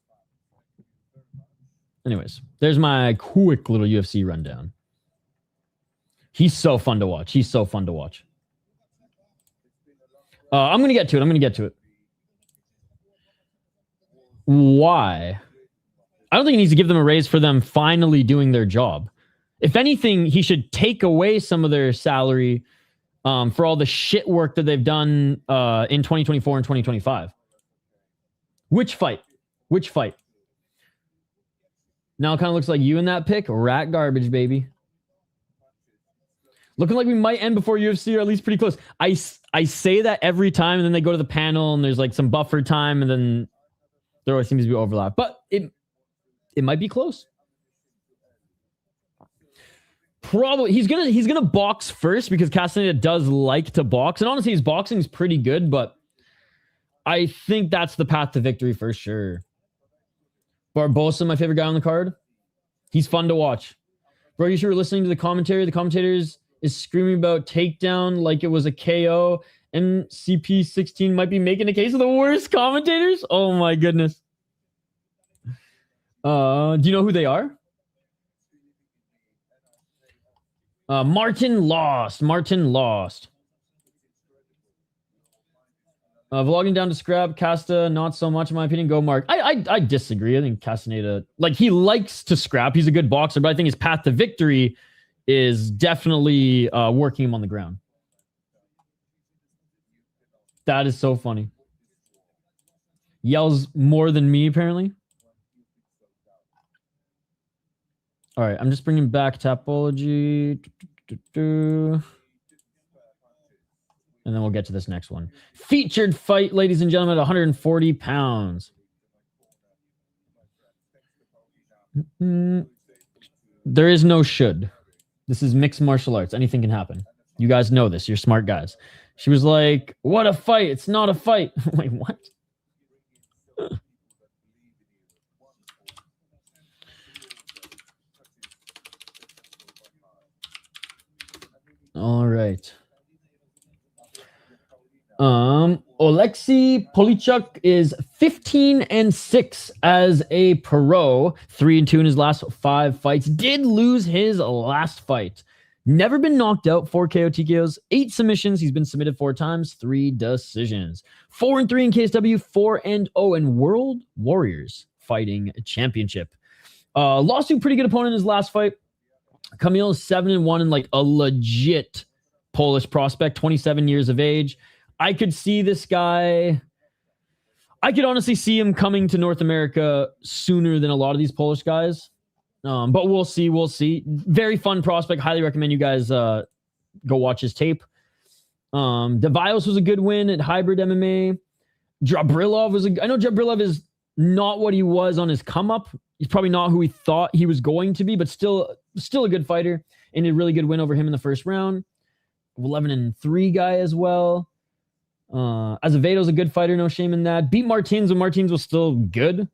Anyways, there's my quick little UFC rundown. He's so fun to watch. I'm going to get to it. Why? I don't think he needs to give them a raise for them finally doing their job. If anything, he should take away some of their salary for all the shit work that they've done in 2024 and 2025. Which fight? Now it kind of looks like you in that pick. Rat garbage, baby. Looking like we might end before UFC, or at least pretty close. I say that every time, and then they go to the panel, and there's like some buffer time, and then there always seems to be overlap. But it might be close. Probably he's gonna box first because Castaneda does like to box, and honestly, his boxing is pretty good. But I think that's the path to victory for sure. Barbosa, my favorite guy on the card. He's fun to watch, bro. You should be listening to the commentary. The commentators is screaming about takedown like it was a KO. MCP16 might be making a case of the worst commentators. Oh my goodness. Do you know who they are? Martin lost. Vlogging down to scrap. Casta, not so much in my opinion. Go Mark. I disagree. I think Castaneda, like, he likes to scrap. He's a good boxer, but I think his path to victory is definitely working him on the ground. That is so funny. Yells more than me, apparently. All right, I'm just bringing back Tapology. And then we'll get to this next one. Featured fight, ladies and gentlemen, at 140 pounds. There is no should. This is mixed martial arts. Anything can happen. You guys know this. You're smart guys. She was like, what a fight. It's not a fight. Wait, what? All right. Oleksiy Polischuck is 15-6 as a pro, 3-2 in his last 5 fights. Did lose his last fight. Never been knocked out, 4 KO TKOs, 8 submissions. He's been submitted 4 times, 3 decisions. 4-3 in KSW, 4-0 in World Warriors Fighting Championship. Lost to a pretty good opponent in his last fight. Camille is 7-1 and like a legit Polish prospect, 27 years of age. I could see this guy. I could honestly see him coming to North America sooner than a lot of these Polish guys. But we'll see. We'll see. Very fun prospect. Highly recommend you guys go watch his tape. Devios was a good win at Hybrid MMA. Jabrilov was I know Jabrilov is not what he was on his come up. He's probably not who he thought he was going to be, but still a good fighter and a really good win over him in the first round. 11-3 guy as well. Azevedo's a good fighter, no shame in that. Beat Martins when Martins was still good.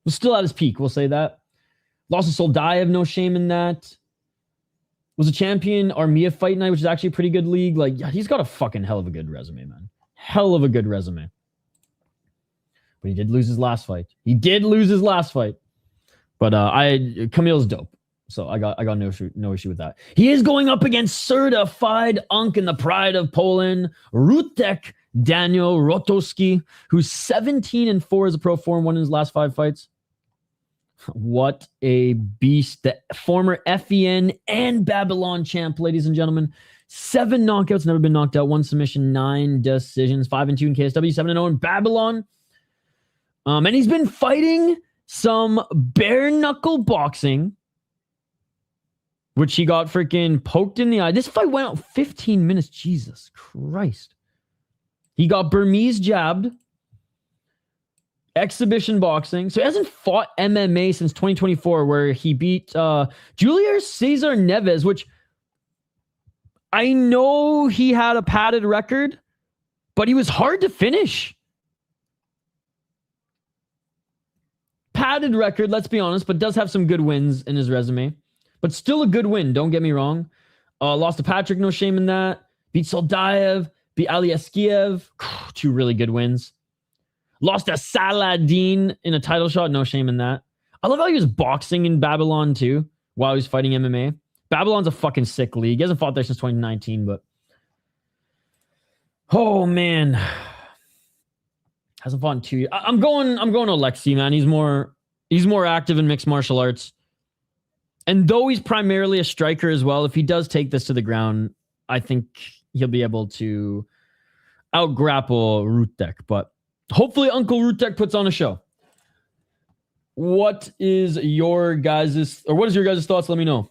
Was still at his peak, we'll say that. Lost to Soldayev, no shame in that. Was a champion Armia Fight Night, which is actually a pretty good league. Like, yeah, he's got a fucking hell of a good resume, man. Hell of a good resume. But he did lose his last fight. But Camille's dope. So I got no issue with that. He is going up against certified Unk in the pride of Poland, Rutek Daniel Rutkowski, who's 17-4 as a pro form, won in his last 5 fights. What a beast. The former FEN and Babylon champ, ladies and gentlemen. 7 knockouts, never been knocked out. 1 submission, 9 decisions. 5-2 in KSW, 7-0 in Babylon. And he's been fighting some bare knuckle boxing, which he got freaking poked in the eye. This fight went out 15 minutes. Jesus Christ. He got Burmese jabbed. Exhibition boxing. So he hasn't fought MMA since 2024, where he beat Julio Cesar Neves, which I know he had a padded record, but he was hard to finish. Padded record, let's be honest, but does have some good wins in his resume. But still a good win, don't get me wrong. Lost to Patrick, no shame in that. Beat Soldayev, beat Aliaskiev. 2 really good wins. Lost to Saladin in a title shot, no shame in that. I love how he was boxing in Babylon too, while he was fighting MMA. Babylon's a fucking sick league. He hasn't fought there since 2019, but... Oh, man. Hasn't fought in 2 years. I'm going Oleksiy, man. He's more active in mixed martial arts. And though he's primarily a striker as well, if he does take this to the ground, I think he'll be able to out-grapple Rutek. But hopefully Uncle Rutek puts on a show. What is your guys' thoughts? Let me know.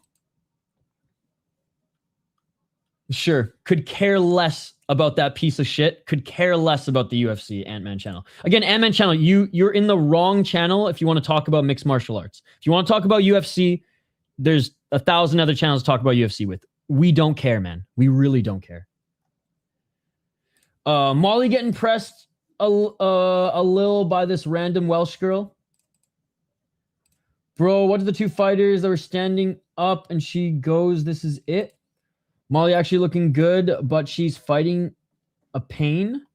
Sure. Could care less about that piece of shit. Could care less about the UFC Ant-Man channel. Again, Ant-Man channel, you're in the wrong channel if you want to talk about mixed martial arts. If you want to talk about UFC, there's 1,000 other channels to talk about UFC with. We don't care, man. We really don't care. Molly getting pressed a little by this random Welsh girl. Bro, what are the 2 fighters that were standing up and she goes, this is it? Molly actually looking good, but she's fighting a pain.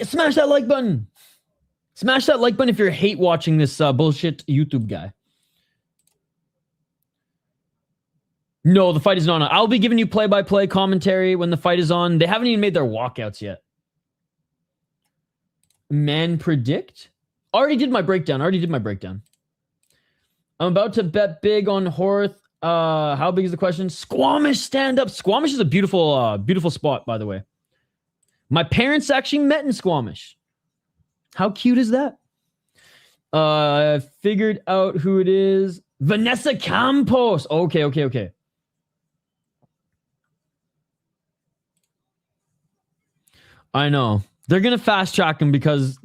Smash that like button. Smash that like button if you're hate watching this bullshit YouTube guy. No, the fight is not on. I'll be giving you play-by-play commentary when the fight is on. They haven't even made their walkouts yet. Man predict? Already did my breakdown. I'm about to bet big on Horth. How big is the question? Squamish stand up. Squamish is a beautiful spot, by the way. My parents actually met in Squamish. How cute is that? I figured out who it is. Vanessa Campos. Okay. I know. They're going to fast track him because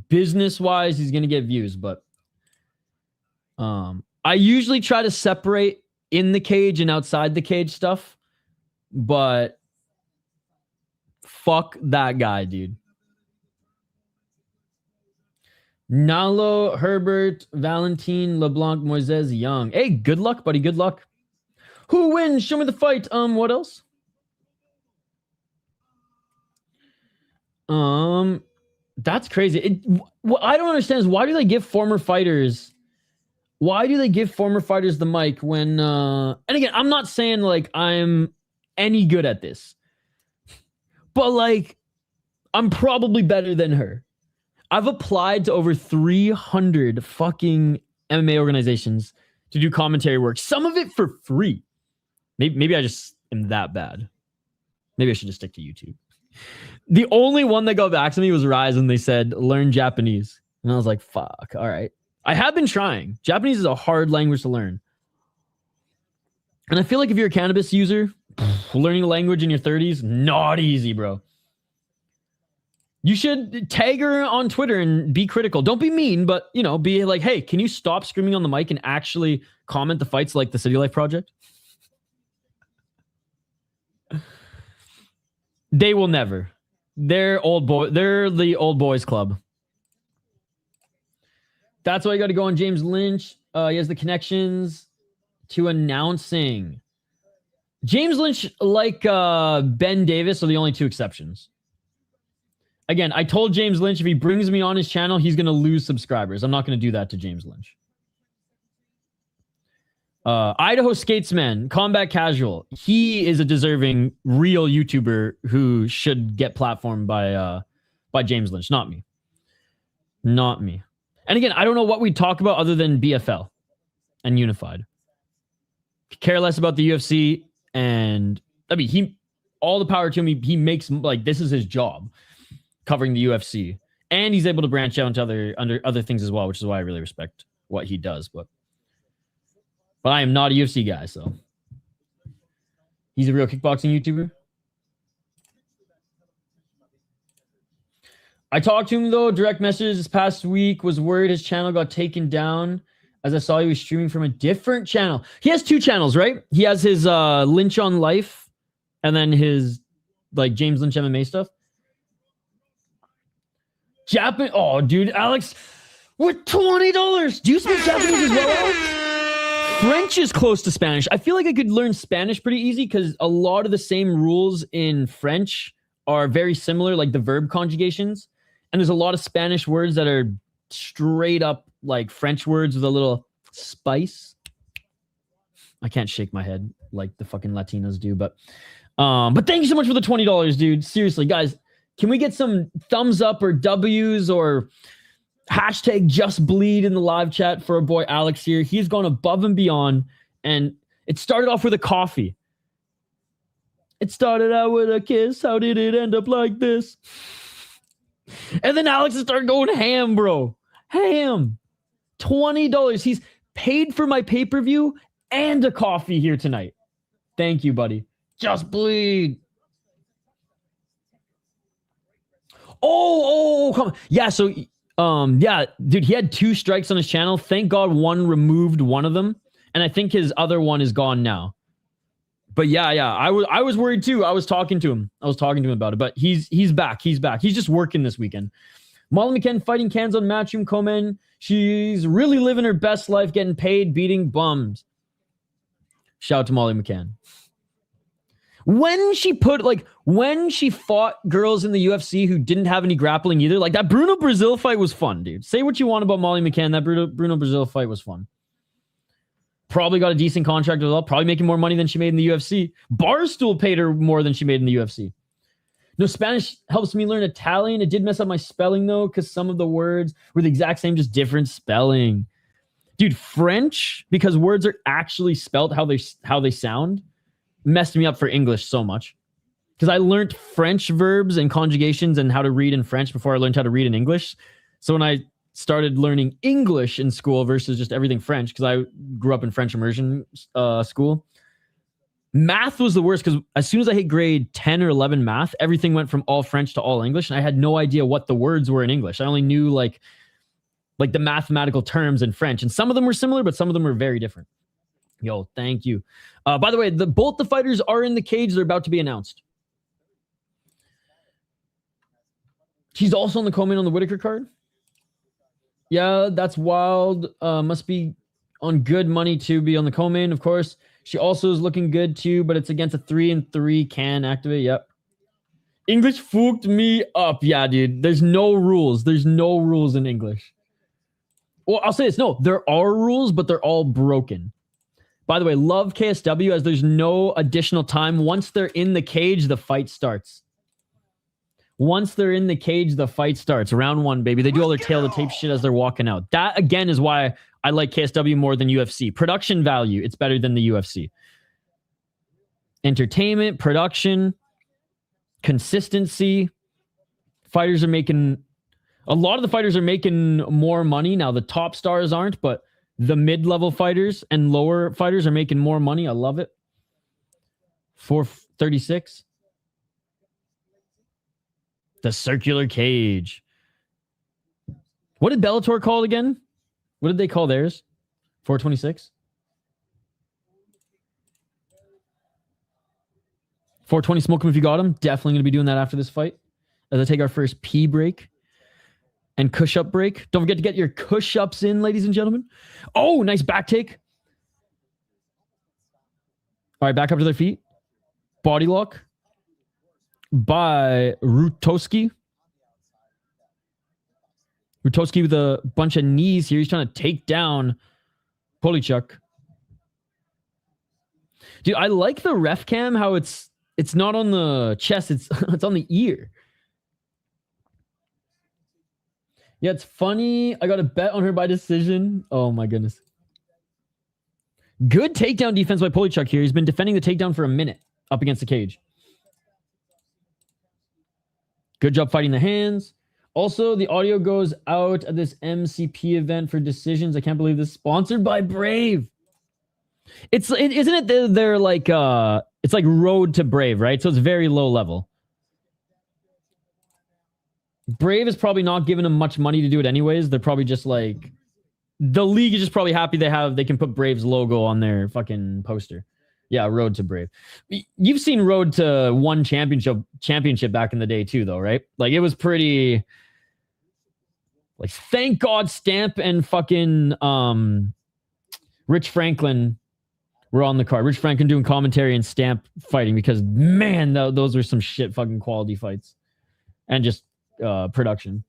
business-wise, he's going to get views. But I usually try to separate in the cage and outside the cage stuff. But fuck that guy, dude. Nalo, Herbert, Valentin, LeBlanc, Moises, Young. Hey, good luck, buddy. Good luck. Who wins? Show me the fight. What else? That's crazy. What I don't understand is why do they give former fighters the mic when and again, I'm not saying like I'm any good at this. But like I'm probably better than her. I've applied to over 300 fucking MMA organizations to do commentary work. Some of it for free. Maybe I just am that bad. Maybe I should just stick to YouTube. The only one that got back to me was Rise, and they said, learn Japanese. And I was like, fuck, all right. I have been trying. Japanese is a hard language to learn. And I feel like if you're a cannabis user, learning a language in your 30s, not easy, bro. You should tag her on Twitter and be critical. Don't be mean, but, you know, be like, hey, can you stop screaming on the mic and actually comment the fights like the City Life Project? They will never. They're the old boys club. That's why you got to go on James Lynch. He has the connections to announcing. James Lynch, like Ben Davis, are the only two exceptions. Again, I told James Lynch if he brings me on his channel, he's going to lose subscribers. I'm not going to do that to James Lynch. Idaho Skatesman, Combat Casual. He is a deserving real YouTuber who should get platformed by James Lynch. Not me. Not me. And again, I don't know what we talk about other than BFL and Unified. Care less about the UFC, and I mean, all the power to him. He makes, like, this is his job, covering the UFC, and he's able to branch out into other things as well, which is why I really respect what he does. But I am not a UFC guy, so he's a real kickboxing YouTuber. I talked to him, though, direct message this past week, was worried his channel got taken down as I saw he was streaming from a different channel. He has two channels, right? He has his Lynch on Life and then his, like, James Lynch MMA stuff. Japan. Oh, dude, Alex, with $20. Do you speak Japanese as well, Alex? French is close to Spanish. I feel like I could learn Spanish pretty easy because a lot of the same rules in French are very similar, like the verb conjugations. And there's a lot of Spanish words that are straight up like French words with a little spice. I can't shake my head like the fucking Latinos do, but thank you so much for the $20, dude. Seriously, guys, can we get some thumbs up or W's or hashtag just bleed in the live chat for our boy Alex here? He's gone above and beyond, and it started off with a coffee. It started out with a kiss. How did it end up like this? And then Alex started going ham, bro. Ham. $20. He's paid for my pay-per-view and a coffee here tonight. Thank you, buddy. Just bleed. Oh, come on. Yeah, so, yeah, dude, he had 2 strikes on his channel. Thank God one removed one of them. And I think his other one is gone now. But yeah, I was worried too. I was talking to him about it, but he's back. He's back. He's just working this weekend. Molly McCann fighting cans on Matchroom Komen. She's really living her best life, getting paid, beating bums. Shout out to Molly McCann. When she fought girls in the UFC who didn't have any grappling either, like that Bruno Brazil fight was fun, dude. Say what you want about Molly McCann. That Bruno Brazil fight was fun. Probably got a decent contract as well. Probably making more money than she made in the UFC. Barstool paid her more than she made in the UFC. No, Spanish helps me learn Italian. It did mess up my spelling, though, because some of the words were the exact same, just different spelling. Dude, French, because words are actually spelt how they sound, messed me up for English so much. Because I learned French verbs and conjugations and how to read in French before I learned how to read in English. So when I started learning English in school versus just everything French, because I grew up in French immersion school, math was the worst, because as soon as I hit grade 10 or 11 math, everything went from all French to all English, and I had no idea what the words were in English. I only knew like the mathematical terms in French, and some of them were similar, but some of them were very different. Yo, thank you. By the way, both the fighters are in the cage. They're about to be announced. She's also on the Komen on the Whitaker card. Yeah, that's wild. Must be on good money to be on the Komen, of course. She also is looking good too, but it's against a 3-3 can activate. Yep. English fucked me up. Yeah, dude. There's no rules. There's no rules in English. Well, I'll say this. No, there are rules, but they're all broken. By the way, love KSW as there's no additional time. Once they're in the cage, the fight starts. Once they're in the cage, the fight starts. Round 1, baby. They do all their tail-to-tape shit as they're walking out. That, again, is why I like KSW more than UFC. Production value, it's better than the UFC. Entertainment, production. consistency. Fighters are making... A lot of the fighters are making more money. Now, the top stars aren't, but the mid-level fighters and lower fighters are making more money. I love it. 436. The circular cage. What did Bellator call it again? What did they call theirs? 426? 420 smoke him if you got him. Definitely going to be doing that after this fight. As I take our first pee break. And push-up break. Don't forget to get your push-ups in, ladies and gentlemen. Oh, nice back take. All right, back up to their feet. Body lock by Rutkowski. Rutkowski with a bunch of knees here. He's trying to take down Polischuck. Dude, I like the ref cam, how it's not on the chest, it's on the ear. Yeah, it's funny. I got a bet on her by decision. Oh my goodness. Good takedown defense by Polischuck here. He's been defending the takedown for a minute up against the cage. Good job fighting the hands. Also, the audio goes out at this MCP event for decisions. I can't believe this is sponsored by Brave. Isn't it they're like it's like Road to Brave, right? So it's very low level. Brave is probably not giving them much money to do it anyways. They're probably just like... The league is just probably happy they can put Brave's logo on their fucking poster. Yeah, Road to Brave. You've seen Road to one championship back in the day too, though, right? Like, it was pretty... Like, thank God Stamp and fucking Rich Franklin were on the card. Rich Franklin doing commentary and Stamp fighting because, man, those were some shit fucking quality fights. And just... production.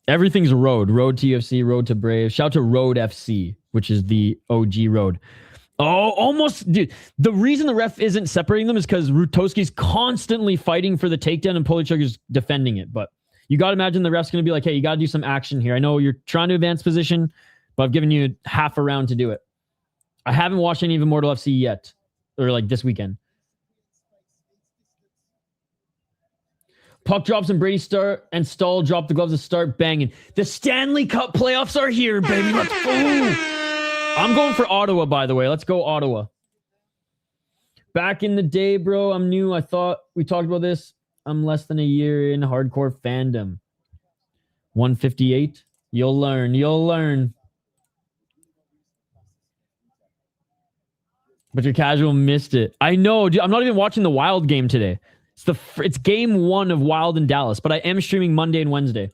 Everything's Road to UFC, Road to Brave. Shout to Road FC, which is the OG Road. Oh, almost, dude. The reason the ref isn't separating them is because Rutkowski's constantly fighting for the takedown and Polischuck is defending it. But you got to imagine the ref's going to be like, hey, you got to do some action here. I know you're trying to advance position, but I've given you half a round to do it. I haven't watched any of Immortal FC yet, or like this weekend. Puck drops and Brady start and Stahl drop the gloves to start banging. The Stanley Cup playoffs are here, baby. Let's go. I'm going for Ottawa, by the way. Let's go Ottawa. Back in the day, bro, I'm new. I thought we talked about this. I'm less than a year in hardcore fandom. 158. You'll learn. You'll learn. But your casual missed it. I know, dude. I'm not even watching the Wild game today. It's game 1 of Wild in Dallas, but I am streaming Monday and Wednesday.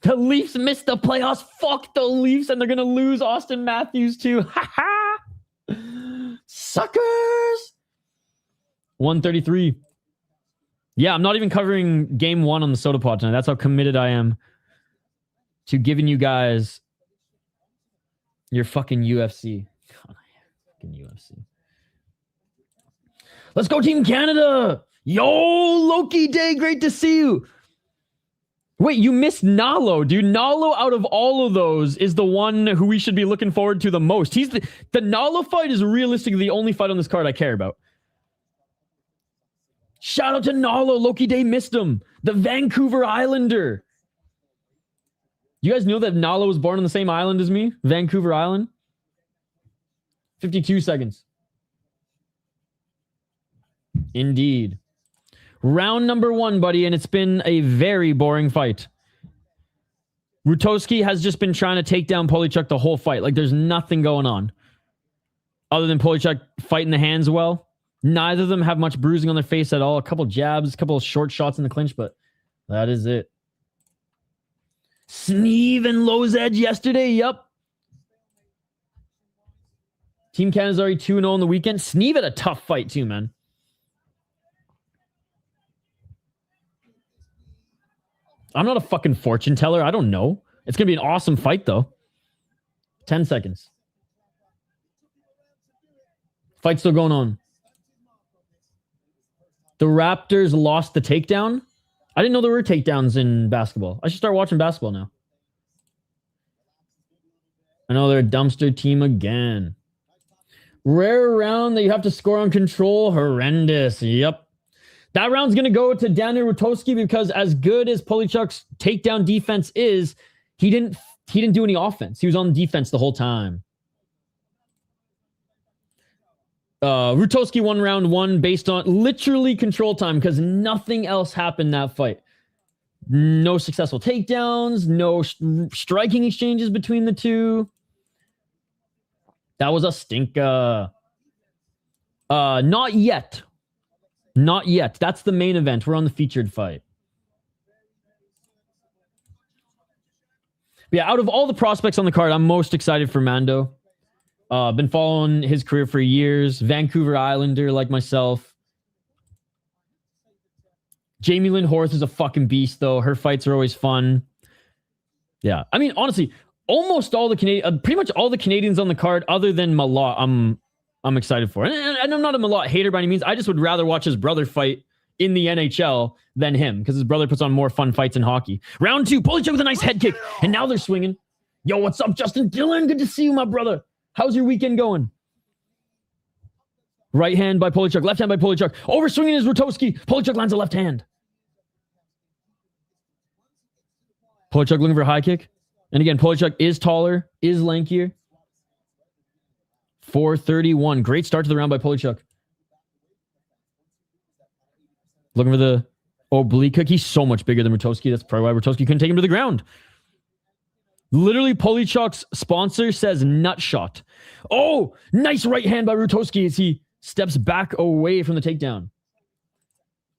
The Leafs missed the playoffs. Fuck the Leafs, and they're going to lose Austin Matthews too. Ha ha! Suckers! 133. Yeah, I'm not even covering game 1 on the Soda Pod tonight. That's how committed I am to giving you guys your fucking UFC. God, fucking UFC. Let's go, Team Canada! Yo, Loki Day, great to see you. Wait, you missed Nalo, dude. Nalo, out of all of those, is the one who we should be looking forward to the most. He's the Nalo fight is realistically the only fight on this card I care about. Shout out to Nalo. Loki Day missed him. The Vancouver Islander. You guys know that Nalo was born on the same island as me? Vancouver Island? 52 seconds. Indeed. Round number 1, buddy, and it's been a very boring fight. Rutkowski has just been trying to take down Polischuck the whole fight. Like, there's nothing going on. Other than Polischuck fighting the hands well. Neither of them have much bruising on their face at all. A couple jabs, a couple of short shots in the clinch, but that is it. Sneeve and Lowe's Edge yesterday, yup. Team Canada's already 2-0 on the weekend. Sneeve had a tough fight too, man. I'm not a fucking fortune teller. I don't know. It's going to be an awesome fight, though. 10 seconds. Fight's still going on. The Raptors lost the takedown. I didn't know there were takedowns in basketball. I should start watching basketball now. I know they're a dumpster team again. Rare round that you have to score on control. Horrendous. Yep. That round's going to go to Daniel Rutkowski because as good as Polischuck's takedown defense is, he didn't do any offense. He was on defense the whole time. Rutkowski won round 1 based on literally control time because nothing else happened that fight. No successful takedowns, no striking exchanges between the two. That was a stinker. Not yet. Not yet. That's the main event. We're on the featured fight. But yeah, out of all the prospects on the card, I'm most excited for Mando. Been following his career for years. Vancouver Islander like myself. Jamie Lynn Horth is a fucking beast, though. Her fights are always fun. Yeah. I mean, honestly, almost all the pretty much all the Canadians on the card, other than Malott, I'm excited for. And I'm not a Malott hater by any means. I just would rather watch his brother fight in the NHL than him because his brother puts on more fun fights in hockey. Round 2, Polischuck with a nice head kick. And now they're swinging. Yo, what's up, Justin Dillon? Good to see you, my brother. How's your weekend going? Right hand by Polischuck. Left hand by Polischuck. Over swinging is Rutkowski. Polischuck lands a left hand. Polischuck looking for a high kick. And again, Polischuck is taller, is lankier. 431. Great start to the round by Polischuck. Looking for the oblique kick. He's so much bigger than Rutkowski. That's probably why Rutkowski couldn't take him to the ground. Literally, Polischuck's sponsor says nut shot. Oh, nice right hand by Rutkowski as he steps back away from the takedown.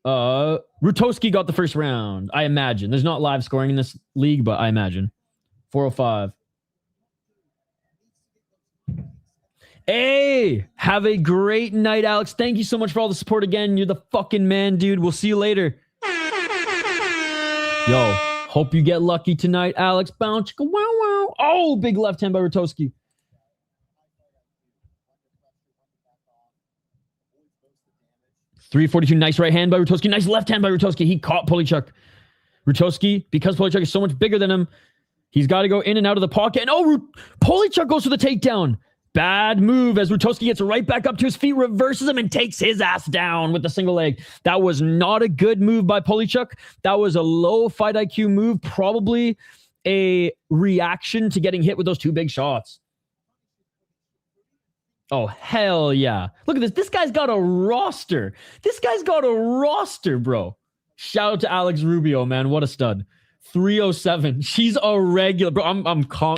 Rutkowski got the first round, I imagine. There's not live scoring in this league, but I imagine. 405. Hey, have a great night, Alex. Thank you so much for all the support again. You're the fucking man, dude. We'll see you later. Yo, hope you get lucky tonight, Alex. Bounce. Wow, wow. Oh, big left hand by Rutkowski. .342. Nice right hand by Rutkowski. Nice left hand by Rutkowski. He caught Polischuck. Rutkowski, because Polischuck is so much bigger than him, he's got to go in and out of the pocket. And Polischuck goes for the takedown. Bad move as Rutkowski gets right back up to his feet, reverses him, and takes his ass down with the single leg. That was not a good move by Polischuck. That was a low fight IQ move, probably a reaction to getting hit with those 2 big shots. Oh, hell yeah. Look at this. This guy's got a roster. This guy's got a roster, bro. Shout out to Alex Rubio, man. What a stud. 307. She's a regular, bro.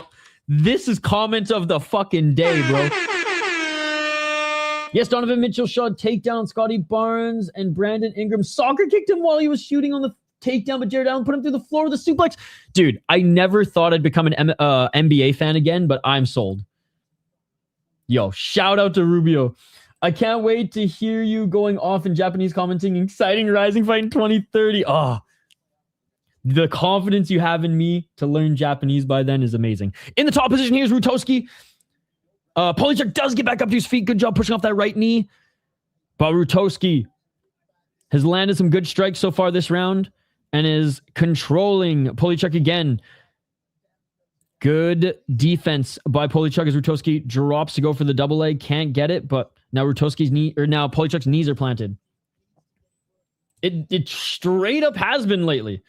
This is comment of the fucking day, bro. Yes, Donovan Mitchell shot takedown. Scotty Barnes and Brandon Ingram soccer kicked him while he was shooting on the takedown, but Jared Allen put him through the floor with a suplex. Dude, I never thought I'd become an NBA fan again, but I'm sold. Yo, shout out to Rubio. I can't wait to hear you going off in Japanese commenting. Exciting rising fight in 2030. Oh, the confidence you have in me to learn Japanese by then is amazing. In the top position, here's Rutkowski. Polischuck does get back up to his feet. Good job pushing off that right knee. But Rutkowski has landed some good strikes so far this round and is controlling Polischuck again. Good defense by Polischuck as Rutkowski drops to go for the double leg. Can't get it, but now now Polischuck's knees are planted. It straight up has been lately.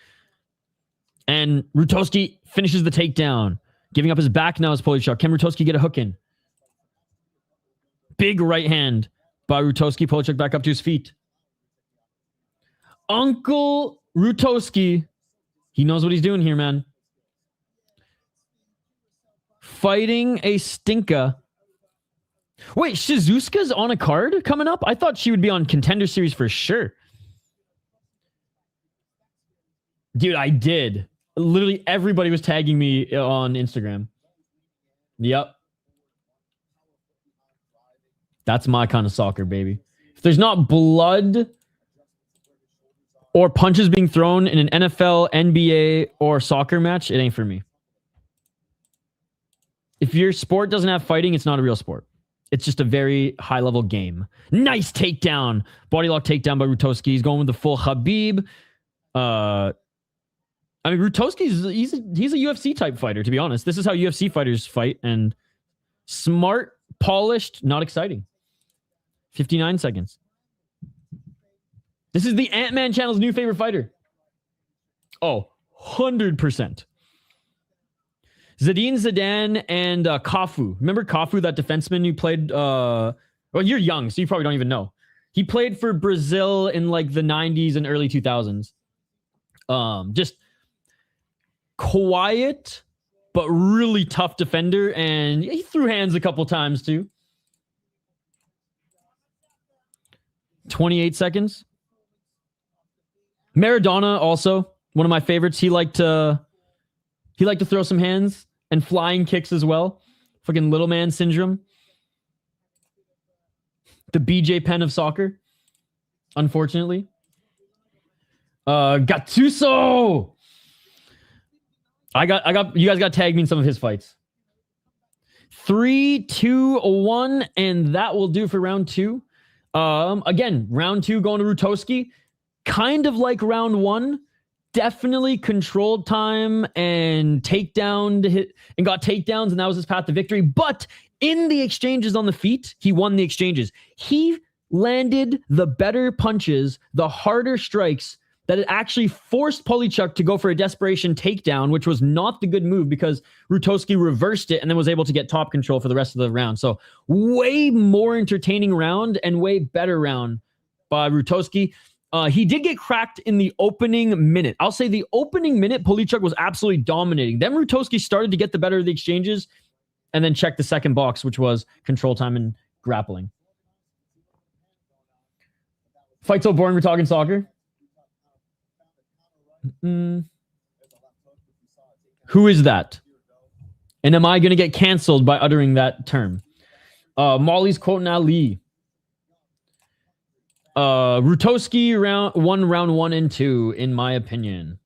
And Rutkowski finishes the takedown. Giving up his back now as Polischuck. Can Rutkowski get a hook in? Big right hand by Rutkowski. Polischuck back up to his feet. Uncle Rutkowski. He knows what he's doing here, man. Fighting a stinker. Wait, Shizuka's on a card coming up? I thought she would be on Contender Series for sure. Dude, I did. Literally everybody was tagging me on Instagram. Yep. That's my kind of soccer, baby. If there's not blood or punches being thrown in an NFL, NBA, or soccer match, it ain't for me. If your sport doesn't have fighting, it's not a real sport. It's just a very high-level game. Nice takedown. Body lock takedown by Rutkowski. He's going with the full Khabib. I mean, Rutkowski's he's a UFC-type fighter, to be honest. This is how UFC fighters fight, and smart Polished, not exciting. 59 seconds. This is the Ant-Man channel's new favorite fighter. Oh, 100%. Zinedine Zidane and Cafu. Remember Cafu, that defenseman who played... well, you're young, so you probably don't even know. He played for Brazil in like the 90s and early 2000s. Just quiet, but really tough defender. And he threw hands a couple times too. 28 seconds. Maradona also, one of my favorites. He liked to throw some hands and flying kicks as well. Fucking little man syndrome. The BJ Penn of soccer, unfortunately. Gattuso. I got you guys got to tag me in some of his fights. 3, 2, 1, and that will do for round 2. Again, round 2 going to Rutkowski. Kind of like round 1. Definitely controlled time and takedown to hit and got takedowns, and that was his path to victory. But in the exchanges on the feet, he won the exchanges. He landed the better punches, the harder strikes that it actually forced Polischuck to go for a desperation takedown, which was not the good move because Rutkowski reversed it and then was able to get top control for the rest of the round. So way more entertaining round and way better round by Rutkowski. He did get cracked in the opening minute. I'll say the opening minute, Polischuck was absolutely dominating. Then Rutkowski started to get the better of the exchanges and then checked the second box, which was control time and grappling. Fight so boring, we're talking soccer. Who is that? And am I going to get canceled by uttering that term? Molly's quoting Ali. Rutkowski won round 1 and 2, in my opinion.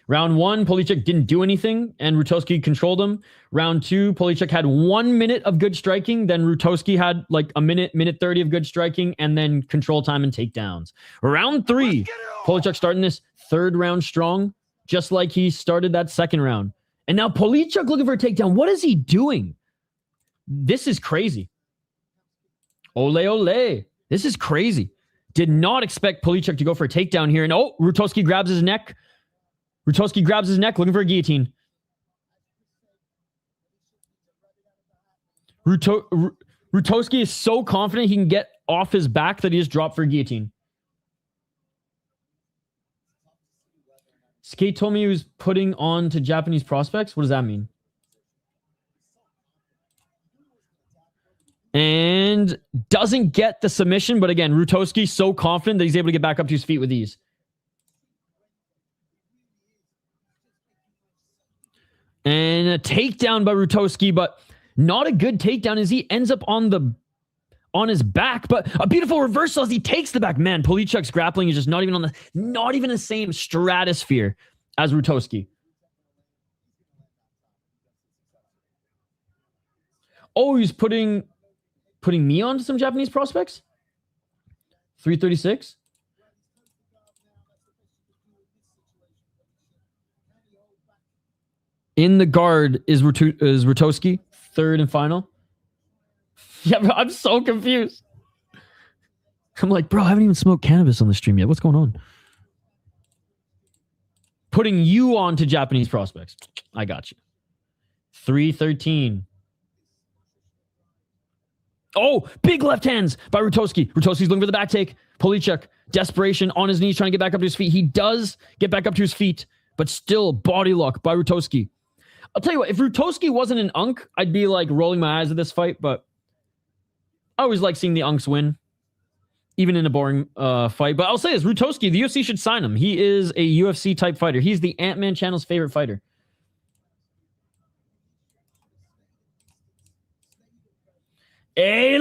Round 1, Polischuck didn't do anything, and Rutkowski controlled him. Round 2, Polischuck had 1 minute of good striking, then Rutkowski had like a minute 30 of good striking, and then control time and takedowns. Round 3, Polischuck starting this third round strong, just like he started that second round. And now Polischuck looking for a takedown. What is he doing? This is crazy. Ole, ole. This is crazy. Did not expect Polischuck to go for a takedown here. And Rutkowski grabs his neck. Rutkowski grabs his neck, looking for a guillotine. Rutkowski is so confident he can get off his back that he just dropped for a guillotine. Skate told me he was putting on to Japanese prospects. What does that mean? And doesn't get the submission, but again, Rutkowski so confident that he's able to get back up to his feet with ease. And a takedown by Rutkowski, but not a good takedown as he ends up on his back, but a beautiful reversal as he takes the back. Man, Polischuck's grappling is just not even the same stratosphere as Rutkowski. Oh, he's putting me on to some Japanese prospects? 336? In the guard is Rutkowski, third and final. Yeah, bro, I'm so confused. I'm like, bro, I haven't even smoked cannabis on the stream yet. What's going on? Putting you on to Japanese prospects. I got you. 313. Oh, big left hands by Rutkowski. Rutkowski's looking for the back take. Polischuck, desperation, on his knees, trying to get back up to his feet. He does get back up to his feet, but still body lock by Rutkowski. I'll tell you what, if Rutkowski wasn't an unk, I'd be like rolling my eyes at this fight, but I always like seeing the unks win, even in a boring fight. But I'll say this, Rutkowski, the UFC should sign him. He is a UFC type fighter. He's the Ant-Man channel's favorite fighter. Hey,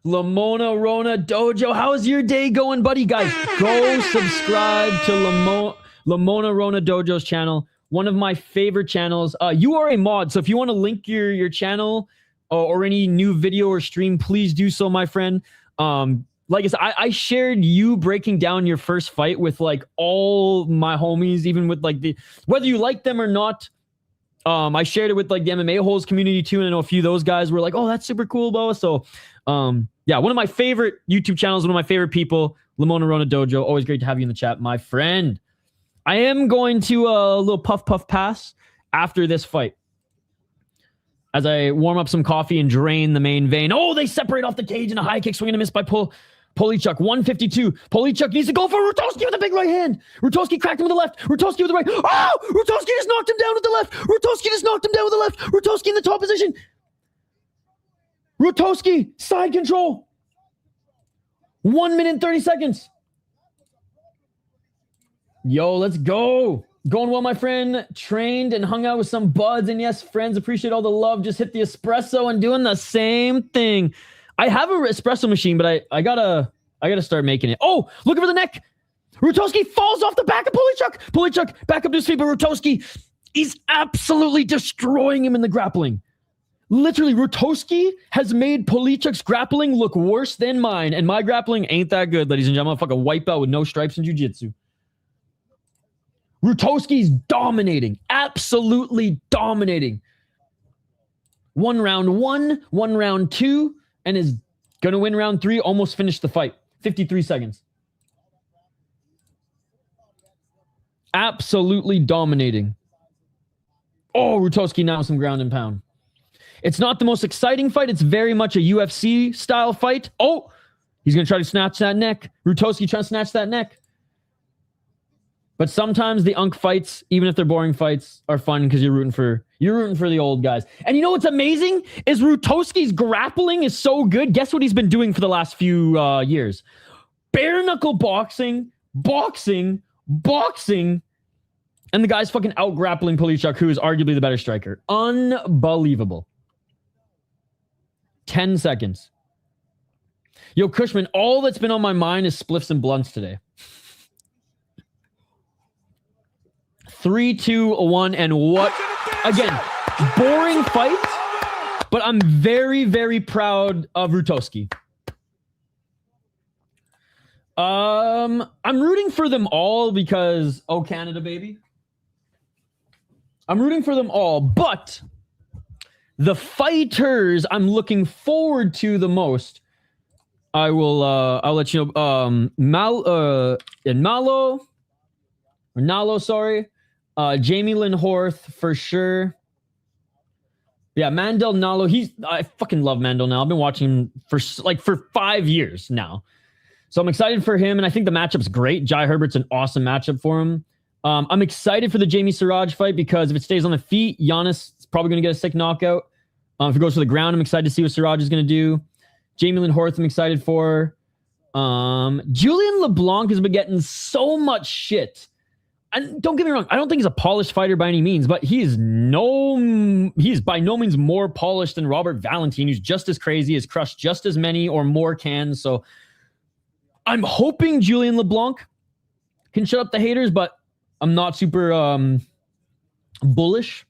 Lamona Rona Dojo. How's your day going, buddy? Guys, go subscribe to Lamona Rona Dojo's channel. One of my favorite channels. You are a mod, so if you want to link your channel or any new video or stream, please do so, my friend. Like I said, I shared you breaking down your first fight with like all my homies, even with like whether you like them or not. I shared it with like the MMA holes community too, and I know a few of those guys were like, "Oh, that's super cool, Bo." So, yeah, one of my favorite YouTube channels, one of my favorite people, Lamona Rona Dojo. Always great to have you in the chat, my friend. I am going to a little puff pass after this fight as I warm up some coffee and drain the main vein. Oh, they separate off the cage and a high kick swing and a miss by Polischuck. 152. Polischuck needs to go for Rutkowski with a big right hand. Rutkowski cracked him with the left. Rutkowski with the right. Oh! Rutkowski just knocked him down with the left. Rutkowski just knocked him down with the left. Rutkowski in the top position. Rutkowski, side control. 1 minute and 30 seconds. Yo, let's go. Going well, my friend. Trained and hung out with some buds. And yes, friends, appreciate all the love. Just hit the espresso and doing the same thing. I have an espresso machine, but I gotta start making it. Oh, looking for the neck. Rutkowski falls off the back of Polischuck. Polischuck back up to his feet, but Rutkowski, he's absolutely destroying him in the grappling. Literally, Rutkowski has made Polischuck's grappling look worse than mine, and my grappling ain't that good, ladies and gentlemen. I'm a fucking white belt with no stripes in jiu-jitsu. Rutkowski's dominating. Absolutely dominating. One round two, and is going to win round 3, almost finished the fight. 53 seconds. Absolutely dominating. Oh, Rutkowski now some ground and pound. It's not the most exciting fight. It's very much a UFC style fight. Oh, he's going to try to snatch that neck. Rutkowski trying to snatch that neck. But sometimes the unk fights, even if they're boring fights, are fun because you're rooting for the old guys. And you know what's amazing is Rutkowski's grappling is so good. Guess what he's been doing for the last few years? Bare knuckle boxing, and the guy's fucking out grappling Polischuck, who is arguably the better striker. Unbelievable. 10 seconds. Yo, Cushman, all that's been on my mind is spliffs and blunts today. 3, 2, 1, and what? Again, boring fight, but I'm very, very proud of Rutkowski. I'm rooting for them all because, oh, Canada, baby. I'm rooting for them all, but the fighters I'm looking forward to the most, I'll let you know. Jamie Lynn Horth for sure. Yeah, Mandel Nalo. I fucking love Mandel now. I've been watching him for 5 years now. So I'm excited for him, and I think the matchup's great. Jai Herbert's an awesome matchup for him. I'm excited for the Jamie Siraj fight because if it stays on the feet, Giannis is probably going to get a sick knockout. If it goes to the ground, I'm excited to see what Siraj is going to do. Jamie Lynn Horth, I'm excited for. Julian LeBlanc has been getting so much shit. And don't get me wrong, I don't think he's a polished fighter by any means, but he's by no means more polished than Robert Valentin, who's just as crazy, has crushed just as many or more cans. So I'm hoping Julian LeBlanc can shut up the haters, but I'm not super bullish.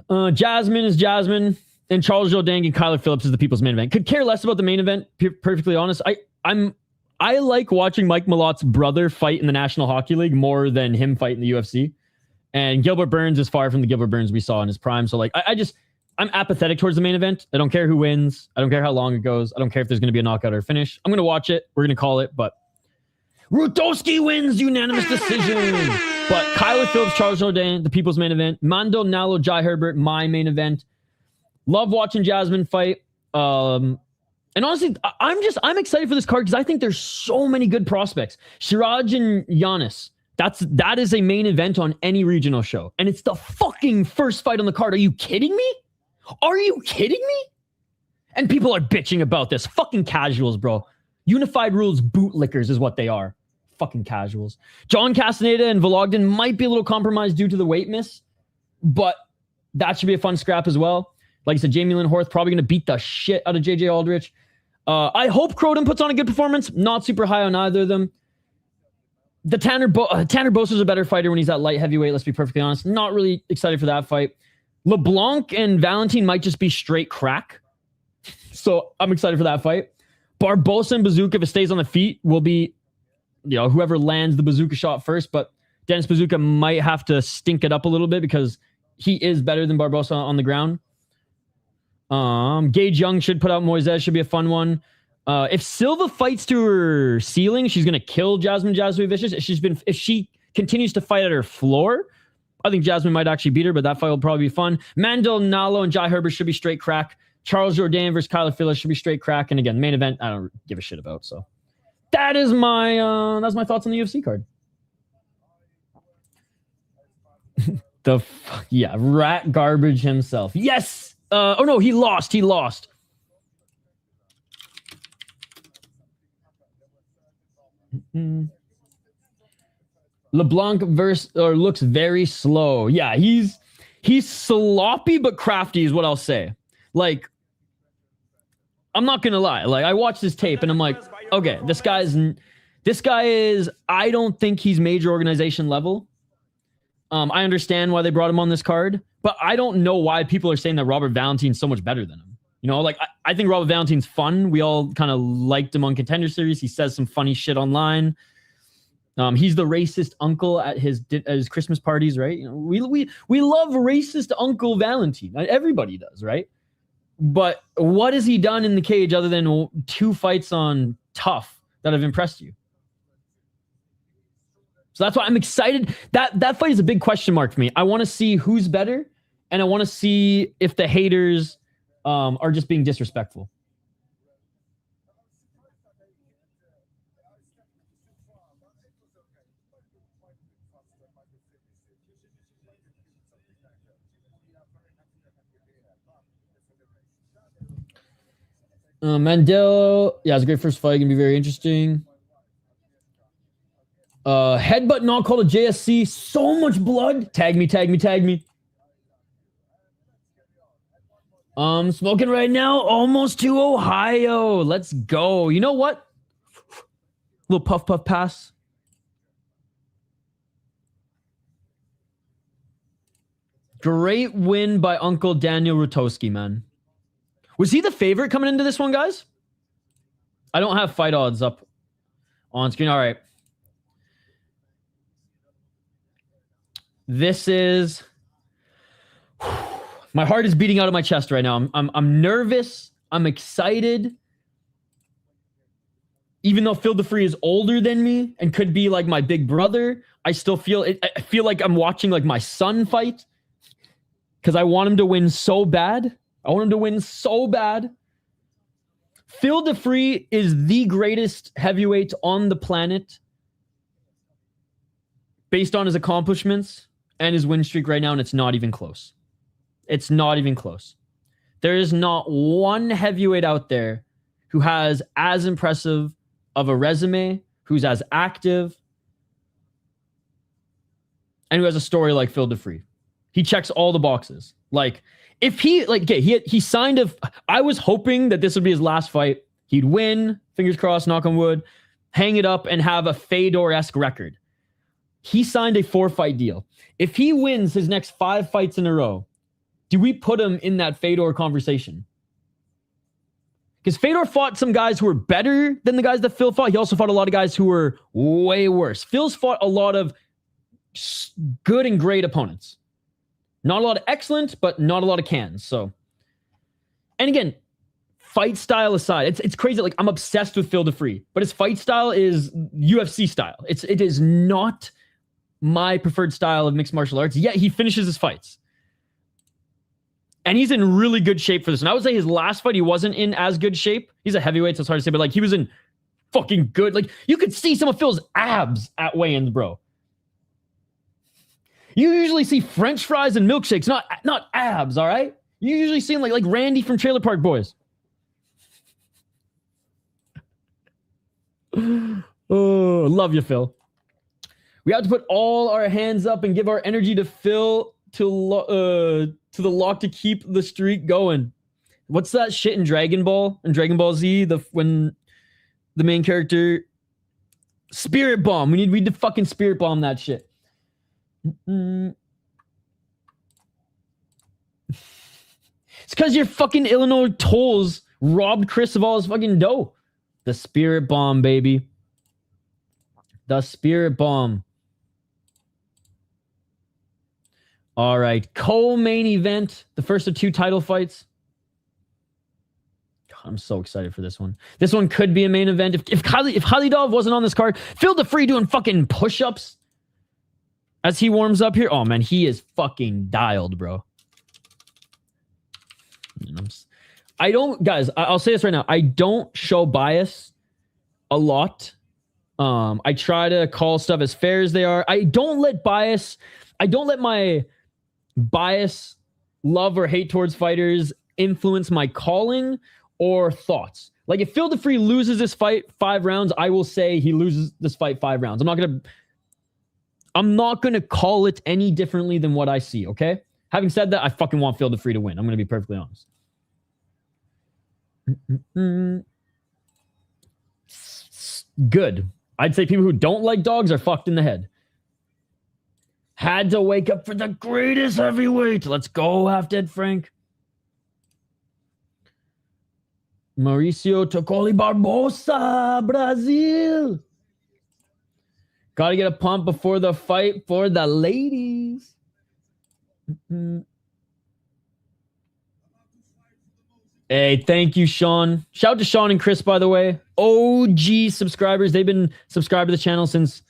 Jasmine is Jasmine, and Charles Jourdain and Kyler Phillips is the people's main event. Could care less about the main event, perfectly honest. I like watching Mike Malott's brother fight in the National Hockey League more than him fight in the UFC. And Gilbert Burns is far from the Gilbert Burns we saw in his prime. So I'm apathetic towards the main event. I don't care who wins. I don't care how long it goes. I don't care if there's going to be a knockout or a finish. I'm going to watch it. We're going to call it, but Rutkowski wins unanimous decision. But Kyler Phillips, Charles Jourdain, the people's main event. Mando Nalo, Jai Herbert, my main event. Love watching Jasmine fight. And honestly, I'm excited for this card because I think there's so many good prospects. Siraj and Giannis. That is a main event on any regional show. And it's the fucking first fight on the card. Are you kidding me? Are you kidding me? And people are bitching about this. Fucking casuals, bro. Unified rules bootlickers is what they are. Fucking casuals. John Castaneda and Vologden might be a little compromised due to the weight miss, but that should be a fun scrap as well. Like I said, Jamie Lynn Horth probably going to beat the shit out of JJ Aldrich. I hope Croden puts on a good performance. Not super high on either of them. The Tanner Boser's a better fighter when he's at light heavyweight, let's be perfectly honest. Not really excited for that fight. LeBlanc and Valentin might just be straight crack. So I'm excited for that fight. Barbosa and Bazooka, if it stays on the feet, will be, whoever lands the bazooka shot first. But Dennis Bazooka might have to stink it up a little bit because he is better than Barbosa on the ground. Gage Young should put out Moises. Should be a fun one. If Silva fights to her ceiling, she's gonna kill Jasmine Vicious. If she continues to fight at her floor, I think Jasmine might actually beat her, but that fight will probably be fun. Mandel Nalo and Jai Herbert should be straight crack. Charles Jourdain versus Kyler Phillips should be straight crack. And again, main event, I don't give a shit about. So that is that's my thoughts on the UFC card. Yeah, rat garbage himself. Yes. Oh no, he lost. LeBlanc looks very slow. Yeah, he's sloppy but crafty is what I'll say. Like, I'm not gonna lie. Like, I watched this tape and I'm like, okay, this guy is. I don't think he's major organization level. I understand why they brought him on this card, but I don't know why people are saying that Robert Valentine's so much better than him. You know, like I think Robert Valentine's fun. We all kind of liked him on Contender Series. He says some funny shit online. He's the racist uncle at his Christmas parties, right? You know, we love racist Uncle Valentine. Everybody does, right? But what has he done in the cage other than 2 fights on Tough that have impressed you? So that's why I'm excited. That fight is a big question mark for me. I want to see who's better, and I want to see if the haters are just being disrespectful. Mandel, yeah, it's a great first fight. Gonna be very interesting. Headbutt not called a JSC. So much blood. Tag me. Smoking right now. Almost to Ohio. Let's go. You know what? Little puff pass. Great win by Uncle Daniel Rutkowski, man. Was he the favorite coming into this one, guys? I don't have fight odds up on screen. All right. This is... My heart is beating out of my chest right now. I'm nervous. I'm excited. Even though Phil DeFree is older than me and could be like my big brother, I still feel it. I feel like I'm watching like my son fight because I want him to win so bad. Phil DeFree is the greatest heavyweight on the planet based on his accomplishments and his win streak right now, and it's not even close. It's not even close. There is not one heavyweight out there who has as impressive of a resume, who's as active, and who has a story like Phil DeFree. He checks all the boxes. Like, if he, like, okay, he signed I was hoping that this would be his last fight. He'd win, fingers crossed, knock on wood, hang it up, and have a Fedor-esque record. He signed a 4-fight deal. If he wins his next 5 fights in a row, do we put him in that Fedor conversation? Because Fedor fought some guys who were better than the guys that Phil fought. He also fought a lot of guys who were way worse. Phil's fought a lot of good and great opponents. Not a lot of excellent, but not a lot of cans. So, and again, fight style aside, it's crazy. Like, I'm obsessed with Phil DeFree, but his fight style is UFC style. It is not my preferred style of mixed martial arts. Yet he finishes his fights. And he's in really good shape for this. And I would say his last fight, he wasn't in as good shape. He's a heavyweight, so it's hard to say, but like, he was in fucking good. Like, you could see some of Phil's abs at weigh-ins, bro. You usually see French fries and milkshakes, not abs, all right? You usually see him like Randy from Trailer Park Boys. Oh, love you, Phil. We have to put all our hands up and give our energy to Phil to the lock to keep the streak going. What's that shit in Dragon Ball and Dragon Ball Z? When the main character Spirit Bomb. We need to fucking Spirit Bomb that shit. It's because your fucking Illinois tolls robbed Chris of all his fucking dough. The Spirit Bomb, baby. The Spirit Bomb. All right, co-main event, the first of 2 title fights. God, I'm so excited for this one. This one could be a main event. If Khalidov wasn't on this card, Phil the Free doing fucking push-ups as he warms up here. Oh man, he is fucking dialed, bro. I don't, guys, I'll say this right now. I don't show bias a lot. I try to call stuff as fair as they are. I don't let my bias, love or hate towards fighters influence my calling or thoughts. Like if Phil the Free loses this fight 5 rounds, I will say he loses this fight 5 rounds. I'm not gonna call it any differently than what I see, okay? Having said that, I fucking want Phil the Free to win. I'm gonna be perfectly honest. Good. I'd say people who don't like dogs are fucked in the head. Had to wake up for the greatest heavyweight. Let's go, Half-Dead Frank. Mauricio Tocoli Barbosa, Brazil. Gotta get a pump before the fight for the ladies. Hey, thank you, Sean. Shout out to Sean and Chris, by the way. OG subscribers. They've been subscribed to the channel since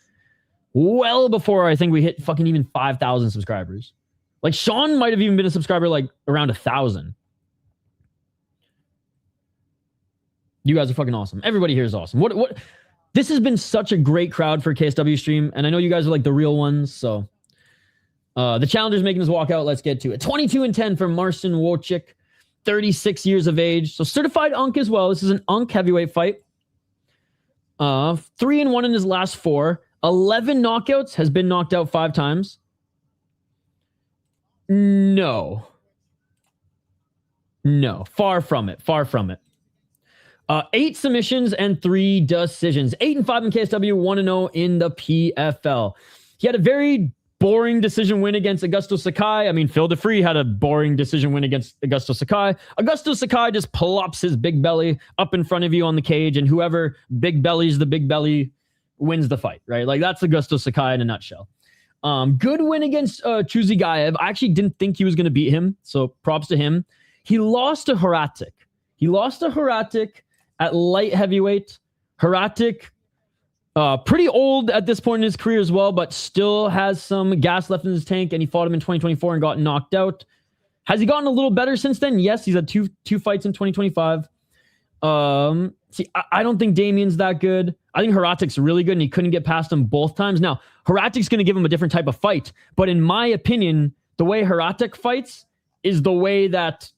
well before I think we hit fucking even 5,000 subscribers. Like Sean might have even been a subscriber like around 1,000. You guys are fucking awesome. Everybody here is awesome. What? This has been such a great crowd for KSW stream, and I know you guys are like the real ones. So the challenger's making his walkout. Let's get to it. 22-10 for Marcin Wójcik, 36 years of age. So certified Unk as well. This is an Unk heavyweight fight. 3-1 in his last 4. 11 knockouts, has been knocked out 5 times. No, far from it. 8 submissions and 3 decisions. 8-5 in KSW, 1-0 in the PFL. He had a very boring decision win against Augusto Sakai. I mean, Phil the Free had a boring decision win against Augusto Sakai. Augusto Sakai just plops his big belly up in front of you on the cage, and whoever big bellies the big belly wins the fight, right? Like that's Augusto Sakai in a nutshell. Good win against Chuzigaev. I actually didn't think he was going to beat him, so props to him. He lost to Vrtačić. At light heavyweight. Vrtačić, pretty old at this point in his career as well, but still has some gas left in his tank, and he fought him in 2024 and got knocked out. Has he gotten a little better since then? Yes, he's had two fights in 2025. I don't think Damian's that good. I think Vrtačić's really good, and he couldn't get past him both times. Now, Vrtačić's going to give him a different type of fight, but in my opinion, the way Vrtačić fights is the way that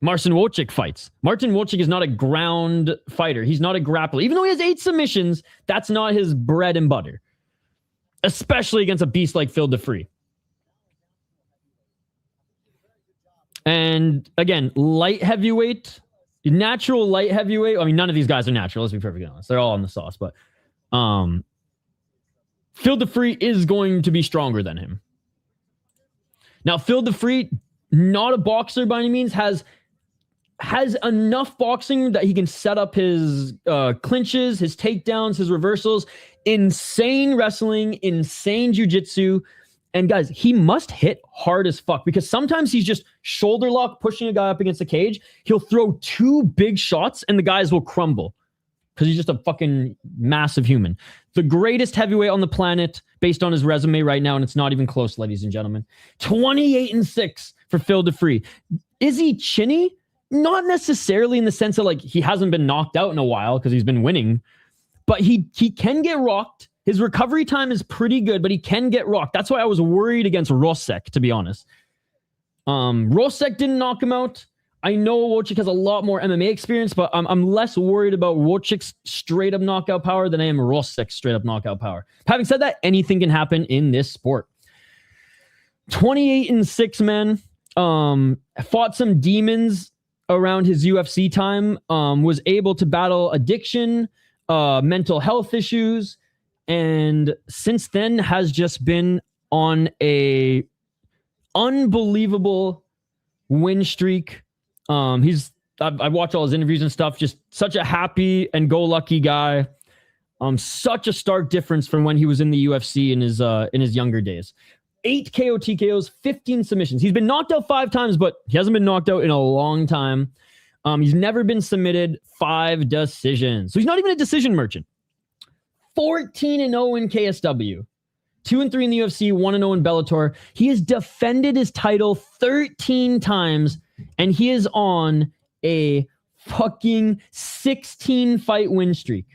Marcin Wójcik fights. Marcin Wójcik is not a ground fighter. He's not a grappler. Even though he has 8 submissions, that's not his bread and butter, especially against a beast like Phil the Free. And again, light heavyweight, natural light heavyweight. I mean, none of these guys are natural. Let's be perfectly honest. They're all on the sauce, but Phil the Free is going to be stronger than him. Now, Phil the Free, not a boxer by any means, has enough boxing that he can set up his clinches, his takedowns, his reversals, insane wrestling, insane jiu-jitsu. And guys, he must hit hard as fuck, because sometimes he's just shoulder lock pushing a guy up against the cage. He'll throw 2 big shots and the guys will crumble because he's just a fucking massive human. The greatest heavyweight on the planet based on his resume right now, and it's not even close, ladies and gentlemen. 28-6 for Phil the Free. Is he chinny? Not necessarily in the sense of like he hasn't been knocked out in a while because he's been winning, but he can get rocked. His recovery time is pretty good, but he can get rocked. That's why I was worried against Rosek, to be honest. Rosek didn't knock him out. I know Wójcik has a lot more MMA experience, but I'm less worried about Wójcik's straight-up knockout power than I am Rosek's straight-up knockout power. Having said that, anything can happen in this sport. 28-6, man. Fought some demons around his UFC time. Was able to battle addiction, mental health issues, and since then has just been on a unbelievable win streak. I watch all his interviews and stuff. Just such a happy and go lucky guy. Such a stark difference from when he was in the UFC in his younger days. 8 KO TKOs, 15 submissions. He's been knocked out 5 times, but he hasn't been knocked out in a long time. He's never been submitted, 5 decisions. So he's not even a decision merchant. 14-0 in KSW. 2-3 in the UFC, 1-0 in Bellator. He has defended his title 13 times, and he is on a fucking 16-fight win streak.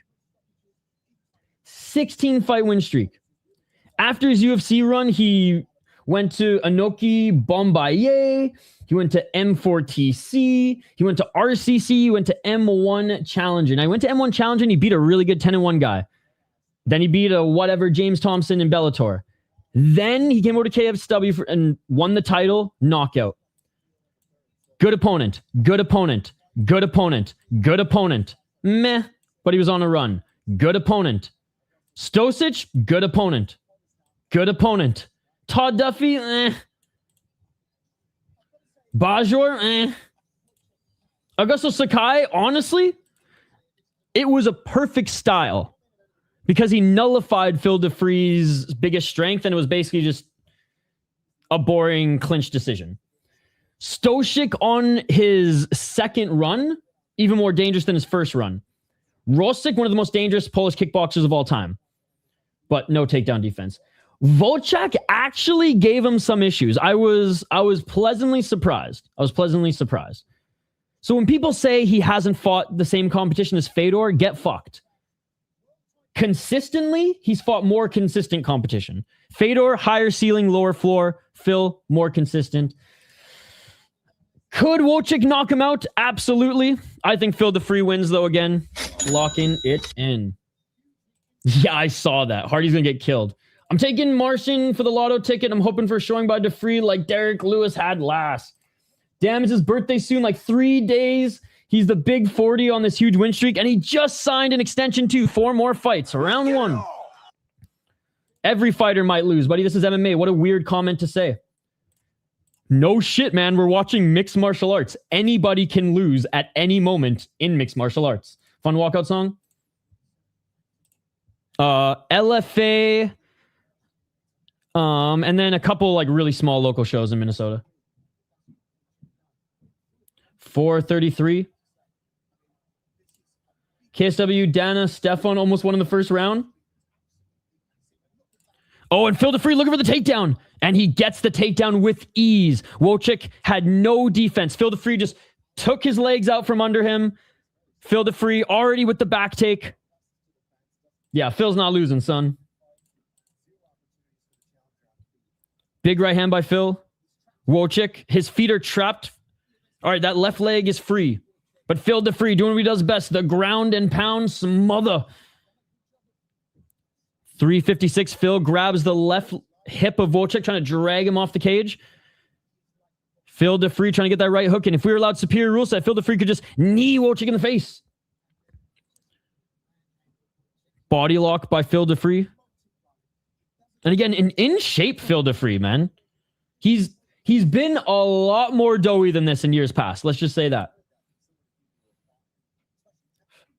16-fight win streak. After his UFC run, he went to Inoki Bombaye. He went to M4TC. He went to RCC. He went to M1 Challenger. And I went to M1 Challenger, and he beat a really good 10-1 guy. Then he beat a whatever James Thompson in Bellator. Then he came over to KSW and won the title, knockout. Good opponent, good opponent, good opponent, good opponent. Meh, but he was on a run. Good opponent. Stosic, good opponent. Good opponent. Todd Duffy, Bajor, Augusto Sakai, honestly, it was a perfect style. Because he nullified Phil DeFree's biggest strength, and it was basically just a boring clinch decision. Stosic on his second run, even more dangerous than his first run. Rosic, one of the most dangerous Polish kickboxers of all time. But no takedown defense. Wójcik actually gave him some issues. I was pleasantly surprised. So when people say he hasn't fought the same competition as Fedor, get fucked. Consistently, he's fought more consistent competition. Fedor, higher ceiling, lower floor. Phil, more consistent. Could Wójcik knock him out? Absolutely. I think Phil DeFree wins, though, again. Locking it in. Yeah, I saw that. Hardy's going to get killed. I'm taking Marcin for the lotto ticket. I'm hoping for a showing by DeFree like Derek Lewis had last. Damn, it's his birthday soon, like 3 days. He's the big 40 on this huge win streak, and he just signed an extension too. 4 more fights. Round 1. Every fighter might lose, buddy. This is MMA. What a weird comment to say. No shit, man. We're watching mixed martial arts. Anybody can lose at any moment in mixed martial arts. Fun walkout song? LFA. And then a couple like really small local shows in Minnesota. 433. KSW, Dana, Stefan almost won in the first round. Oh, and Phil DeFree looking for the takedown. And he gets the takedown with ease. Wójcik had no defense. Phil DeFree just took his legs out from under him. Phil DeFree already with the back take. Yeah, Phil's not losing, son. Big right hand by Phil. Wójcik, his feet are trapped. All right, that left leg is free. But Phil DeFree doing what he does best. The ground and pound smother. 356. Phil grabs the left hip of Wójcik, trying to drag him off the cage. Phil DeFree trying to get that right hook in. If we were allowed superior rule set, Phil DeFree could just knee Wójcik in the face. Body lock by Phil DeFree. And again, in shape Phil DeFree, man. He's been a lot more doughy than this in years past. Let's just say that.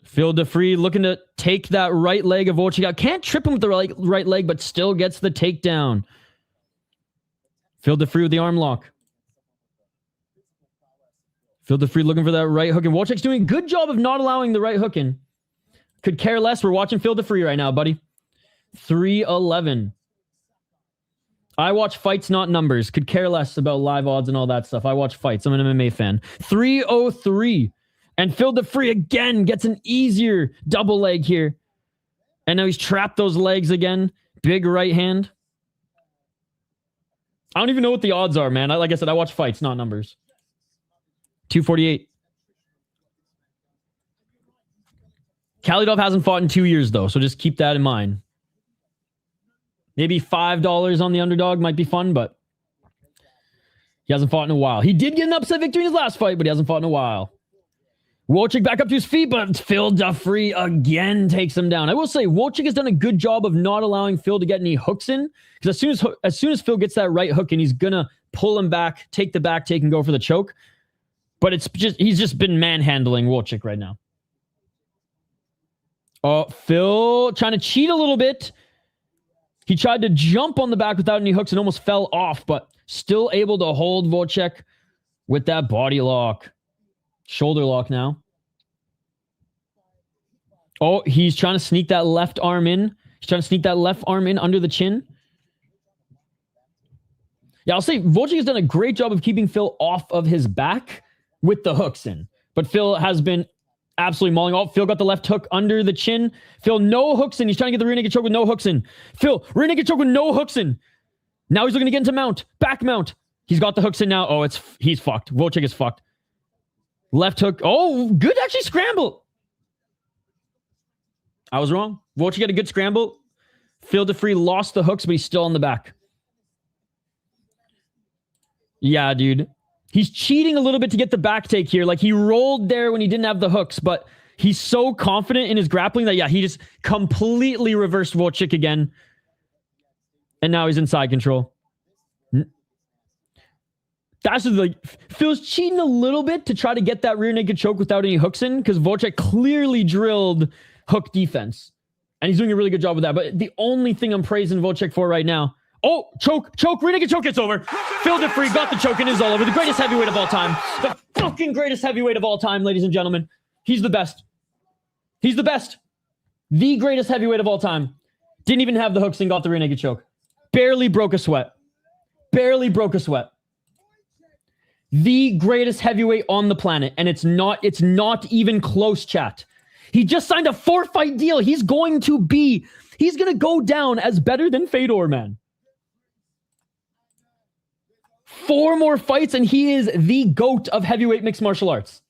Phil DeFree looking to take that right leg of Wójcik out. Can't trip him with the right leg, but still gets the takedown. Phil DeFree with the arm lock. Phil DeFree looking for that right hook. And Wójcik's doing a good job of not allowing the right hook in. Could care less. We're watching Phil DeFree right now, buddy. 311. I watch fights, not numbers. Could care less about live odds and all that stuff. I watch fights. I'm an MMA fan. 303. And Phil DeFree again gets an easier double leg here. And now he's trapped those legs again. Big right hand. I don't even know what the odds are, man. Like I said, I watch fights, not numbers. 248. Khalidov hasn't fought in 2 years, though, so just keep that in mind. Maybe $5 on the underdog might be fun, but he hasn't fought in a while. He did get an upset victory in his last fight, but he hasn't fought in a while. Wójcik back up to his feet, but Phil DeFree again takes him down. I will say, Wójcik has done a good job of not allowing Phil to get any hooks in, because as soon as Phil gets that right hook in, he's going to pull him back, take the back take, and go for the choke. But he's just been manhandling Wójcik right now. Oh, Phil trying to cheat a little bit. He tried to jump on the back without any hooks and almost fell off, but still able to hold Wójcik with that body lock. Shoulder lock now. Oh, he's trying to sneak that left arm in. He's trying to sneak that left arm in under the chin. Yeah, I'll say Wójcik has done a great job of keeping Phil off of his back with the hooks in. But Phil has been absolutely mauling. Oh, Phil got the left hook under the chin. Phil, no hooks in. He's trying to get the rear naked choke with no hooks in. Phil, rear naked choke with no hooks in. Now he's looking to get into mount. Back mount. He's got the hooks in now. Oh, he's fucked. Wójcik is fucked. Left hook. Oh, good actually scramble. I was wrong. Wójcik got a good scramble. Phil DeFree lost the hooks, but he's still on the back. Yeah, dude. He's cheating a little bit to get the back take here. Like, he rolled there when he didn't have the hooks, but he's so confident in his grappling that, yeah, he just completely reversed Wójcik again. And now he's in side control. That's like, Phil's cheating a little bit to try to get that rear naked choke without any hooks in, because Wójcik clearly drilled hook defense. And he's doing a really good job with that. But the only thing I'm praising Wójcik for right now, oh, choke, rear naked choke, it's over. Phil DeFree got the choke and is all over. The greatest heavyweight of all time. The fucking greatest heavyweight of all time, ladies and gentlemen. He's the best. He's the best. The greatest heavyweight of all time. Didn't even have the hooks and got the rear naked choke. Barely broke a sweat. Barely broke a sweat. The greatest heavyweight on the planet. And it's not even close, chat. He just signed a 4-fight deal. He's going to go down as better than Fedor, man. 4 more fights and he is the GOAT of heavyweight mixed martial arts.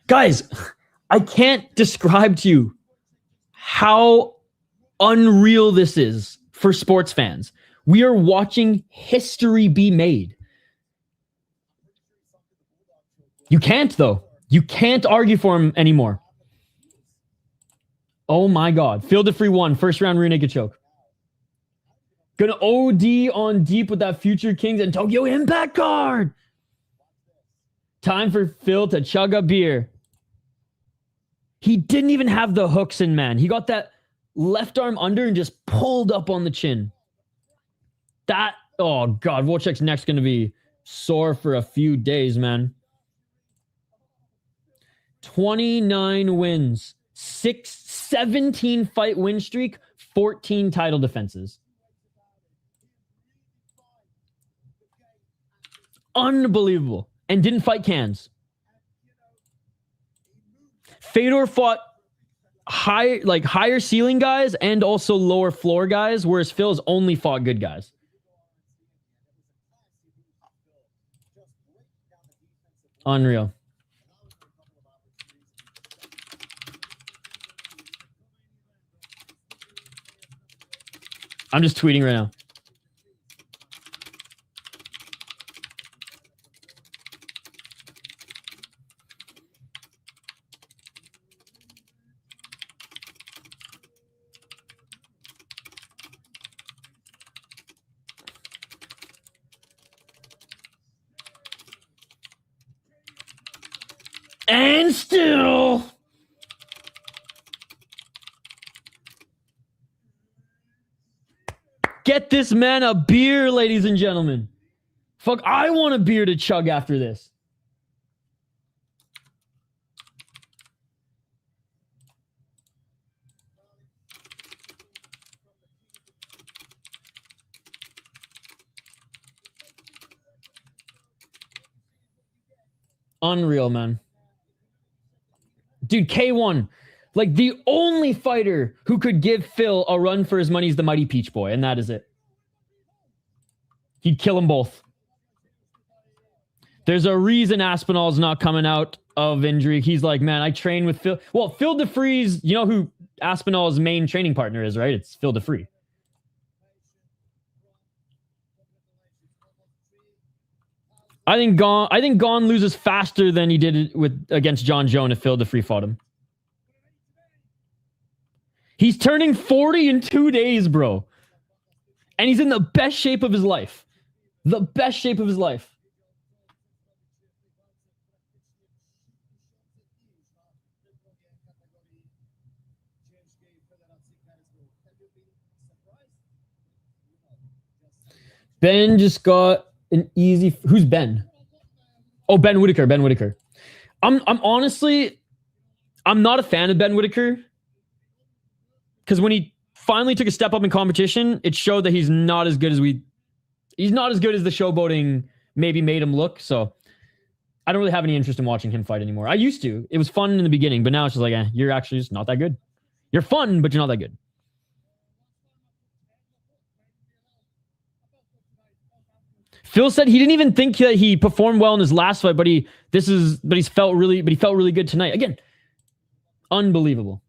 Guys, I can't describe to you how unreal this is for sports fans. We are watching history be made. You can't, though. You can't argue for him anymore. Oh my God. Phil DeFree won. First round rear naked choke. Gonna OD on deep with that Future Kings and Tokyo Impact card. Time for Phil to chug a beer. He didn't even have the hooks in, man. He got that left arm under and just pulled up on the chin. Oh God, Wójcik's neck's gonna be sore for a few days, man. 29 wins, 17 fight win streak, 14 title defenses. Unbelievable. And didn't fight cans. Fedor fought higher ceiling guys and also lower floor guys, whereas Phil's only fought good guys. Unreal. I'm just tweeting right now. And still, get this man a beer, ladies and gentlemen. Fuck, I want a beer to chug after this. Unreal, man. Dude, K1, like the only fighter who could give Phil a run for his money is the Mighty Peach Boy, and that is it. He'd kill them both. There's a reason Aspinall's not coming out of injury. He's like, man, I train with Phil. Well, Phil DeFree's, you know who Aspinall's main training partner is, right? It's Phil DeFree. I think Gon loses faster than he did against John Jones if Phil DeFree fought him. He's turning 40 in 2 days, bro. And he's in the best shape of his life. The best shape of his life. Ben just got an easy. Who's Ben? Oh, Ben Whitaker. Ben Whitaker. I'm honestly, I'm not a fan of Ben Whitaker because when he finally took a step up in competition, it showed that he's not as good as he's not as good as the showboating maybe made him look. So I don't really have any interest in watching him fight anymore. I used to. It was fun in the beginning, but now it's just like, you're actually just not that good. You're fun, but you're not that good. Phil said he didn't even think that he performed well in his last fight, but he felt really good tonight. Again, unbelievable.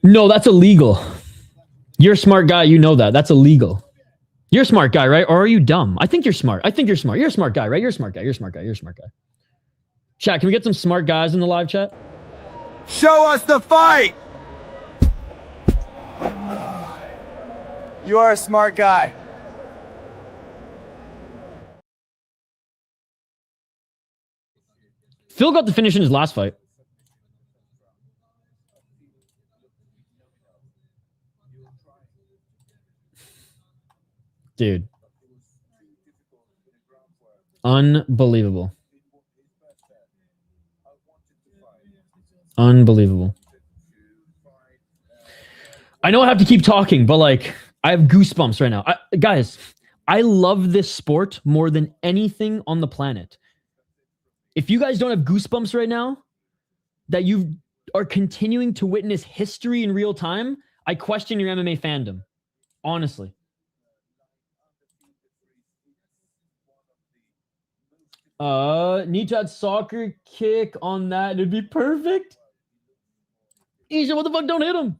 No, that's illegal. You're a smart guy. You know that. That's illegal. You're a smart guy, right? Or are you dumb? I think you're smart. I think you're smart. You're a smart guy, right? You're a smart guy. You're a smart guy. You're a smart guy. Chat, can we get some smart guys in the live chat? Show us the fight! You are a smart guy. Phil got the finish in his last fight. Dude. Unbelievable. Unbelievable. I know I have to keep talking, but like, I have goosebumps right now. Guys, I love this sport more than anything on the planet. If you guys don't have goosebumps right now, that you are continuing to witness history in real time, I question your MMA fandom. Honestly. Need to add soccer kick on that. It'd be perfect. Isha, what the fuck? Don't hit him.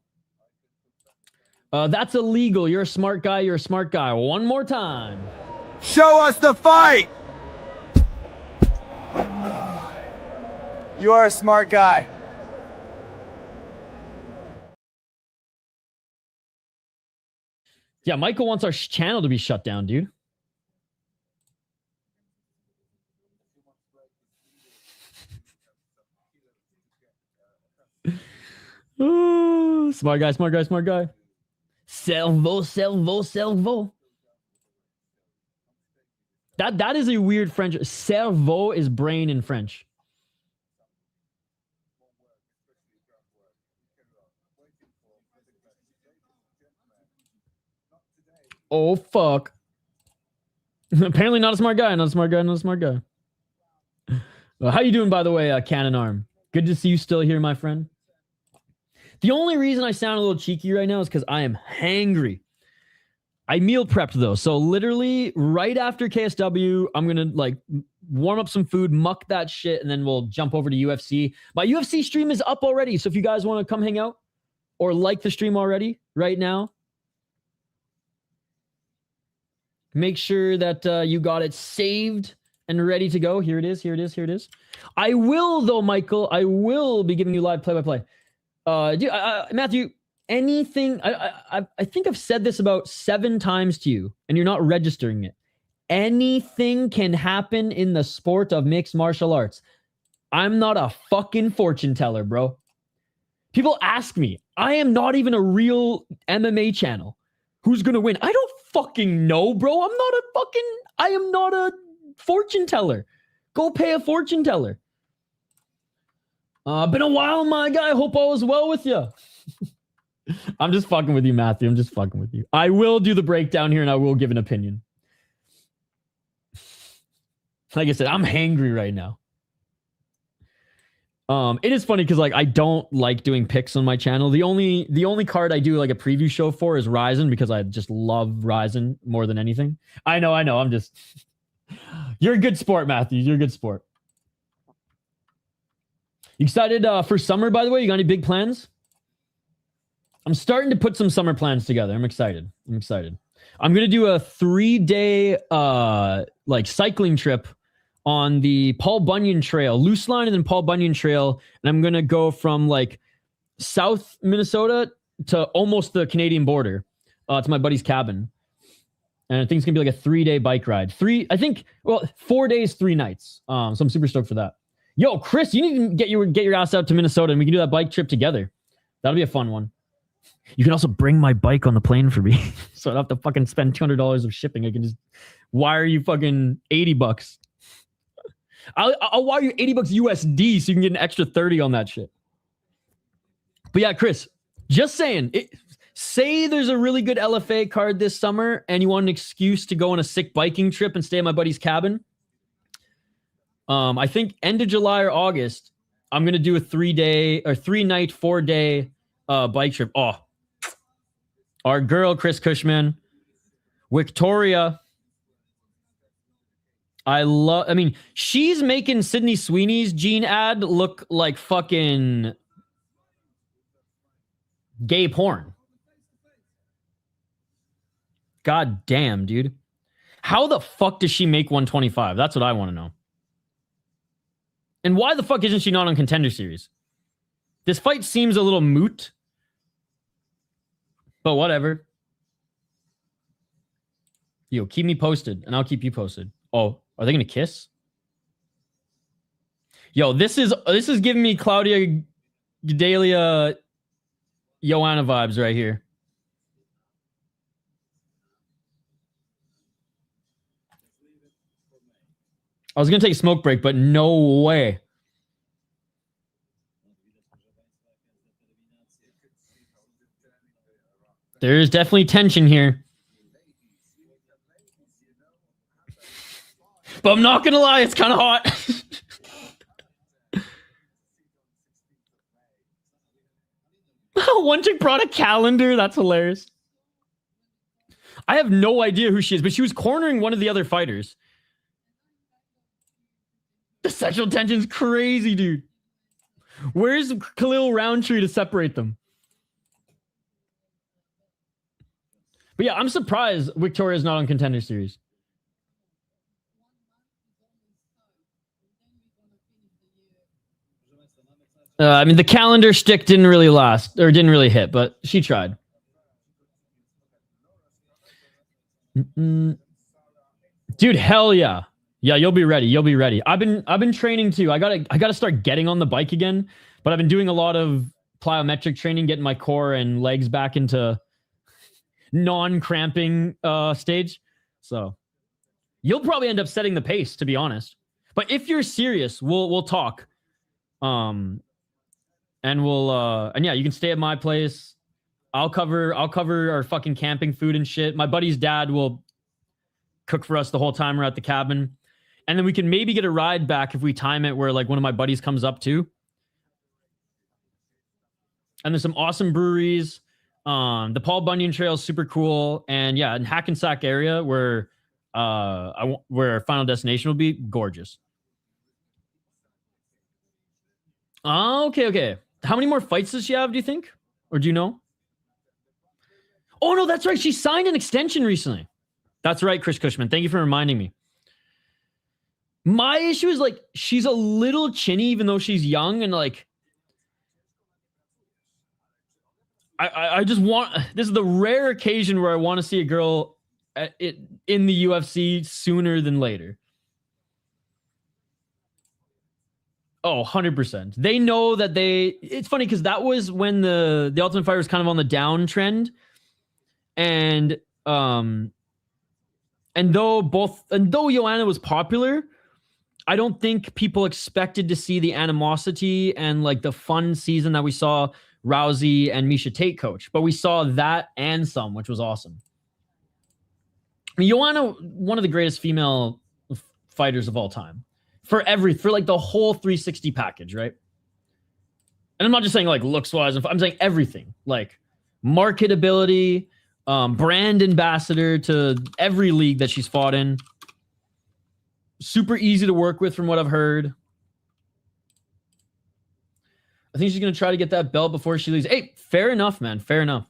That's illegal. You're a smart guy. You're a smart guy. One more time. Show us the fight! You are a smart guy. Yeah, Michael wants our channel to be shut down, dude. Oh, smart guy, smart guy, smart guy. Selvo, selvo, selvo. That is a weird French. Cerveau is brain in French. Oh, fuck. Apparently not a smart guy, not a smart guy, not a smart guy. Well, how you doing, by the way, Cannon Arm? Good to see you still here, my friend. The only reason I sound a little cheeky right now is because I am hangry. I meal prepped, though. So literally right after KSW, I'm going to like warm up some food, muck that shit, and then we'll jump over to UFC. My UFC stream is up already. So if you guys want to come hang out or like the stream already right now, make sure that you got it saved and ready to go. Here it is. Here it is. Here it is. I will, though, Michael. I will be giving you live play-by-play. Matthew, anything... I think I've said this about 7 times to you, and you're not registering it. Anything can happen in the sport of mixed martial arts. I'm not a fucking fortune teller, bro. People ask me. I am not even a real MMA channel. Who's going to win? I don't fucking know, bro. I am not a fortune teller. Go pay a fortune teller. Been a while, my guy. Hope all is well with you. I'm just fucking with you, Matthew. I'm just fucking with you. I will do the breakdown here and I will give an opinion. Like I said, I'm hangry right now. It is funny because like I don't like doing picks on my channel. The only card I do like a preview show for is Ryzen because I just love Ryzen more than anything. I know. I'm just you're a good sport, Matthew. You're a good sport. You excited for summer, by the way? You got any big plans? I'm starting to put some summer plans together. I'm excited. I'm going to do a 3-day like cycling trip on the Paul Bunyan Trail, loose line and then Paul Bunyan Trail. And I'm going to go from like South Minnesota to almost the Canadian border to my buddy's cabin. And I think it's going to be like a 3-day bike ride. 4 days, 3 nights. So I'm super stoked for that. Yo, Chris, you need to get your ass out to Minnesota and we can do that bike trip together. That'll be a fun one. You can also bring my bike on the plane for me. So I don't have to fucking spend $200 of shipping. I can just wire you fucking $80. I'll wire you $80 USD so you can get an extra 30 on that shit. But yeah, Chris, just saying, say there's a really good LFA card this summer and you want an excuse to go on a sick biking trip and stay at my buddy's cabin. I think end of July or August, I'm going to do a 3-day or 3-night, 4-day bike trip. Oh, our girl, Chris Cushman, Victoria. I mean, she's making Sydney Sweeney's Gene ad look like fucking gay porn. God damn, dude. How the fuck does she make 125? That's what I want to know. And why the fuck isn't she not on Contender Series? This fight seems a little moot. But whatever. Yo, keep me posted, and I'll keep you posted. Oh, are they gonna kiss? Yo, this is giving me Claudia Gadelia Joanna vibes right here. I was gonna take a smoke break, but no way. There's definitely tension here. But I'm not gonna lie, it's kind of hot. One chick brought a calendar. That's hilarious. I have no idea who she is, but she was cornering one of the other fighters. The sexual tension's crazy, dude. Where's Khalil Roundtree to separate them? But yeah, I'm surprised Victoria's not on Contender Series. I mean, the calendar shtick didn't really last, or didn't really hit, but she tried. Dude, hell yeah. Yeah, you'll be ready. You'll be ready. I've been training too. I gotta start getting on the bike again, but I've been doing a lot of plyometric training, getting my core and legs back into non-cramping stage. So you'll probably end up setting the pace, to be honest. But if you're serious, we'll talk. And yeah, you can stay at my place. I'll cover our fucking camping food and shit. My buddy's dad will cook for us the whole time we're at the cabin. And then we can maybe get a ride back if we time it where like one of my buddies comes up too. And there's some awesome breweries. The Paul Bunyan Trail is super cool. And yeah, in Hackensack area where where Final Destination will be, gorgeous. Oh, okay. How many more fights does she have, do you think? Or do you know? Oh, no, that's right. She signed an extension recently. That's right, Chris Cushman. Thank you for reminding me. My issue is, like, she's a little chinny, even though she's young. And, like, I just want... This is the rare occasion where I want to see a girl in the UFC sooner than later. Oh, 100%. They know that it's funny because that was when the Ultimate Fighter was kind of on the downtrend. And though Joanna was popular, I don't think people expected to see the animosity and like the fun season that we saw Rousey and Miesha Tate coach. But we saw that and some, which was awesome. I mean, Joanna, one of the greatest female fighters of all time. For like the whole 360 package, right? And I'm not just saying like looks wise, I'm saying everything. Like marketability, brand ambassador to every league that she's fought in. Super easy to work with from what I've heard. I think she's going to try to get that belt before she leaves. Hey, fair enough, man. Fair enough.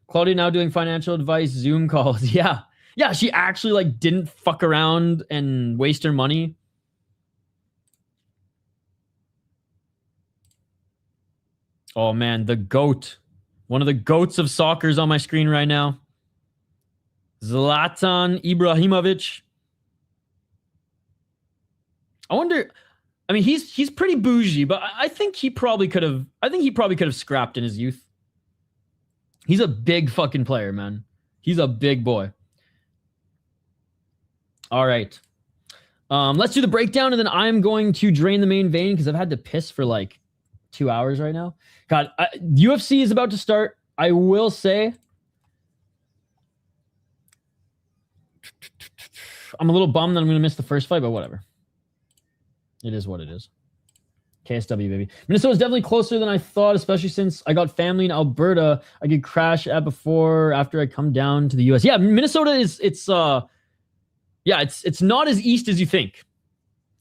Claudia now doing financial advice, Zoom calls. Yeah. Yeah, she actually like didn't fuck around and waste her money. Oh, man, the GOAT. One of the GOATs of soccer is on my screen right now. Zlatan Ibrahimovic. I wonder... I mean, he's pretty bougie, but I think he probably could have... I think he probably could have scrapped in his youth. He's a big fucking player, man. He's a big boy. All right. Let's do the breakdown, and then I'm going to drain the main vein because I've had to piss for like 2 hours right now. God, UFC is about to start. I will say... I'm a little bummed that I'm going to miss the first fight, but whatever. It is what it is. KSW, baby. Minnesota's definitely closer than I thought, especially since I got family in Alberta. I could crash at after I come down to the US. Yeah, Minnesota it's not as east as you think.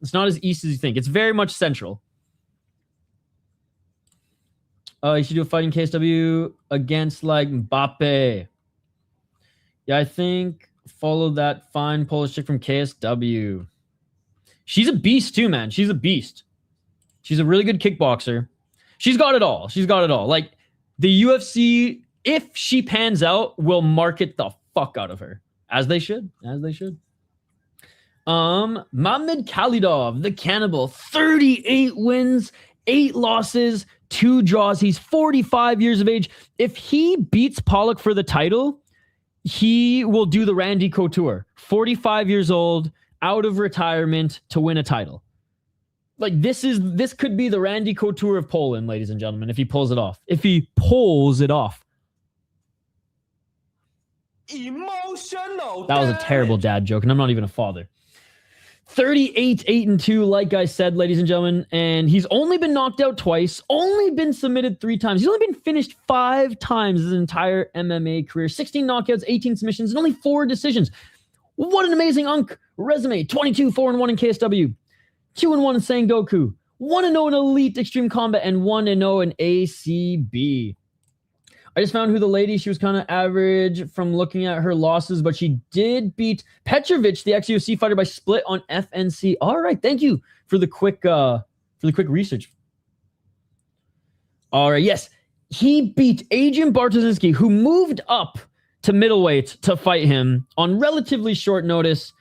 It's not as east as you think. It's very much central. You should do a fighting KSW against like Mbappe. Yeah, I think follow that fine Polish chick from KSW. She's a beast too, man. She's a beast. She's a really good kickboxer. She's got it all. She's got it all. Like, the UFC, if she pans out, will market the fuck out of her. As they should. As they should. Mamed Khalidov, the cannibal. 38 wins, 8 losses, 2 draws. He's 45 years of age. If he beats Pawlak for the title, he will do the Randy Couture. 45 years old, out of retirement to win a title. Like, this could be the Randy Couture of Poland, ladies and gentlemen, if he pulls it off. If he pulls it off. Emotional. That was a terrible dad joke, and I'm not even a father. 38-8-2, like I said, ladies and gentlemen, and he's only been knocked out twice, only been submitted 3 times. He's only been finished 5 times his entire MMA career. 16 knockouts, 18 submissions, and only 4 decisions. What an amazing resume. 22-4-1 in KSW. 2-1 in Sengoku. 1-0 in Elite Extreme Combat, and 1-0 in ACB. I just found who the lady, she was kind of average from looking at her losses, but she did beat Petrovic, the ex-UFC fighter, by split on FNC. All right, thank you for the quick research. All right, yes. He beat Adrian Bartoszynski, who moved up to middleweight to fight him on relatively short notice,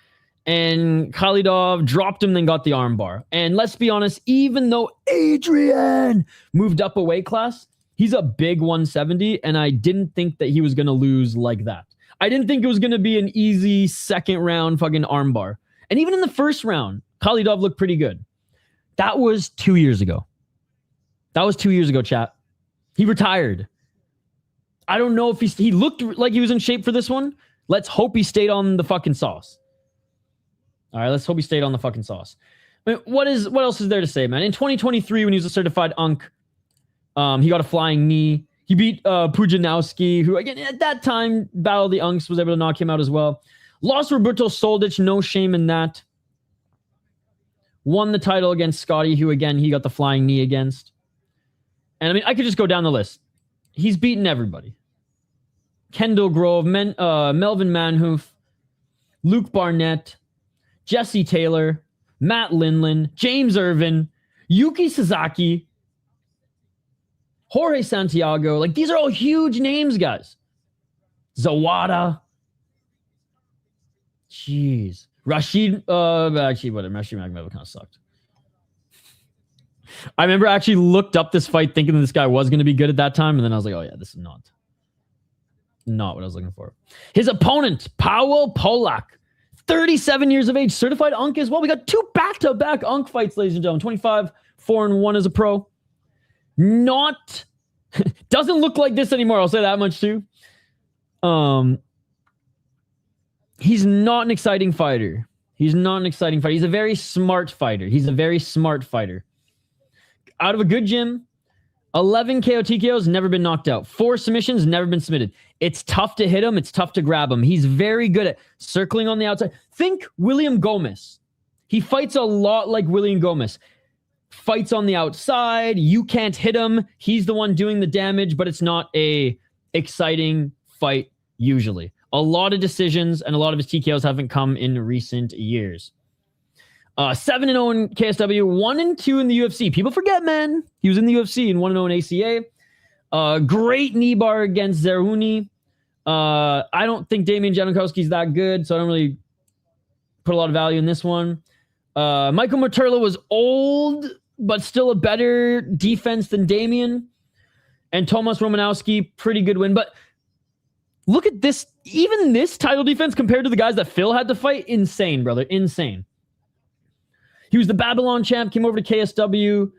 and Khalidov dropped him, then got the armbar. And let's be honest, even though Adrian moved up a weight class, he's a big 170, and I didn't think that he was going to lose like that. I didn't think it was going to be an easy second round fucking armbar. And even in the first round, Khalidov looked pretty good. That was 2 years ago. That was 2 years ago, chat. He retired. I don't know if he looked like he was in shape for this one. Let's hope he stayed on the fucking sauce. All right, let's hope he stayed on the fucking sauce. I mean, what else is there to say, man? In 2023, when he was a certified unk, he got a flying knee. He beat Pujanowski, who, again, at that time, Battle of the Unks was able to knock him out as well. Lost Roberto Soldic, no shame in that. Won the title against Scotty, who, again, he got the flying knee against. And, I mean, I could just go down the list. He's beaten everybody. Kendall Grove, Melvin Manhoof, Luke Barnett, Jesse Taylor, Matt Linlin, James Irvin, Yuki Sasaki, Jorge Santiago. Like, these are all huge names, guys. Zawada. Jeez. Rashid, actually, whatever. Rashid Magomedov kind of sucked. I remember I actually looked up this fight thinking that this guy was going to be good at that time, and then I was like, oh yeah, this is not what I was looking for. His opponent, Paweł Pawlak, 37 years of age, certified unk as well. We got 2 back-to-back unk fights, ladies and gentlemen. 25-4-1 as a pro. Doesn't look like this anymore, I'll say that much too. He's not an exciting fighter. He's a very smart fighter. Out of a good gym, 11 KO TKOs, never been knocked out. 4 submissions, never been submitted. It's tough to hit him. It's tough to grab him. He's very good at circling on the outside. Think William Gomez. He fights a lot like William Gomez. Fights on the outside. You can't hit him. He's the one doing the damage, but it's not a exciting fight usually. A lot of decisions, and a lot of his TKOs haven't come in recent years. 7-0 in KSW, 1-2 in the UFC. People forget, man. He was in the UFC and 1-0 in ACA. Great knee bar against Zerhuni. I don't think Damian Janikowski's that good, so I don't really put a lot of value in this one. Michael Materla was old, but still a better defense than Damian. And Tomasz Romanowski, pretty good win. But look at this. Even this title defense compared to the guys that Phil had to fight, insane, brother. Insane. He was the Babylon champ, came over to KSW.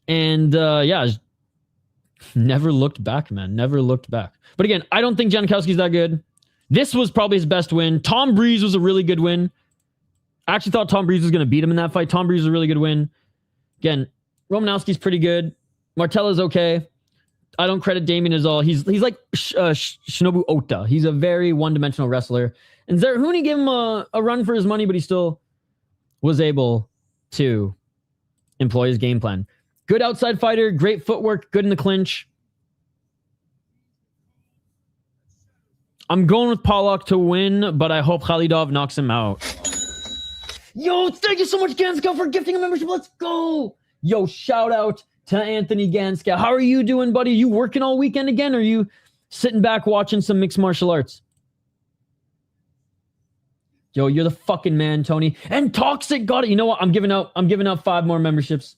Yeah, never looked back, man. Never looked back. But again, I don't think Janikowski's that good. This was probably his best win. Tom Breeze was a really good win. I actually thought Tom Breeze was going to beat him in that fight. Tom Breeze was a really good win. Again, Romanowski's pretty good. Martella's okay. I don't credit Damian at all. He's like Shinobu Ota. He's a very one-dimensional wrestler. And Zerhuni gave him a run for his money, but he still was able to employ his game plan. Good outside fighter, great footwork, good in the clinch. I'm going with Pawlak to win, but I hope Khalidov knocks him out. Yo, thank you so much, Ganska, for gifting a membership. Let's go. Yo, shout out to Anthony Ganska. How are you doing, buddy? You working all weekend again, or are you sitting back watching some mixed martial arts? Yo, you're the fucking man, Tony. And Toxic got it. You know what? I'm giving out 5 more memberships.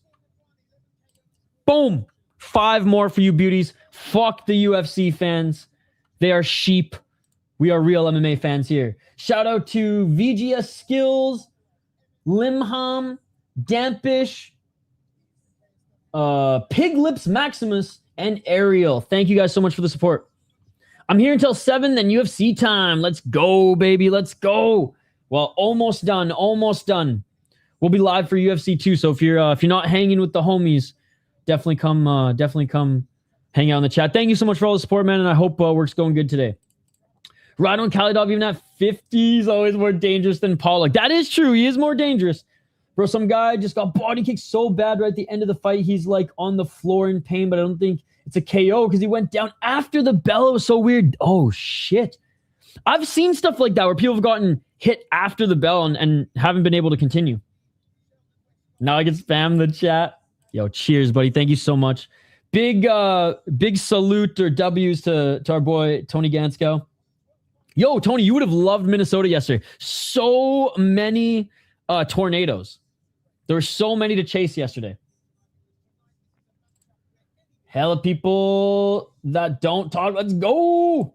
Boom. 5 more for you beauties. Fuck the UFC fans. They are sheep. We are real MMA fans here. Shout out to VGS Skills, Limham, Dampish, Pig Lips Maximus, and Ariel. Thank you guys so much for the support. I'm here until 7, then UFC time. Let's go, baby. Let's go. Well, almost done. Almost done. We'll be live for UFC 2. So if you're not hanging with the homies, definitely come hang out in the chat. Thank you so much for all the support, man, and I hope work's going good today. Radon Khalidov, even at 50, is always more dangerous than Pawlak. That is true. He is more dangerous. Bro, some guy just got body kicked so bad right at the end of the fight. He's like on the floor in pain, but I don't think it's a KO because he went down after the bell. It was so weird. Oh, shit. I've seen stuff like that where people have gotten hit after the bell and haven't been able to continue. Now I can spam the chat. Yo, cheers, buddy. Thank you so much. Big salute or W's to our boy, Tony Gansko. Yo, Tony, you would have loved Minnesota yesterday. So many tornadoes. There were so many to chase yesterday. Hella people that don't talk. Let's go.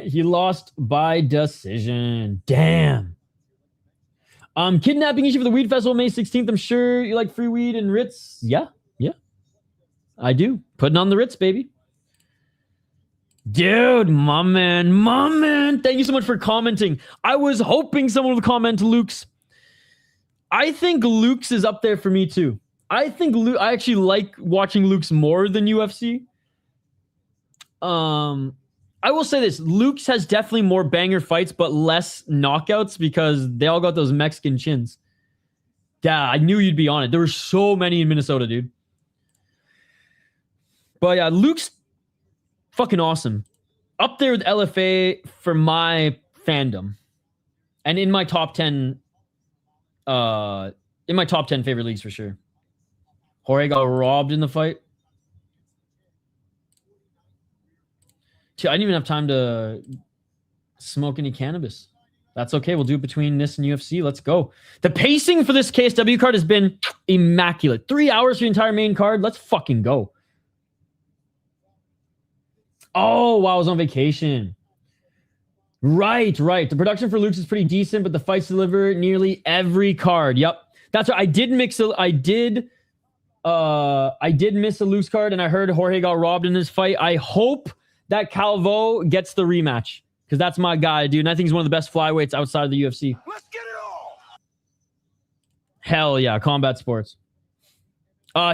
He lost by decision. Damn. Kidnapping issue for the Weed Festival May 16th. I'm sure you like free weed and Ritz. Yeah. I do. Putting on the Ritz, baby. Dude, my man. Thank you so much for commenting. I was hoping someone would comment Luke's. I think Luke's is up there for me too. I actually like watching Luke's more than UFC. I will say this. Luke's has definitely more banger fights, but less knockouts because they all got those Mexican chins. Yeah, I knew you'd be on it. There were so many in Minnesota, dude. But yeah, Luke's fucking awesome. Up there with LFA for my fandom. And in my top 10 favorite leagues for sure. Jorge got robbed in the fight. I didn't even have time to smoke any cannabis. That's okay. We'll do it between this and UFC. Let's go. The pacing for this KSW card has been immaculate. 3 hours for the entire main card. Let's fucking go. Oh, wow. I was on vacation. Right. The production for Luke's is pretty decent, but the fights deliver nearly every card. Yep. That's right. I did miss a Luke's card, and I heard Jorge got robbed in this fight. I hope that Calvo gets the rematch because that's my guy, dude. And I think he's one of the best flyweights outside of the UFC. Let's get it all. Hell yeah, combat sports.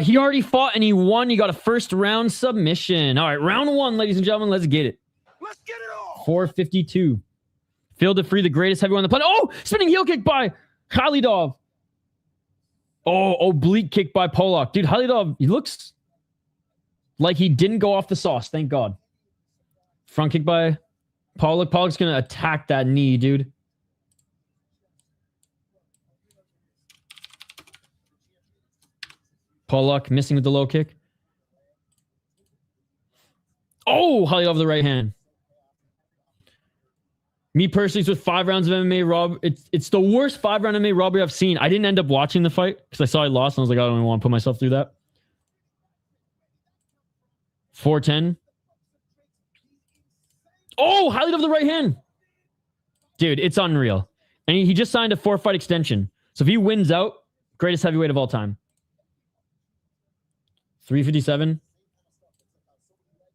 He already fought and he won. He got a first round submission. All right, round 1, ladies and gentlemen. Let's get it. Let's get it all. 452. Phil to free the greatest heavyweight on the planet. Oh, spinning heel kick by Khalidov. Oh, oblique kick by Pawlak. Dude, Khalidov, he looks like he didn't go off the sauce. Thank God. Front kick by Pawlak. Pawlak's going to attack that knee, dude. Pawlak missing with the low kick. Oh, Khalidov the right hand. Me personally, with 5 rounds of MMA, it's the worst 5-round MMA robbery I've seen. I didn't end up watching the fight because I saw I lost and I was like, I don't even want to put myself through that. 4-10. Oh, Khalidov the right hand. Dude, it's unreal. And he just signed a 4-fight extension. So if he wins out, greatest heavyweight of all time. 357.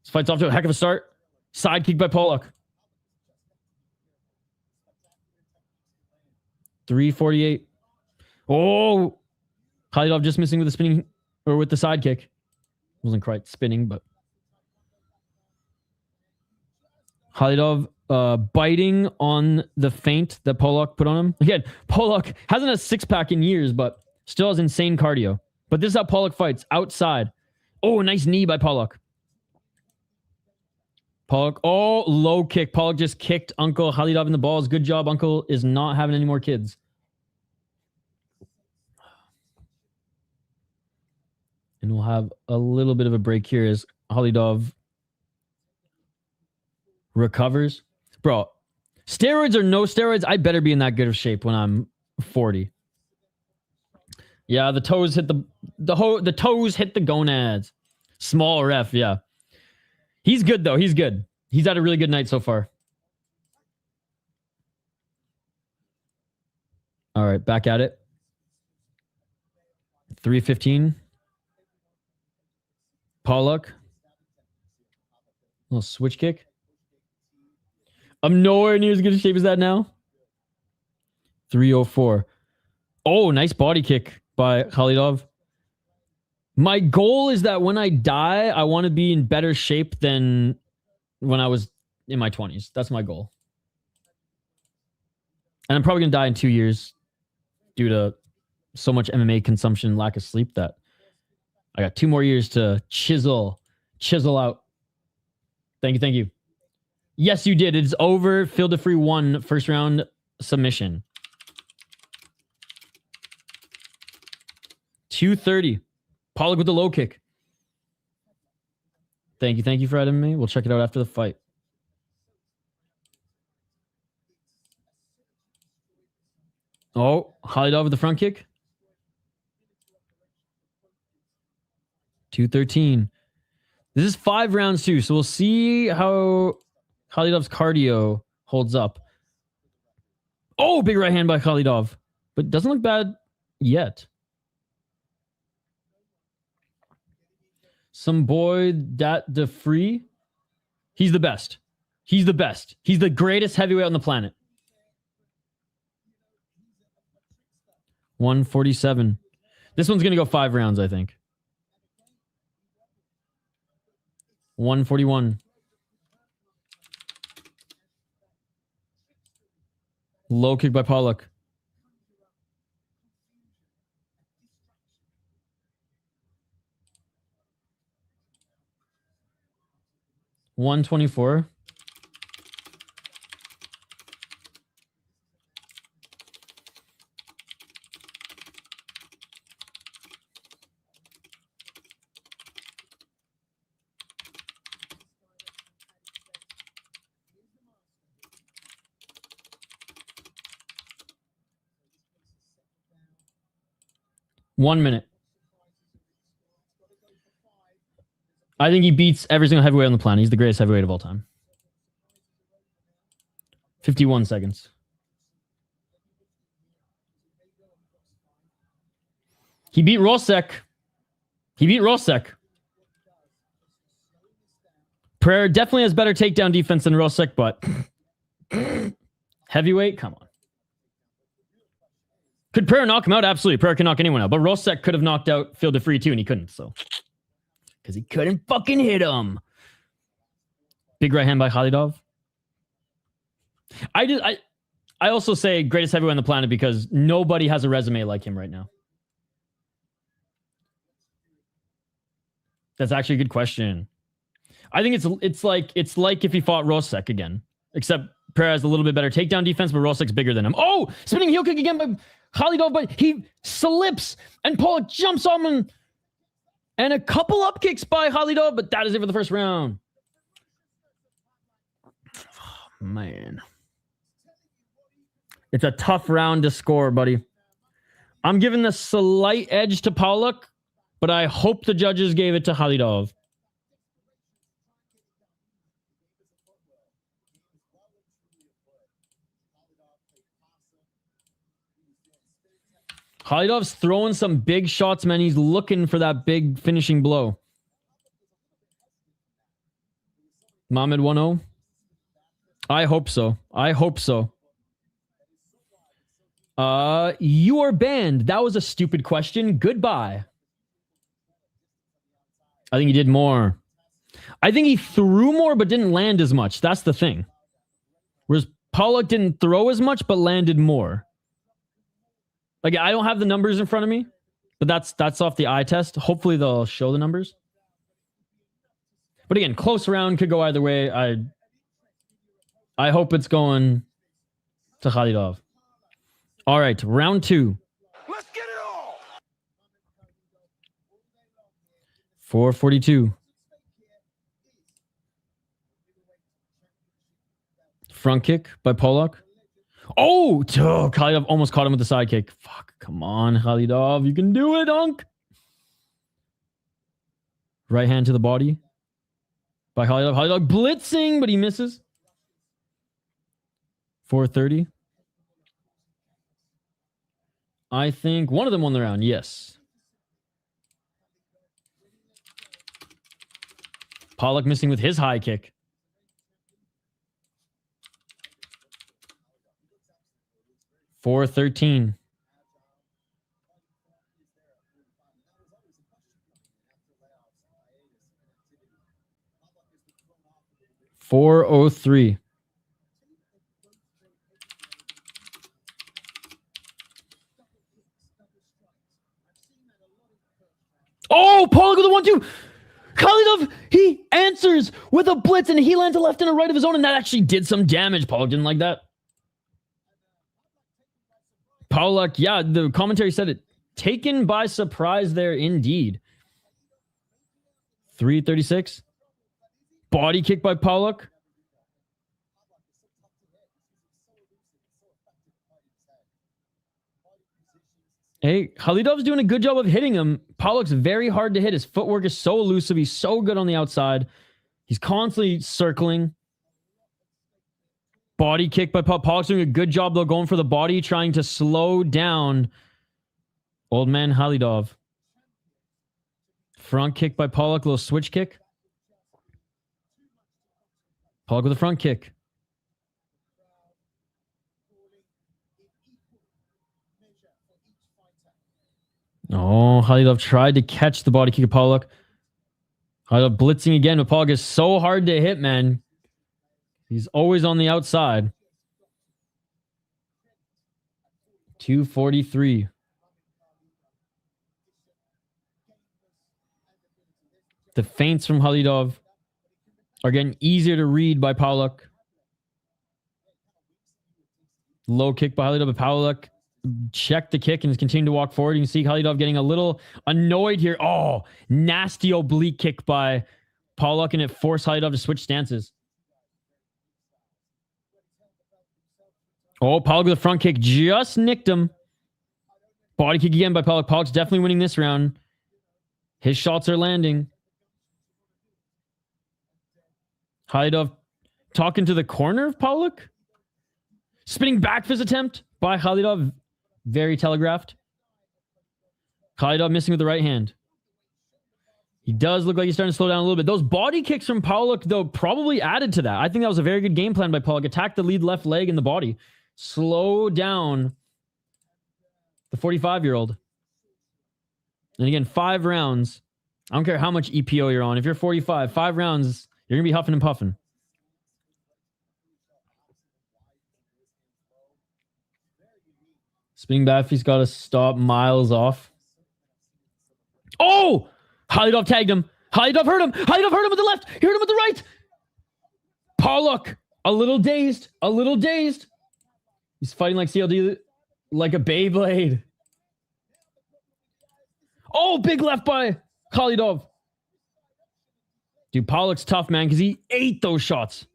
This fight's off to a heck of a start. Side kick by Pawlak. 348. Oh, Khalidov just missing with the spinning or with the side kick. Wasn't quite spinning, but Khalidov biting on the feint that Pawlak put on him. Again, Pawlak hasn't had a 6-pack in years, but still has insane cardio. But this is how Pawlak fights, outside. Oh, nice knee by Pawlak. Pawlak, oh, low kick. Pawlak just kicked Uncle Khalidov in the balls. Good job. Uncle is not having any more kids. And we'll have a little bit of a break here as Khalidov recovers. Bro, steroids or no steroids, I better be in that good of shape when I'm 40. Yeah, the toes hit the toes hit the gonads. Small ref, yeah. He's good though. He's good. He's had a really good night so far. All right, back at it. 315. Pawlak. Little switch kick. I'm nowhere near as good a shape as that now. 304. Oh, nice body kick by Khalidov. My goal is that when I die, I want to be in better shape than when I was in my 20s. That's my goal. And I'm probably going to die in 2 years due to so much MMA consumption, lack of sleep that I got 2 more years to chisel out. Thank you, thank you. Yes, you did. It's over. Field of Free 1 first round submission. 230. Pawlak with the low kick. Thank you for adding me. We'll check it out after the fight. Oh, Khalidov with the front kick. 213. This is 5 rounds too, so we'll see how Khalidov's cardio holds up. Oh, big right hand by Khalidov. But doesn't look bad yet. Some boy dat de free. He's the best. He's the best. He's the greatest heavyweight on the planet. 147. This one's going to go 5 rounds, I think. 141. Low kick by Pawlak. 124. One minute. I think he beats every single heavyweight on the planet. He's the greatest heavyweight of all time. 51 seconds. He beat Rosek. Prayer definitely has better takedown defense than Rosek, but heavyweight, come on. Could Prayer knock him out? Absolutely. Prayer can knock anyone out. But Rosek could have knocked out Field of Free too, and he couldn't, so. Because he couldn't fucking hit him. Big right hand by Khalidov. I also say greatest heavyweight on the planet because nobody has a resume like him right now. That's actually a good question. I think it's like if he fought Rosek again, except Prayer has a little bit better takedown defense, but Rosek's bigger than him. Oh, spinning heel kick again by Khalidov, but he slips and Pawlak jumps on him. And a couple up kicks by Khalidov, but that is it for the first round. Oh, man. It's a tough round to score, buddy. I'm giving the slight edge to Pawlak, but I hope the judges gave it to Khalidov. Khalidov's throwing some big shots, man. He's looking for that big finishing blow. Mamed 1-0. I hope so. I hope so. You are banned. That was a stupid question. Goodbye. I think he did more. I think he threw more but didn't land as much. That's the thing. Whereas Pawlak didn't throw as much but landed more. Like, I don't have the numbers in front of me, but that's off the eye test. Hopefully they'll show the numbers. But again, close round, could go either way. I hope it's going to Khalidov. All right, round 2. Let's get it all. 442. Front kick by Pawlak. Oh, Khalidov almost caught him with the side kick. Fuck, come on, Khalidov. You can do it, Unk. Right hand to the body by Khalidov. Khalidov blitzing, but he misses. 430. I think one of them won the round. Yes. Pawlak missing with his high kick. $413. $403. Oh, Pawlak with a 1-2. Khalidov, he answers with a blitz and he lands a left and a right of his own, and that actually did some damage. Pawlak didn't like that. Pawlak, yeah, the commentary said it. Taken by surprise there indeed. 336. Body kick by Pawlak. Hey, Khalidov's doing a good job of hitting him. Pawlak's very hard to hit. His footwork is so elusive. He's so good on the outside. He's constantly circling. Body kick by Pawlak's doing a good job, though, going for the body, trying to slow down old man Khalidov. Front kick by Pawlak, little switch kick. Pawlak with a front kick. Oh, Khalidov tried to catch the body kick of Pawlak. Khalidov blitzing again, but Pawlak is so hard to hit, man. He's always on the outside. 243. The feints from Khalidov are getting easier to read by Pawlak. Low kick by Khalidov, but Pawlak checked the kick and is continuing to walk forward. You can see Khalidov getting a little annoyed here. Oh, nasty oblique kick by Pawlak, and it forced Khalidov to switch stances. Oh, Pawlak with a front kick just nicked him. Body kick again by Pawlak. Pawlak's definitely winning this round. His shots are landing. Khalidov talking to the corner of Pawlak. Spinning back fist attempt by Khalidov. Very telegraphed. Khalidov missing with the right hand. He does look like he's starting to slow down a little bit. Those body kicks from Pawlak, though, probably added to that. I think that was a very good game plan by Pawlak. Attack the lead left leg and the body. Slow down the 45-year-old. And again, 5 rounds. I don't care how much EPO you're on. If you're 45, 5 rounds, you're going to be huffing and puffing. Spinning back, he's got to stop miles off. Oh! Khalidov tagged him. Khalidov hurt him. Khalidov hurt him with the left. He hurt him with the right. Pawlak, a little dazed. A little dazed. He's fighting like CLD, like a Beyblade. Oh, big left by Khalidov. Dude, Pawlak's tough, man, because he ate those shots.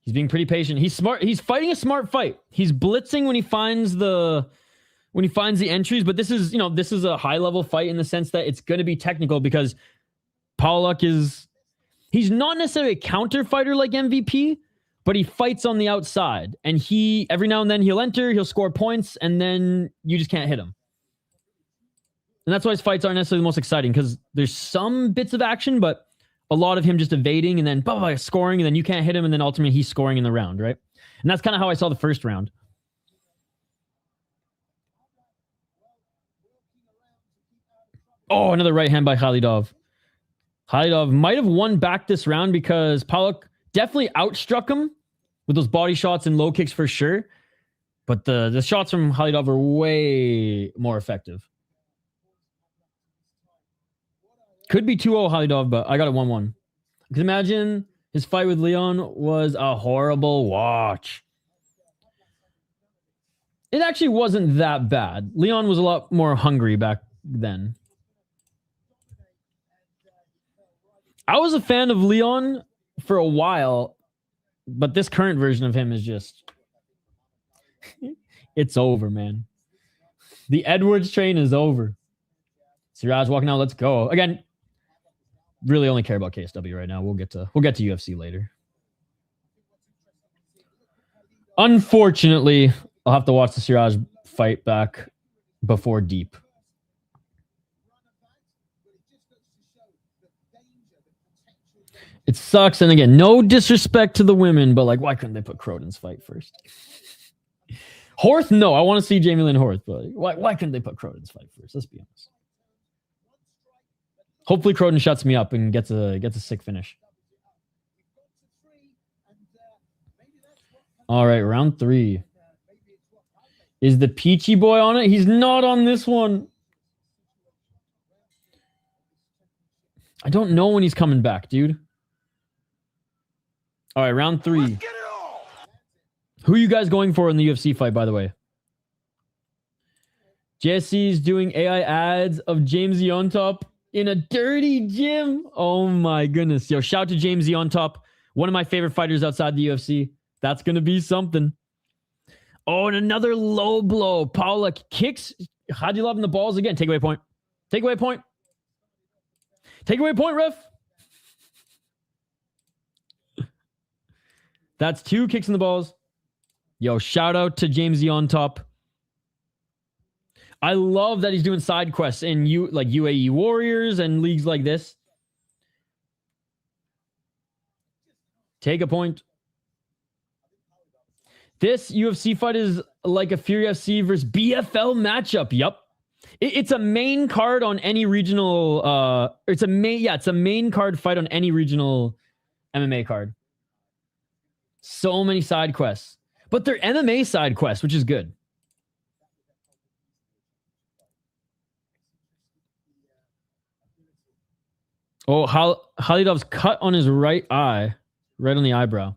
He's being pretty patient. He's smart. He's fighting a smart fight. He's blitzing when he finds the entries, but this is a high-level fight in the sense that it's going to be technical because Pawlak he's not necessarily a counter fighter like MVP, but he fights on the outside. And every now and then he'll enter, he'll score points, and then you just can't hit him. And that's why his fights aren't necessarily the most exciting, because there's some bits of action, but a lot of him just evading and then scoring, and then you can't hit him, and then ultimately he's scoring in the round, right? And that's kind of how I saw the first round. Oh, another right hand by Khalidov. Khalidov might have won back this round because Pawlak definitely outstruck him with those body shots and low kicks for sure. But the shots from Khalidov are way more effective. Could be 2-0 Khalidov, but I got it 1-1. Because imagine his fight with Leon was a horrible watch. It actually wasn't that bad. Leon was a lot more hungry back then. I was a fan of Leon for a while, but this current version of him is just... it's over, man. The Edwards train is over. Siraj walking out. Let's go. Again, really only care about KSW right now. We'll get to UFC later. Unfortunately, I'll have to watch the Siraj fight back before Deep. It sucks. And again, no disrespect to the women, but like, why couldn't they put Croden's fight first? Horth, no. I want to see Jamie Lynn Horth, but why couldn't they put Croden's fight first? Let's be honest. Hopefully Croden shuts me up and gets a sick finish. All right, round 3. Is the Peachy boy on it? He's not on this one. I don't know when he's coming back, dude. All right, round 3. Who are you guys going for in the UFC fight, by the way? Jesse's doing AI ads of Jamesy on top in a dirty gym. Oh my goodness. Yo, shout out to Jamesy on top. One of my favorite fighters outside the UFC. That's going to be something. Oh, and another low blow. Pawlak kicks Khalidov in the balls again. Take away point. Take away point. Take away point, ref. That's 2 kicks in the balls. Yo, shout out to Jamesy on top. I love that he's doing side quests in UAE Warriors and leagues like this. Take a point. This UFC fight is like a Fury FC versus BFL matchup. Yup. It's a main card on any regional it's a main card fight on any regional MMA card. So many side quests. But they're MMA side quests, which is good. Oh, Khalidov's cut on his right eye, right on the eyebrow.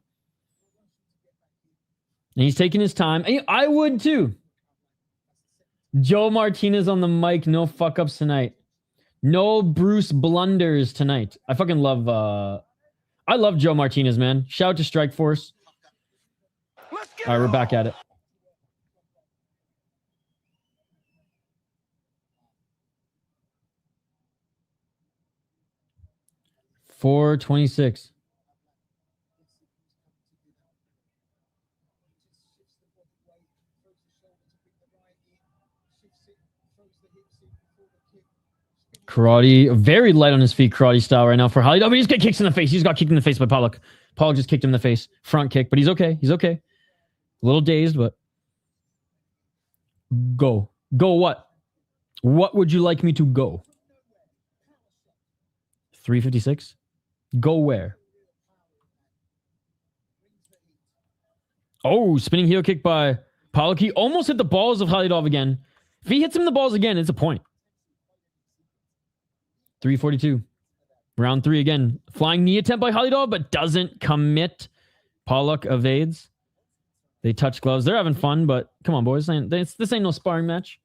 And he's taking his time. I would too. Joe Martinez on the mic. No fuck ups tonight. No Bruce blunders tonight. I fucking love I love Joe Martinez, man. Shout out to Strikeforce. All right, we're back at it. $4.26. Karate, very light on his feet, karate style right now for Holly. Oh, but he's got kicks in the face. He's got kicked in the face by Pawlak. Pawlak just kicked him in the face. Front kick, but he's okay. He's okay. A little dazed, but go. Go what? What would you like me to go? 356? Go where? Oh, spinning heel kick by Pawlak. He almost hit the balls of Khalidov again. If he hits him in the balls again, it's a point. 342. Round 3 again. Flying knee attempt by Khalidov, but doesn't commit. Pawlak evades. They touch gloves. They're having fun, but come on, boys. This ain't no sparring match.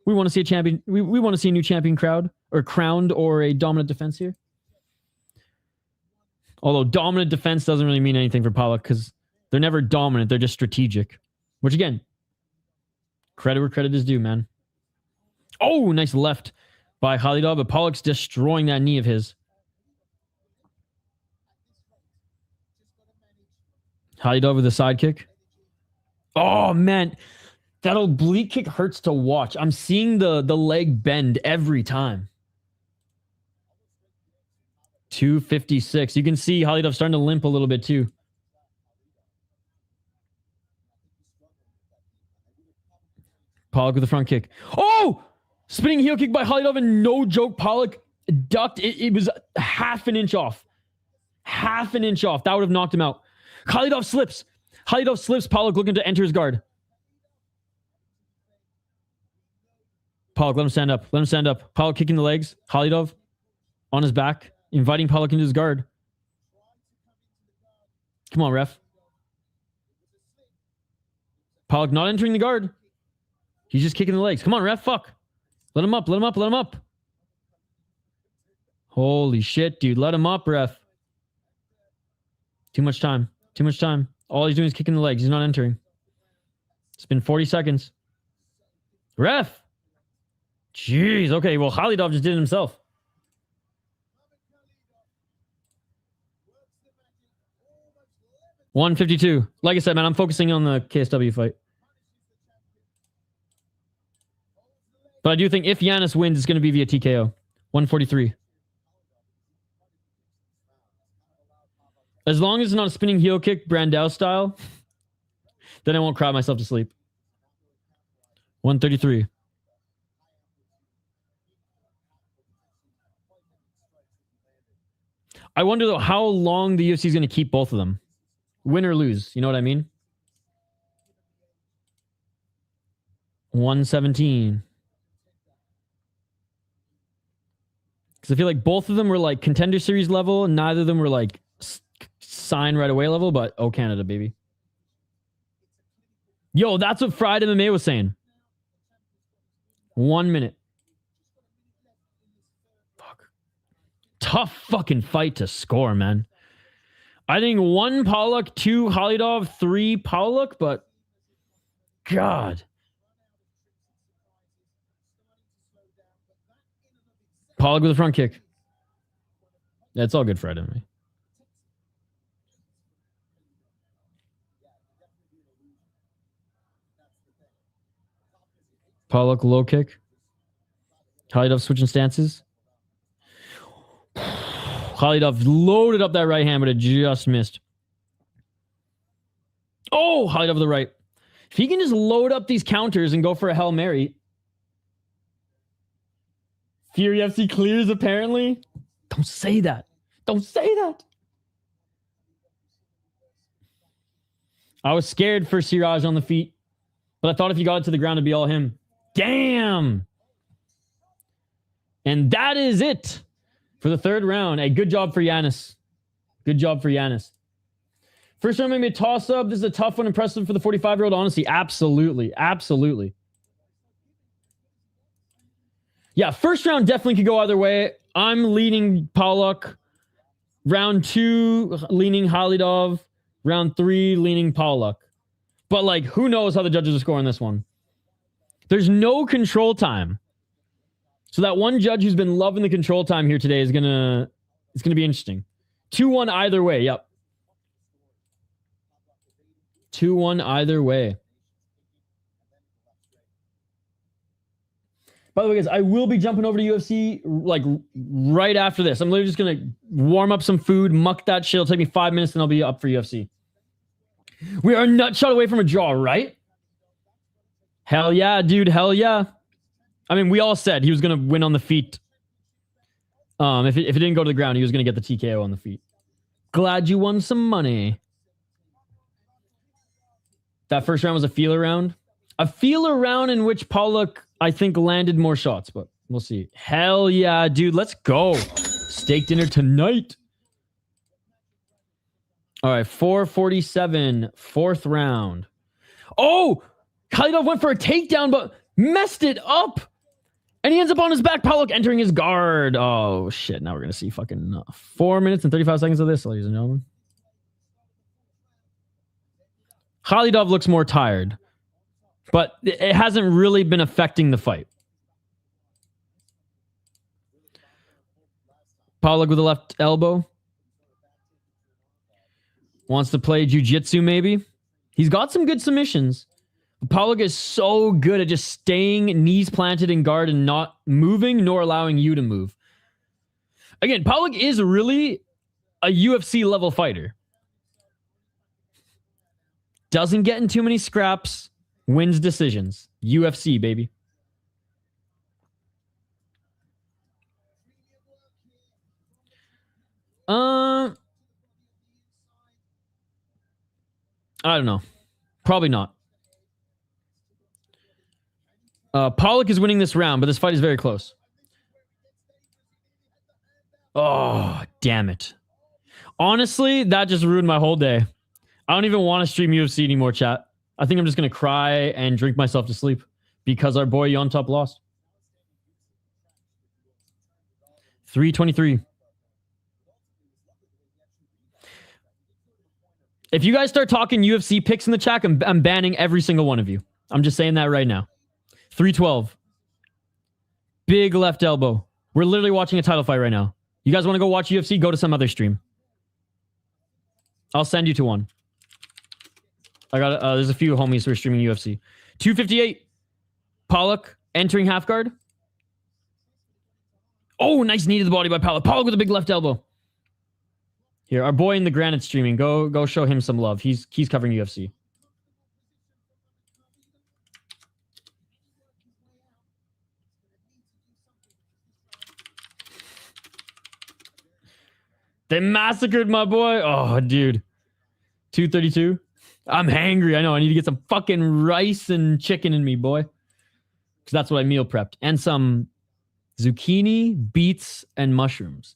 We want to see a champion. We want to see a new champion crowned or a dominant defense here. Although dominant defense doesn't really mean anything for Pawlak because they're never dominant. They're just strategic. Which again, credit where credit is due, man. Oh, nice left by Khalidov, but Pawlak's destroying that knee of his. Khalidov with a side kick. Oh, man. That oblique kick hurts to watch. I'm seeing the leg bend every time. 256. You can see Khalidov starting to limp a little bit too. Pawlak with a front kick. Oh! Spinning heel kick by Khalidov, and no joke, Pawlak ducked. It was half an inch off. Half an inch off. That would have knocked him out. Khalidov slips. Pawlak looking to enter his guard. Pawlak, let him stand up. Pawlak kicking the legs. Khalidov on his back, inviting Pawlak into his guard. Come on, ref. Pawlak not entering the guard. He's just kicking the legs. Come on, ref. Fuck. Let him up. Holy shit, dude. Let him up, ref. Too much time. All he's doing is kicking the legs. He's not entering. It's been 40 seconds. Ref. Jeez. Okay, well, Khalidov just did it himself. $152. Like I said, man, I'm focusing on the KSW fight. But I do think if Giannis wins, it's going to be via TKO. 143. As long as it's not a spinning heel kick, Brandao style, then I won't cry myself to sleep. 133. I wonder, though, how long the UFC is going to keep both of them. Win or lose. You know what I mean? 117. Because I feel like both of them were like contender series level, and neither of them were like sign right away level, but oh, Canada, baby. Yo, that's what Fried MMA was saying. 1 minute. Fuck. Tough fucking fight to score, man. I think 1 Pawlak, 2 Khalidov, 3 Pawlak, but God. Pawlak with a front kick. Yeah, it's all good for MMA. Pawlak low kick. Khalidov switching stances. Khalidov loaded up that right hand, but it just missed. Oh, Khalidov with the right. If he can just load up these counters and go for a Hail Mary. Fury FC clears, apparently. Don't say that. Don't say that. I was scared for Siraj on the feet, but I thought if he got it to the ground, it'd be all him. Damn. And that is it for the third round. Hey, good job for Giannis. Good job for Giannis. First round, maybe a toss-up. This is a tough one. Impressive for the 45-year-old. Honestly, absolutely. Absolutely. Yeah, first round definitely could go either way. I'm leaning Pawlak. Round 2, leaning Khalidov. Round 3, leaning Pawlak. But, like, who knows how the judges are scoring this one? There's no control time. So that one judge who's been loving the control time here today is gonna be interesting. 2-1 either way. Yep. 2-1 either way. By the way, guys, I will be jumping over to UFC like right after this. I'm literally just gonna warm up some food, muck that shit. It'll take me 5 minutes, and I'll be up for UFC. We are a nut shot away from a draw, right? Hell yeah, dude. Hell yeah. I mean, we all said he was going to win on the feet. If it didn't go to the ground, he was going to get the TKO on the feet. Glad you won some money. That first round was a feeler round. A feeler round in which Pawlak, I think, landed more shots, but we'll see. Hell yeah, dude. Let's go. Steak dinner tonight. All right, 447, fourth round. Oh! Khalidov went for a takedown, but messed it up. And he ends up on his back. Pawlak entering his guard. Oh, shit. Now we're going to see fucking 4 minutes and 35 seconds of this, ladies and gentlemen. Khalidov looks more tired, but it hasn't really been affecting the fight. Pawlak with the left elbow. Wants to play jiu-jitsu, maybe. He's got some good submissions. Pawlak is so good at just staying knees planted in guard and not moving nor allowing you to move. Again, Pawlak is really a UFC level fighter. Doesn't get in too many scraps. Wins decisions. UFC, baby. I don't know. Probably not. Pawlak is winning this round, but this fight is very close. Oh, damn it. Honestly, that just ruined my whole day. I don't even want to stream UFC anymore, chat. I think I'm just going to cry and drink myself to sleep because our boy Yon Top lost. 323. If you guys start talking UFC picks in the chat, I'm banning every single one of you. I'm just saying that right now. 312. Big left elbow. We're literally watching a title fight right now. You guys want to go watch UFC? Go to some other stream. I'll send you to one. I got there's a few homies who are streaming UFC. 258. Pawlak entering half guard. Oh, nice knee to the body by Pawlak. Pawlak with a big left elbow. Here, our boy in the granite streaming. Go show him some love. He's covering UFC. They massacred my boy. Oh, dude. 232. I'm hangry. I know. I need to get some fucking rice and chicken in me, boy. Because that's what I meal prepped. And some zucchini, beets, and mushrooms.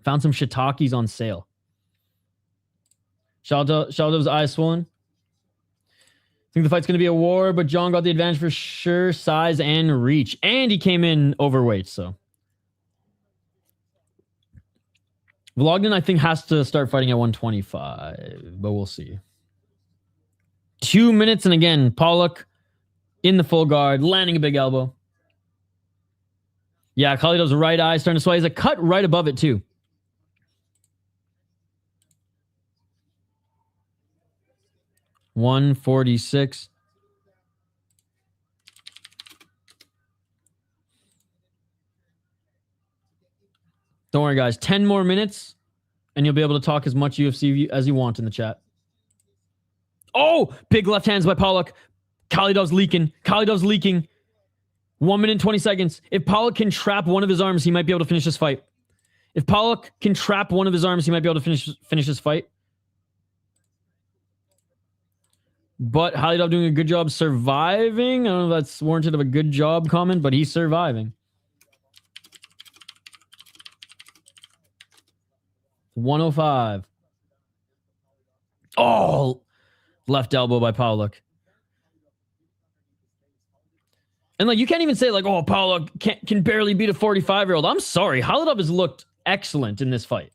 Found some shiitakes on sale. Khalidov's eyes swollen. I think the fight's going to be a war, but John got the advantage for sure. Size and reach. And he came in overweight, so. Vlogden, I think, has to start fighting at 125, but we'll see. 2 minutes, and again, Pawlak in the full guard, landing a big elbow. Yeah, Khalidov's right eye starting to swell. He's a cut right above it, too. $146. Don't worry, guys. 10 more minutes, and you'll be able to talk as much UFC as you want in the chat. Oh! Big left hands by Pawlak. Khalidov's leaking. Khalidov's leaking. 1 minute and 20 seconds. If Pawlak can trap one of his arms, he might be able to finish this fight. If Pawlak can trap one of his arms, he might be able to finish this fight. But Khalidov doing a good job surviving. I don't know if that's warranted of a good job comment, but he's surviving. 105. Oh! Left elbow by Pawlak. And like, you can't even say like, oh, Pawlak can barely beat a 45-year-old. I'm sorry. Khalidov has looked excellent in this fight.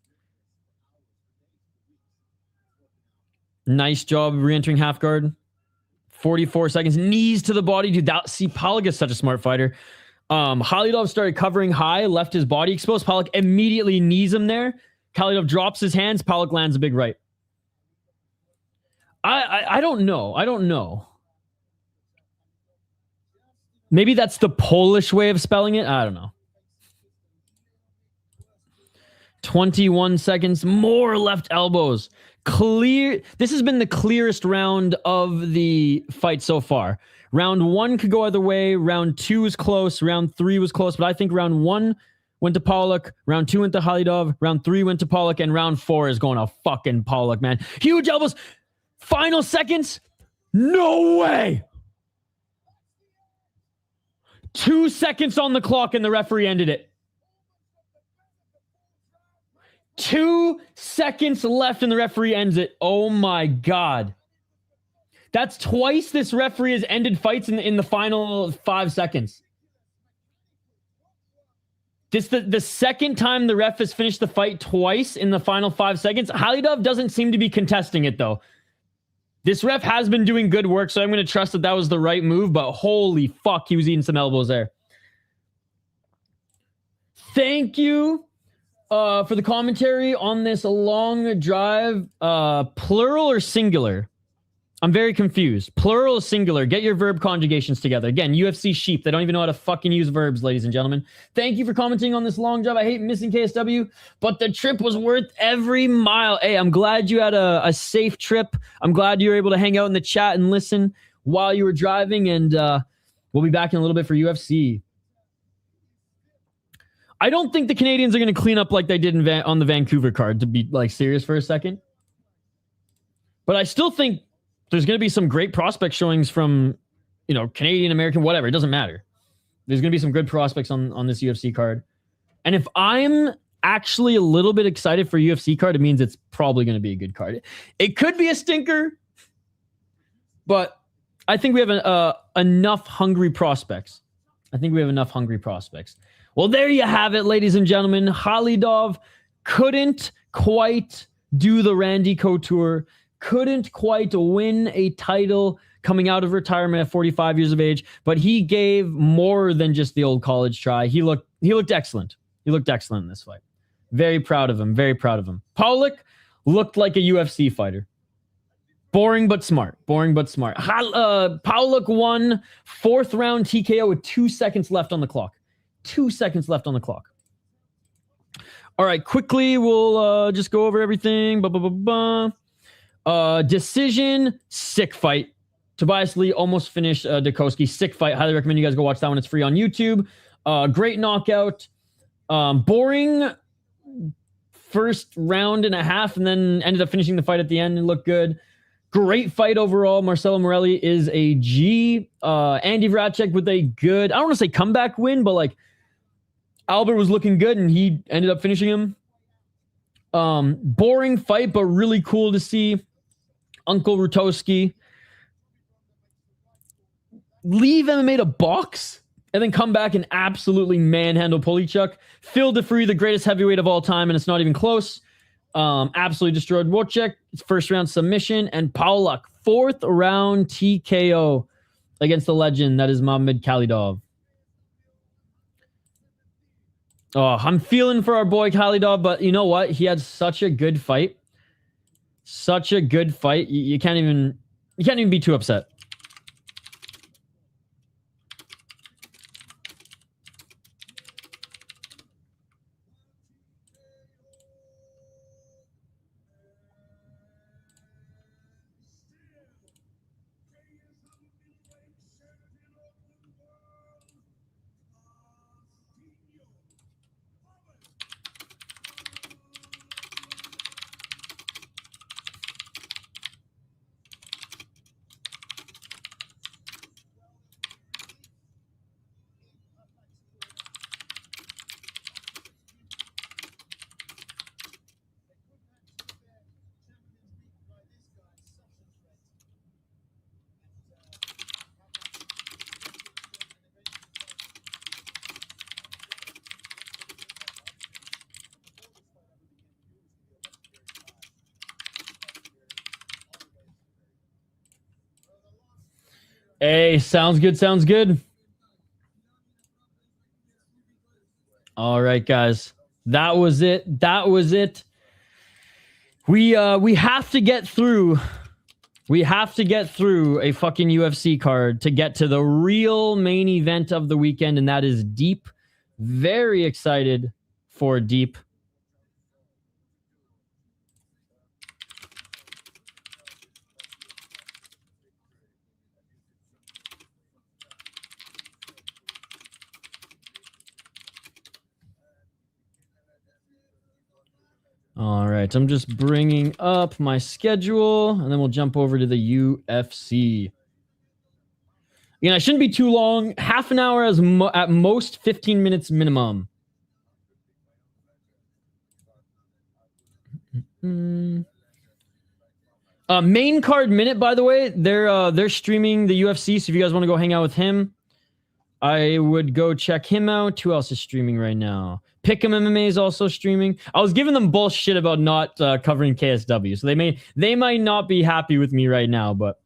Nice job re-entering half guard. 44 seconds. Knees to the body. Dude, Pawlak is such a smart fighter. Khalidov started covering high, left his body exposed. Pawlak immediately knees him there. Khalidov drops his hands. Pawlak lands a big right. I don't know. I don't know. Maybe that's the Polish way of spelling it. I don't know. 21 seconds. More left elbows. Clear. This has been the clearest round of the fight so far. Round 1 could go either way. Round 2 was close. Round 3 was close. But I think round 1 went to Pawlak. Round 2 went to Khalidov. Round 3 went to Pawlak. And round 4 is going to fucking Pawlak, man. Huge elbows. Final seconds. No way. 2 seconds on the clock and the referee ended it. 2 seconds left and the referee ends it. Oh my God. That's twice this referee has ended fights in the final 5 seconds. This the second time the ref has finished the fight twice in the final 5 seconds. Khalidov doesn't seem to be contesting it, though. This ref has been doing good work, so I'm going to trust that that was the right move, but holy fuck, he was eating some elbows there. Thank you for the commentary on this long drive. Plural or singular? I'm very confused. Plural or singular? Get your verb conjugations together. Again, UFC sheep. They don't even know how to fucking use verbs, ladies and gentlemen. Thank you for commenting on this long drive. I hate missing KSW, but the trip was worth every mile. Hey, I'm glad you had a safe trip. I'm glad you were able to hang out in the chat and listen while you were driving, and we'll be back in a little bit for UFC. I don't think the Canadians are going to clean up like they did on the Vancouver card, to be like serious for a second. But I still think there's going to be some great prospect showings from, you know, Canadian, American, whatever. It doesn't matter. There's going to be some good prospects on this UFC card. And if I'm actually a little bit excited for UFC card, it means it's probably going to be a good card. It could be a stinker, but I think we have enough hungry prospects. Well, there you have it, ladies and gentlemen. Khalidov couldn't quite do the Randy Couture, couldn't quite win a title coming out of retirement at 45 years of age, but he gave more than just the old college try. He looked excellent. He looked excellent in this fight. Very proud of him. Pawlak looked like a UFC fighter. Boring but smart. Pawlak won 4th round TKO with 2 seconds left on the clock. All right, quickly, we'll just go over everything. Decision, sick fight. Tobias Lee almost finished Decowski. Sick fight. Highly recommend you guys go watch that one. It's free on YouTube. Great knockout. Boring first round and a half, and then ended up finishing the fight at the end and looked good. Great fight overall. Marcelo Morelli is a G. Andi Vrtačić with a good, I don't want to say comeback win, but like Albert was looking good and he ended up finishing him. Boring fight, but really cool to see. Uncle Rutkowski leave MMA to box and then come back and absolutely manhandle Polischuck. Phil DeFree, the greatest heavyweight of all time, and it's not even close. Absolutely destroyed Wójcik. First round submission. And Pawlak, 4th round TKO against the legend that is Mamed Khalidov. Oh, I'm feeling for our boy Khalidov, but you know what? He had such a good fight. You can't even be too upset. Hey, sounds good. All right, guys. That was it. We have to get through a fucking UFC card to get to the real main event of the weekend, and that is Deep. Very excited for Deep. All right, I'm just bringing up my schedule, and then we'll jump over to the UFC. Again, I shouldn't be too long. Half an hour at most, 15 minutes minimum. Main card minute, by the way, they're streaming the UFC, so if you guys want to go hang out with him, I would go check him out. Who else is streaming right now? Pick'em MMA is also streaming. I was giving them bullshit about not covering KSW, so they might not be happy with me right now, but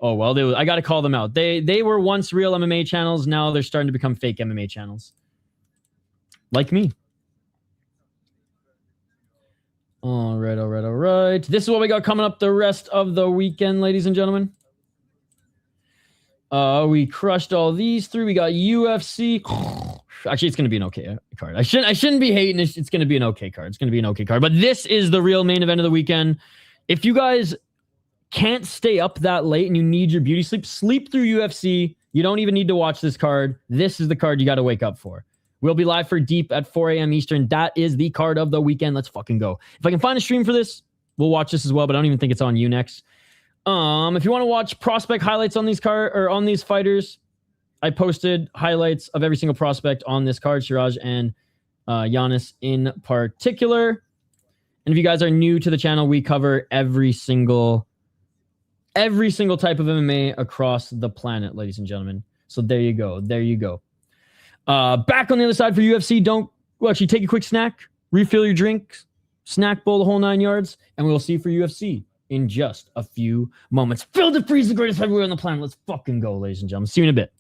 oh well. I got to call them out. They were once real MMA channels. Now they're starting to become fake MMA channels, like me. All right. This is what we got coming up the rest of the weekend, ladies and gentlemen. We crushed all these three. We got UFC. Actually, it's going to be an okay card. I shouldn't be hating. It's going to be an okay card. It's going to be an okay card. But this is the real main event of the weekend. If you guys can't stay up that late and you need your beauty sleep through UFC. You don't even need to watch this card. This is the card you got to wake up for. We'll be live for Deep at 4 a.m. Eastern. That is the card of the weekend. Let's fucking go. If I can find a stream for this, we'll watch this as well, but I don't even think it's on Unex. If you want to watch prospect highlights on these on these fighters, I posted highlights of every single prospect on this card, Siraj and Giannis in particular. And if you guys are new to the channel, we cover every single type of MMA across the planet, ladies and gentlemen. So there you go. Back on the other side for UFC. Actually take a quick snack, refill your drink, snack bowl, the whole 9 yards, and we'll see you for UFC in just a few moments. Phil DeFreeze, the greatest heavyweight on the planet. Let's fucking go, ladies and gentlemen. See you in a bit.